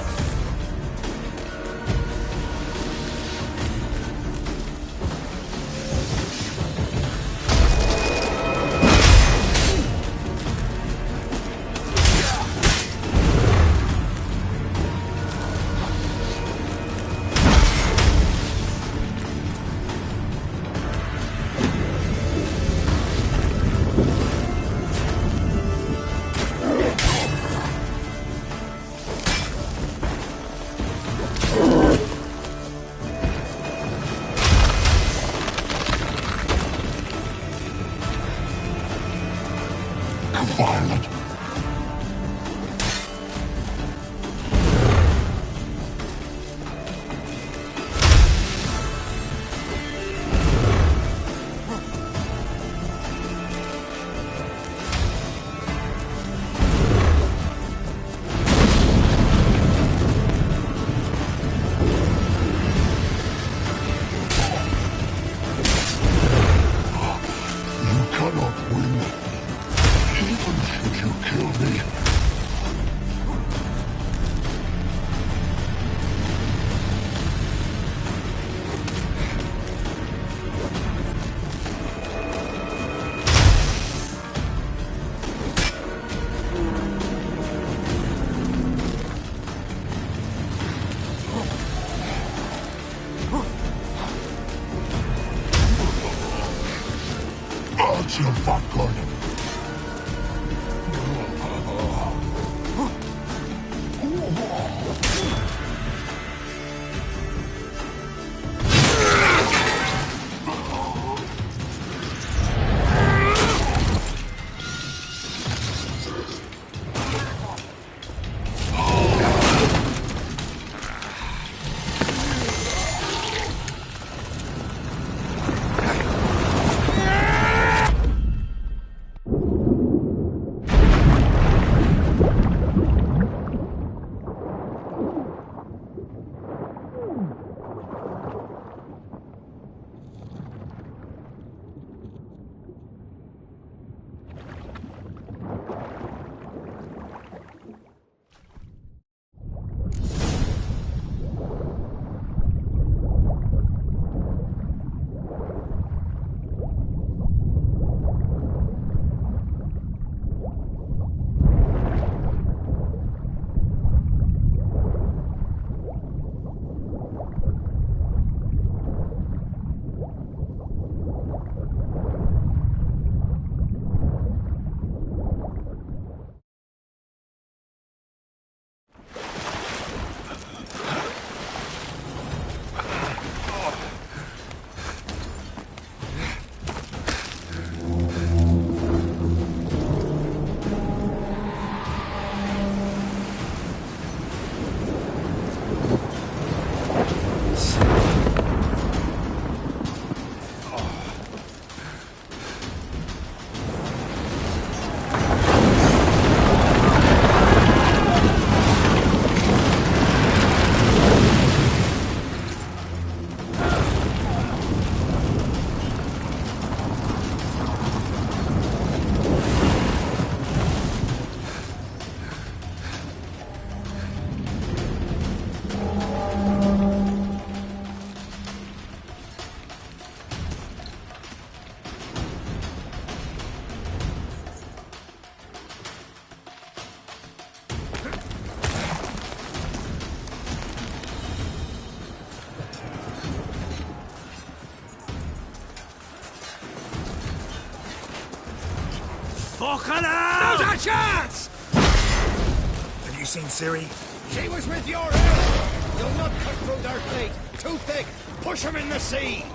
V: Not a chance!
A: Have you seen Ciri?
V: She was with your help! You'll not cut through their plate! Too thick! Push them in the sea!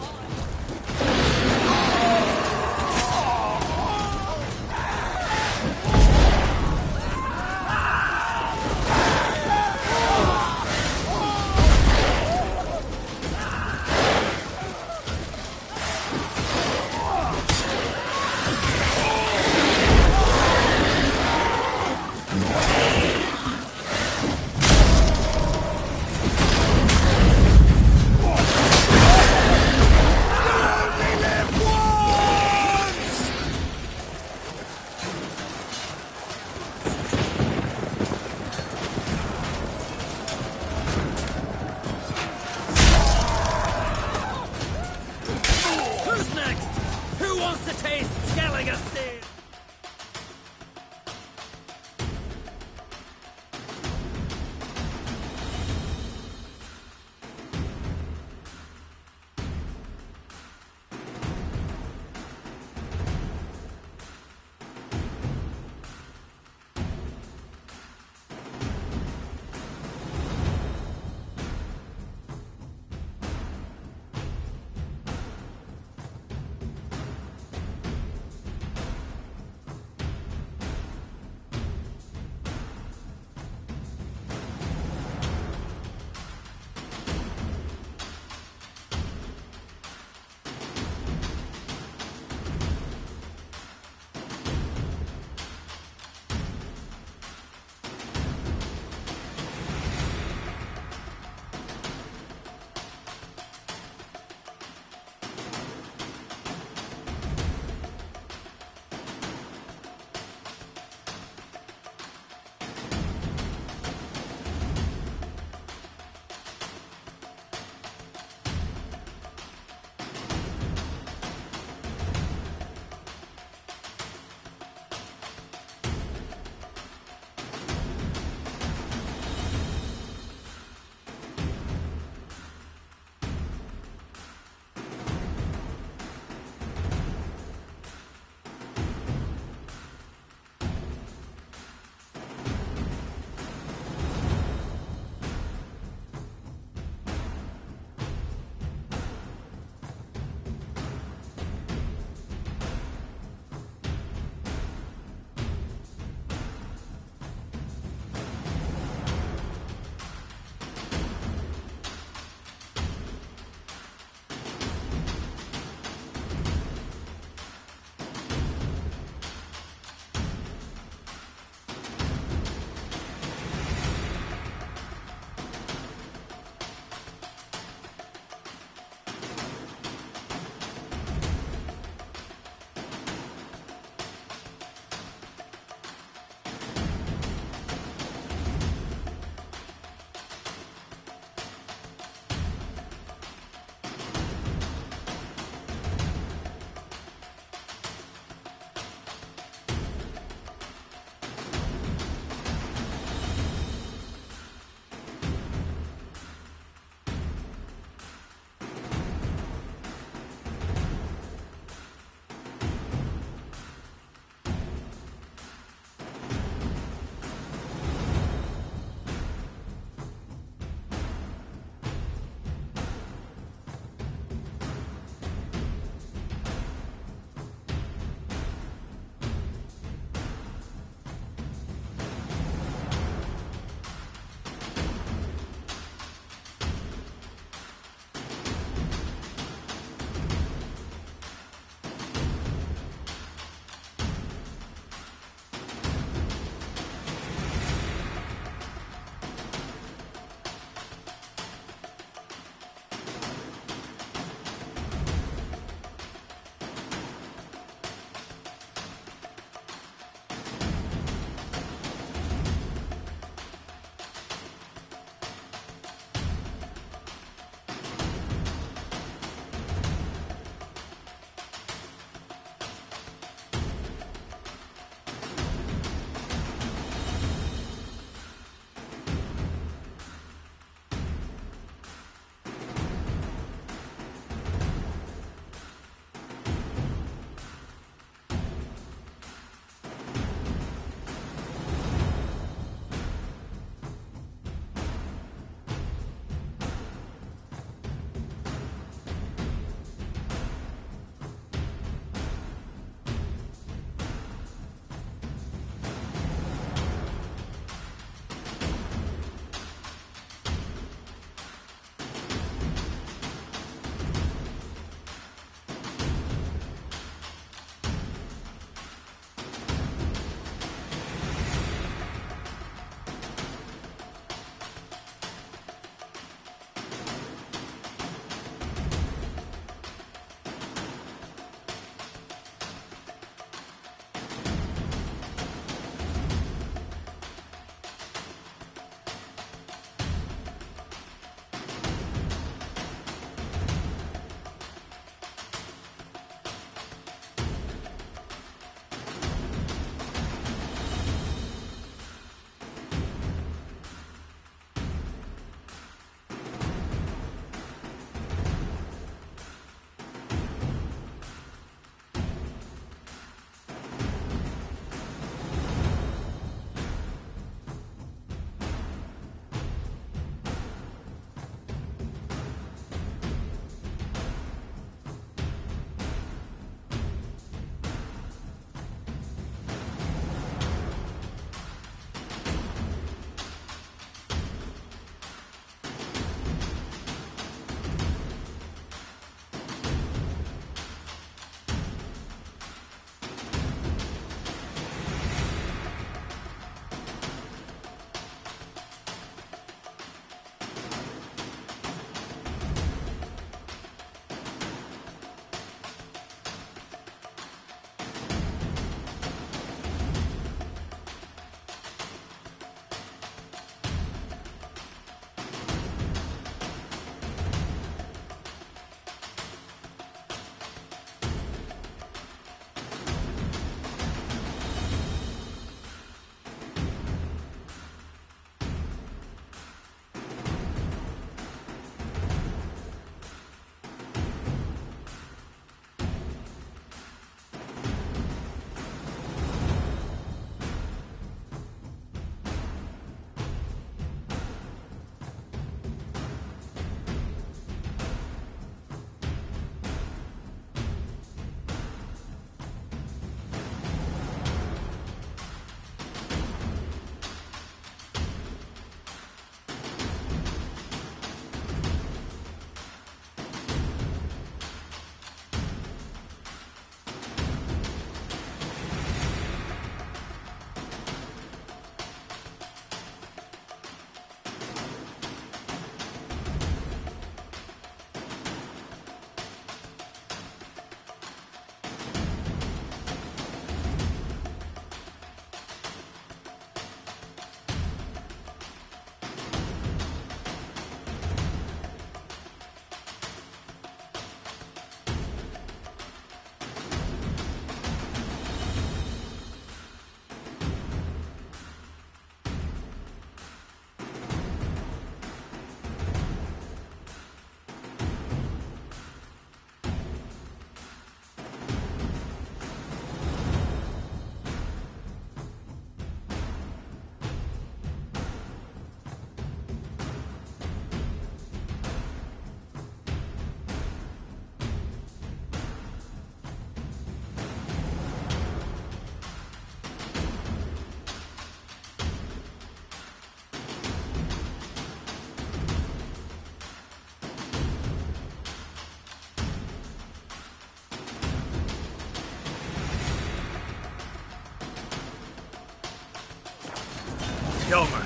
A: Hjalmar,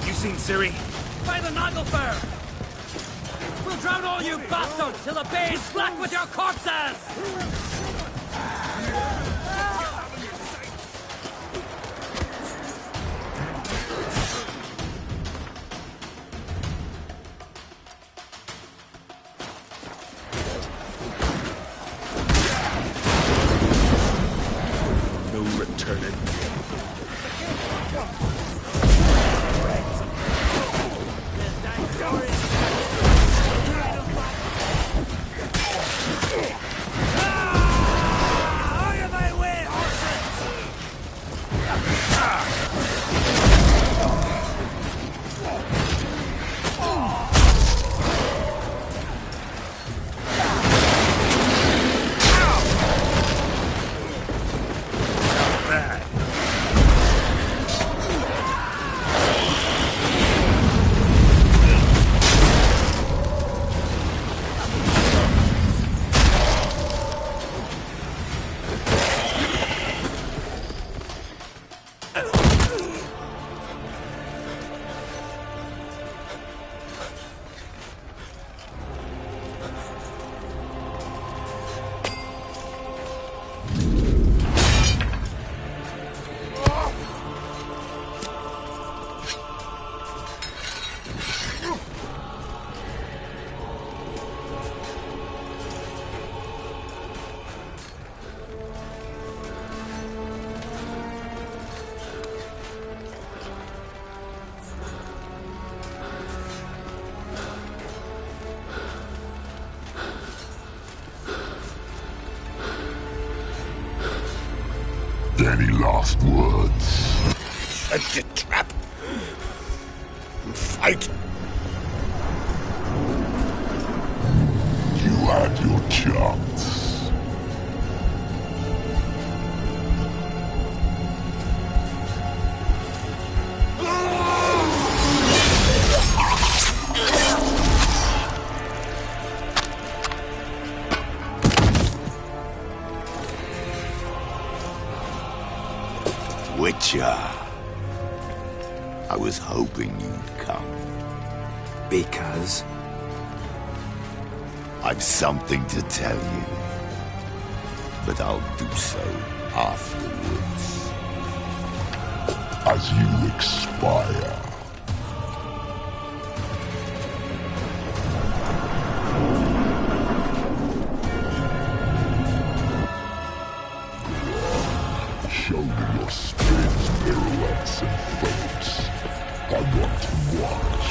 A: you seen Ciri?
T: By the Nagelfar! We'll drown all you bastards till the bay is black with your corpses!
B: No returning.
N: Any last words?
V: Set your trap. And fight.
N: You had your chance.
V: Witcher. I was hoping you'd come.
A: Because?
V: I've something to tell you. But I'll do so afterwards.
N: As you expire. Show me your spins, pirouettes, and feints. I want to watch.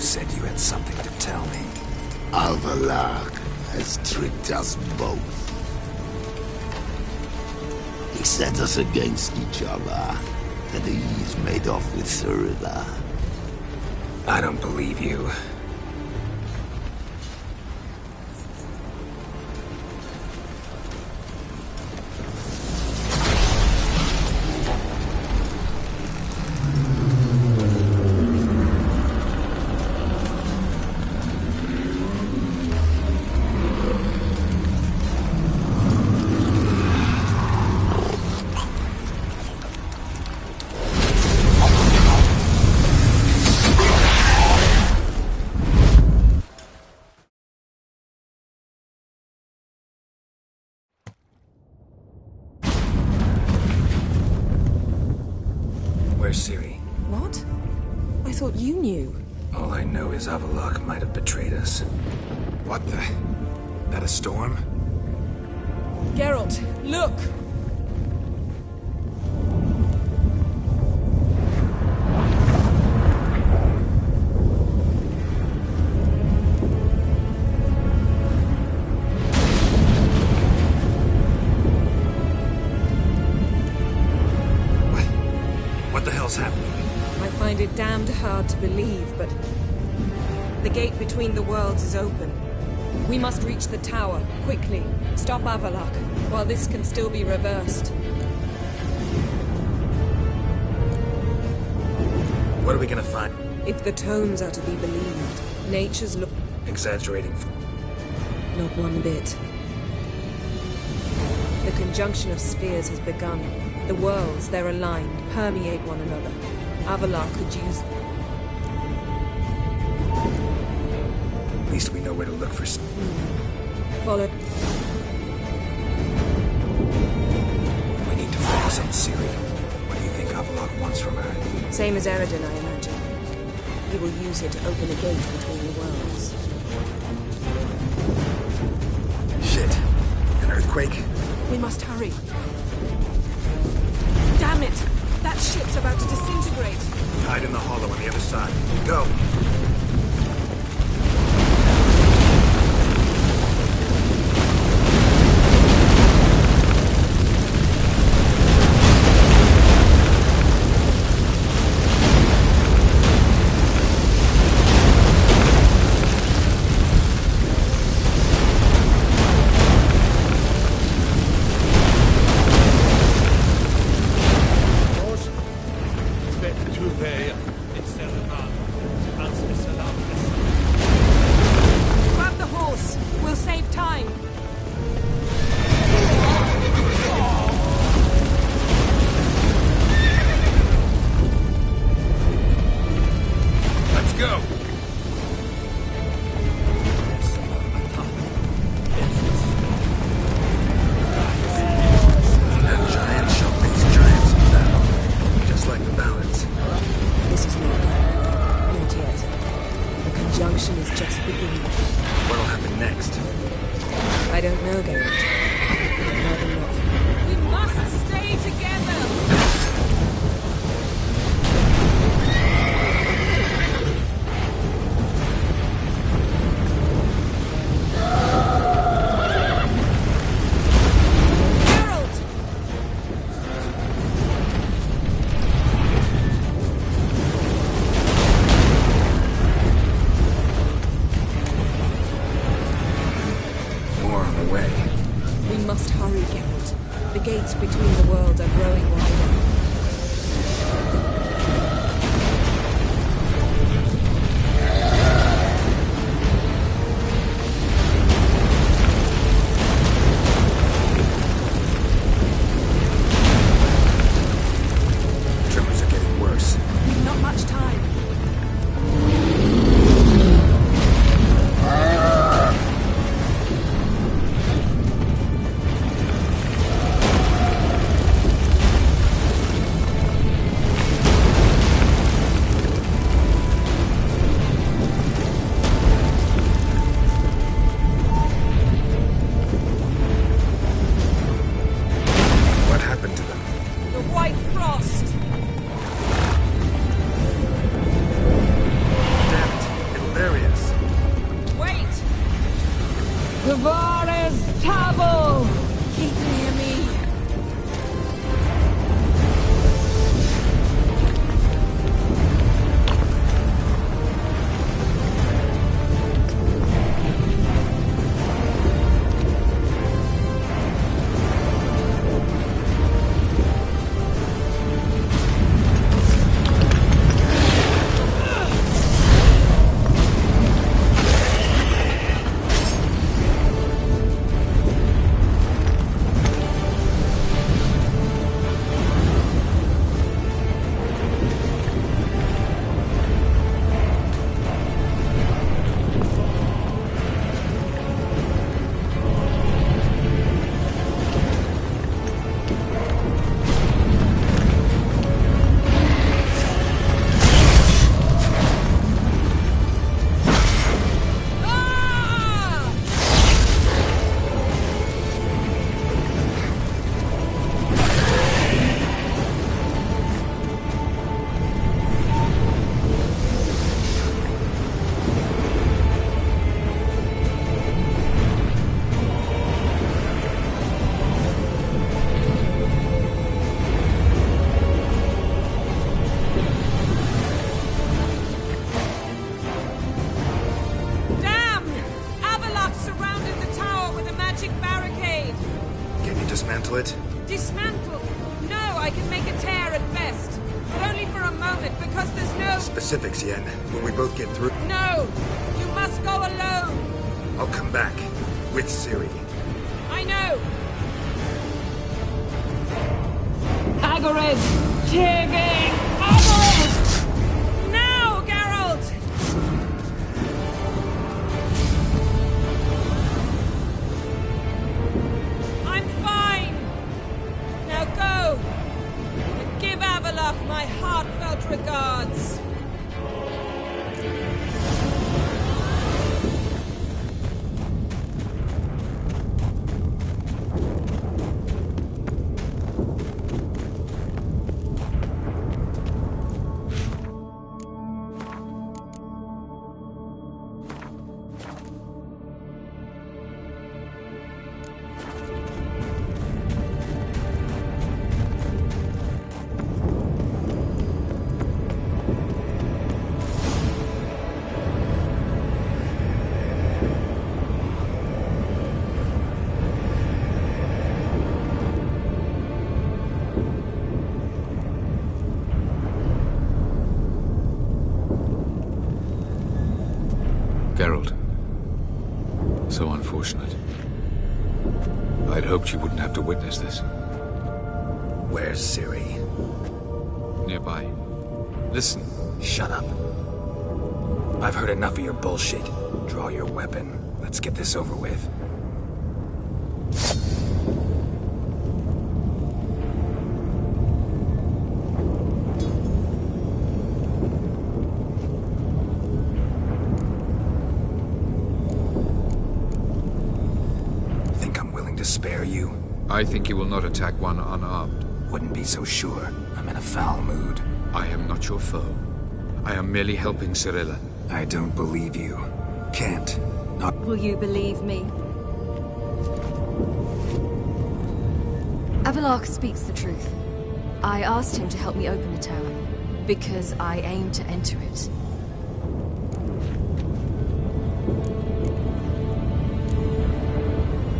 A: said you had something to tell me.
V: Alvalark has tricked us both. He set us against each other, and he's made off with Cyrilla.
A: I don't believe you. Where's Ciri?
K: What? I thought you knew.
A: All I know is Avallac'h might have betrayed us. What the? That a storm?
K: Geralt, look!
A: What the hell's happening?
K: I find it damned hard to believe, but the gate between the worlds is open. We must reach the tower, quickly. Stop Avallac'h, while this can still be reversed.
A: What are we gonna find?
K: If the tomes are to be believed, nature's look...
A: Exaggerating.
K: Not one bit. The conjunction of spheres has begun. The worlds, they're aligned, permeate one another. Avallac'h could use...
A: At least we know where to look for...
K: Follow...
A: We need to focus on Ciri. What do you think Avallac'h wants from her?
K: Same as Eredin, I imagine. He will use it to open a gate between the worlds.
A: Shit. An earthquake?
K: We must hurry. Damn it! That ship's about to disintegrate!
A: Hide in the hollow on the other side. Go!
K: Grab the horse! We'll save time!
A: Let's go! That giant shall face giants in battle. Just like the balance.
K: This is not yet. The conjunction is just beginning.
A: What'll happen next?
K: I don't know, Geralt. I'd rather not. We must stay together!
A: More on the way. specifics, Yen. Will we both get through?
O: No! You must go alone!
A: I'll come back. With Ciri.
O: I know! Hagrid! Tiggy! Hagrid! Now, Geralt! I'm fine! Now go! And give Avalok my heartfelt regards!
L: Geralt. So unfortunate. I'd hoped you wouldn't have to witness this.
A: Where's Ciri?
L: Nearby. Listen.
A: Shut up. I've heard enough of your bullshit. Draw your weapon. Let's get this over with. Spare you?
L: I think you will not attack one unarmed.
A: Wouldn't be so sure. I'm in a foul mood.
L: I am not your foe. I am merely helping Cirilla.
A: I don't believe you. Can't. Not.
F: Will you believe me? Avalok speaks the truth. I asked him to help me open the tower, because I aim to enter it.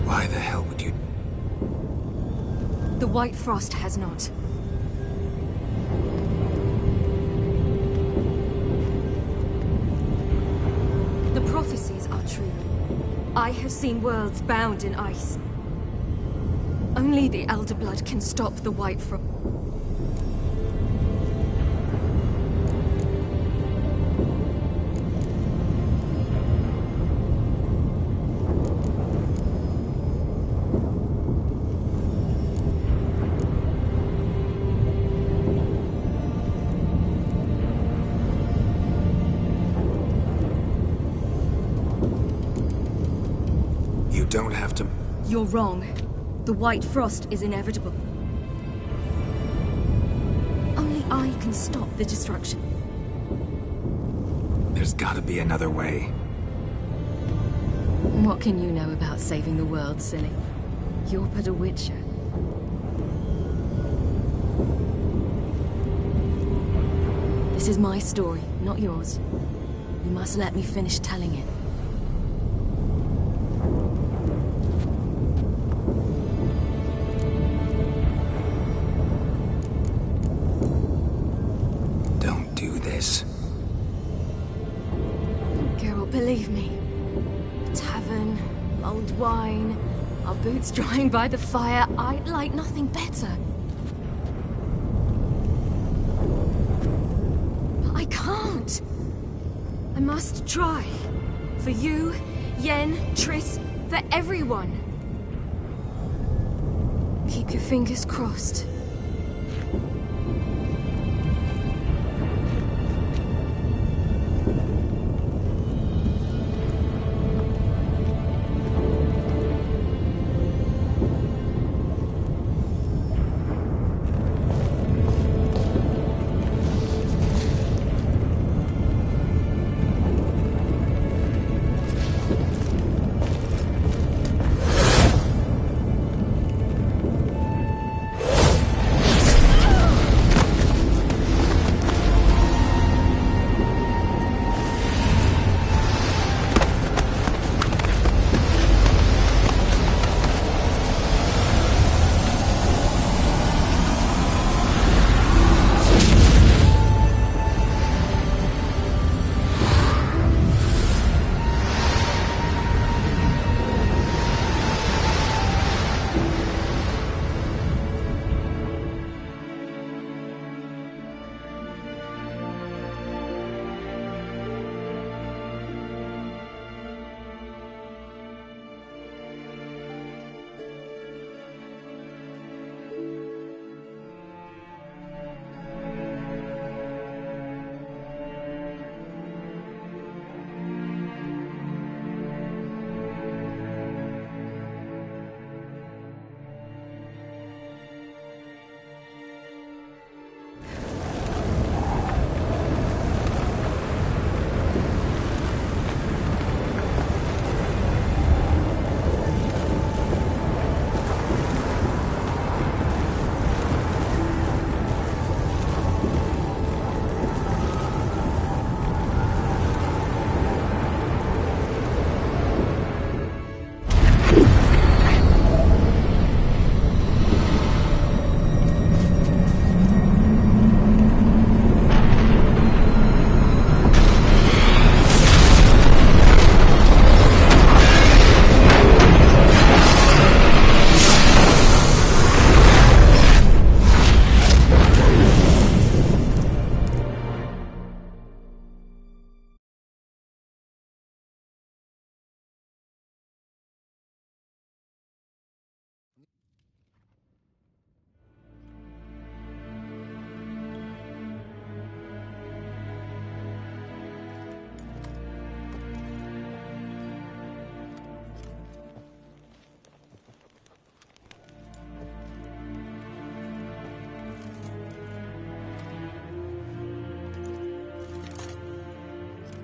A: Why the hell would you?
F: The White Frost has not. The prophecies are true. I have seen worlds bound in ice. Only the Elder Blood can stop the White Frost.
A: Don't have to.
F: You're wrong. The White Frost is inevitable. Only I can stop the destruction.
A: There's gotta be another way.
F: What can you know about saving the world, silly? You're but a witcher. This is my story, not yours. You must let me finish telling it. Believe me. A tavern, mulled wine, our boots drying by the fire. I'd like nothing better. But I can't. I must try. For you, Yen, Triss, for everyone. Keep your fingers crossed.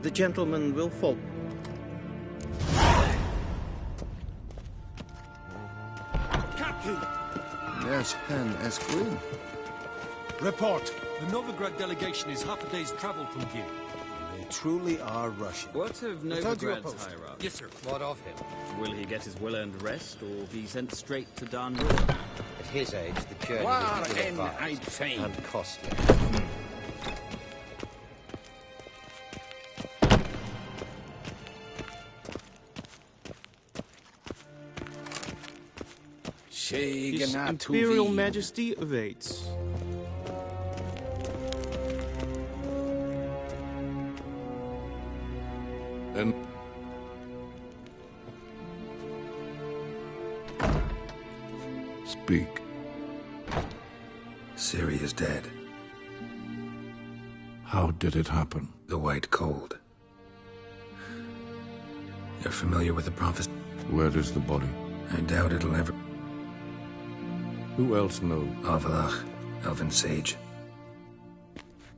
I: The gentleman will fall.
D: Captain!
V: Yes, Hen Esquin.
R: Report. The Novigrad delegation is half a day's travel from here.
S: They truly are Russian.
U: What of Novigrad's higher up?
R: Yes, sir.
U: What of him? Will he get his well-earned rest, or be sent straight to Darnroor?
W: At his age, the journey
U: War
W: would be
U: in
W: ill-advised
U: Eidfein.
W: and costly.
S: His Imperial Majesty awaits.
V: And speak.
A: Ciri is dead.
V: How did it happen?
A: The White Cold. You're familiar with the prophecy?
V: Where is the body?
A: I doubt it'll ever...
V: Who else knows?
A: Avalach, Elven Sage.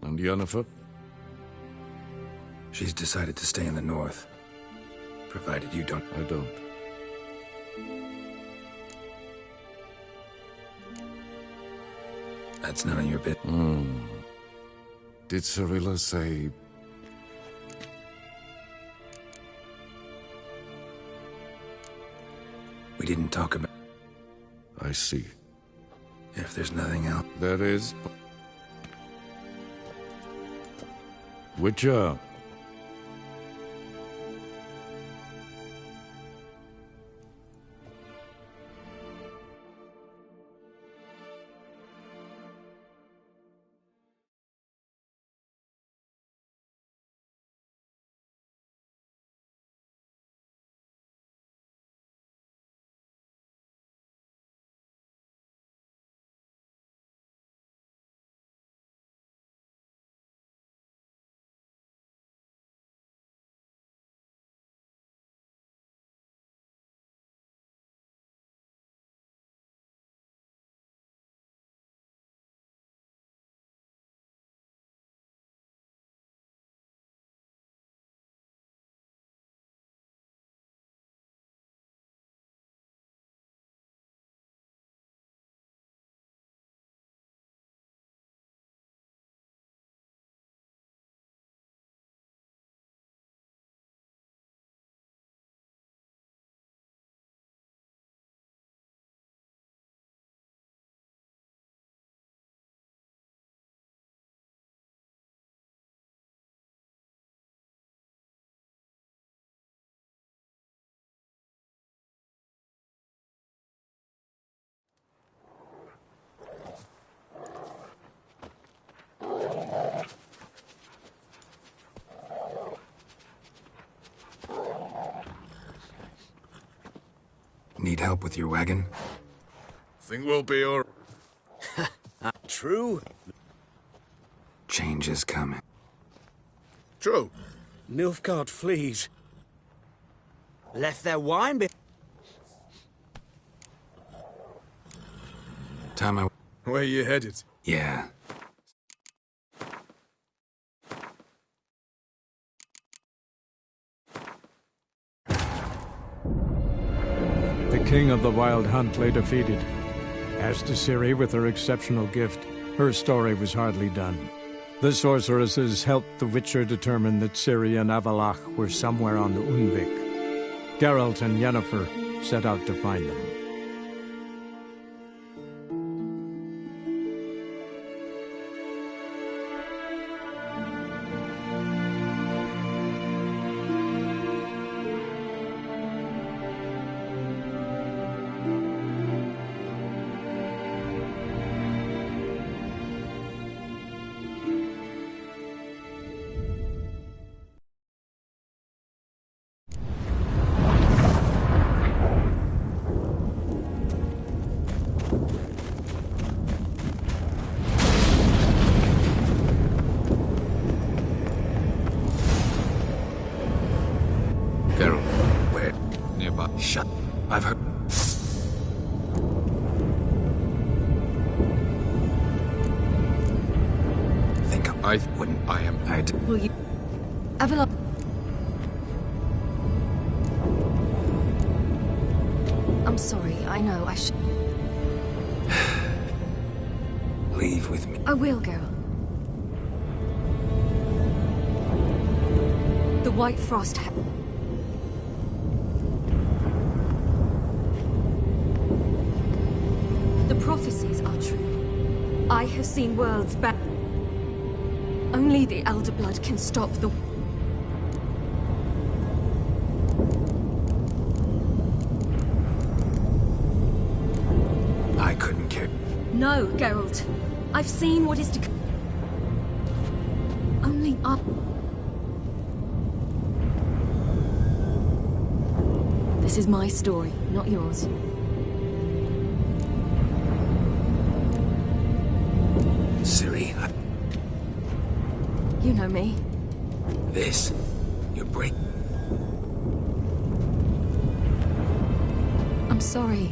V: And Yennefer?
A: She's decided to stay in the north. Provided you don't...
V: I don't.
A: That's none of your bit.
V: Did Cirilla say...
A: We didn't talk about...
V: I see.
A: If there's nothing else...
V: There is... Witcher.
A: Need help with your wagon?
B: Think we'll be all...
S: True.
A: Change is coming.
B: True.
S: Nilfgaard flees. Left their wine be...
A: Time I...
B: Where you headed?
A: Yeah.
Q: The king of the Wild Hunt lay defeated. As to Ciri with her exceptional gift, her story was hardly done. The sorceresses helped the Witcher determine that Ciri and Avalach were somewhere on the Unvik. Geralt and Yennefer set out to find them.
A: Shut. I've heard.
L: I wouldn't. I am.
A: I did.
F: Will you... Avalon... sorry. I know. I should...
A: Leave with me.
F: I will, Geralt. The White Frost The prophecies are true. I have seen worlds back. Only the Elder Blood can stop the...
A: I couldn't care.
F: No, Geralt. I've seen what is to come. Only I... This is my story, not yours.
A: Ciri,
F: You know me.
A: this. Your break.
F: I'm sorry.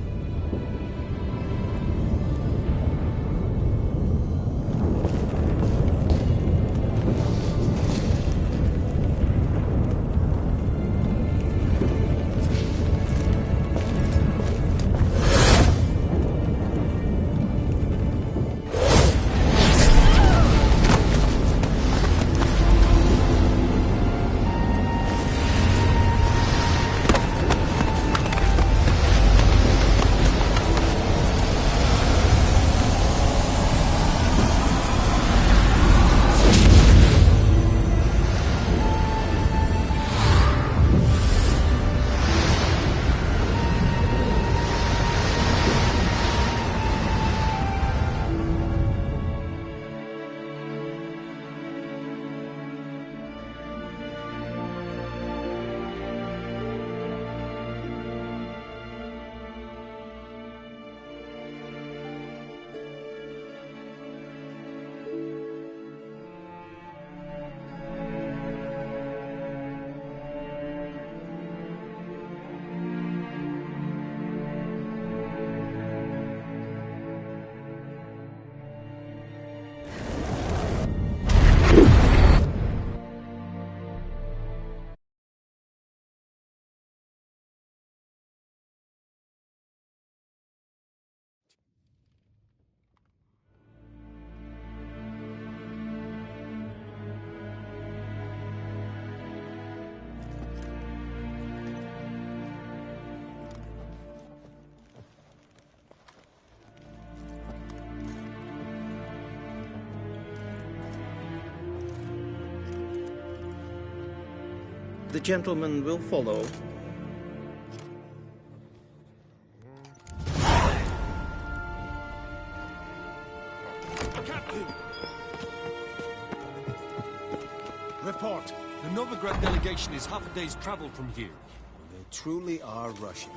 U: The gentleman will follow.
R: Captain! Report. The Novigrad delegation is half a day's travel from here.
D: They truly are rushing.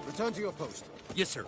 D: Return to your post.
R: Yes, sir.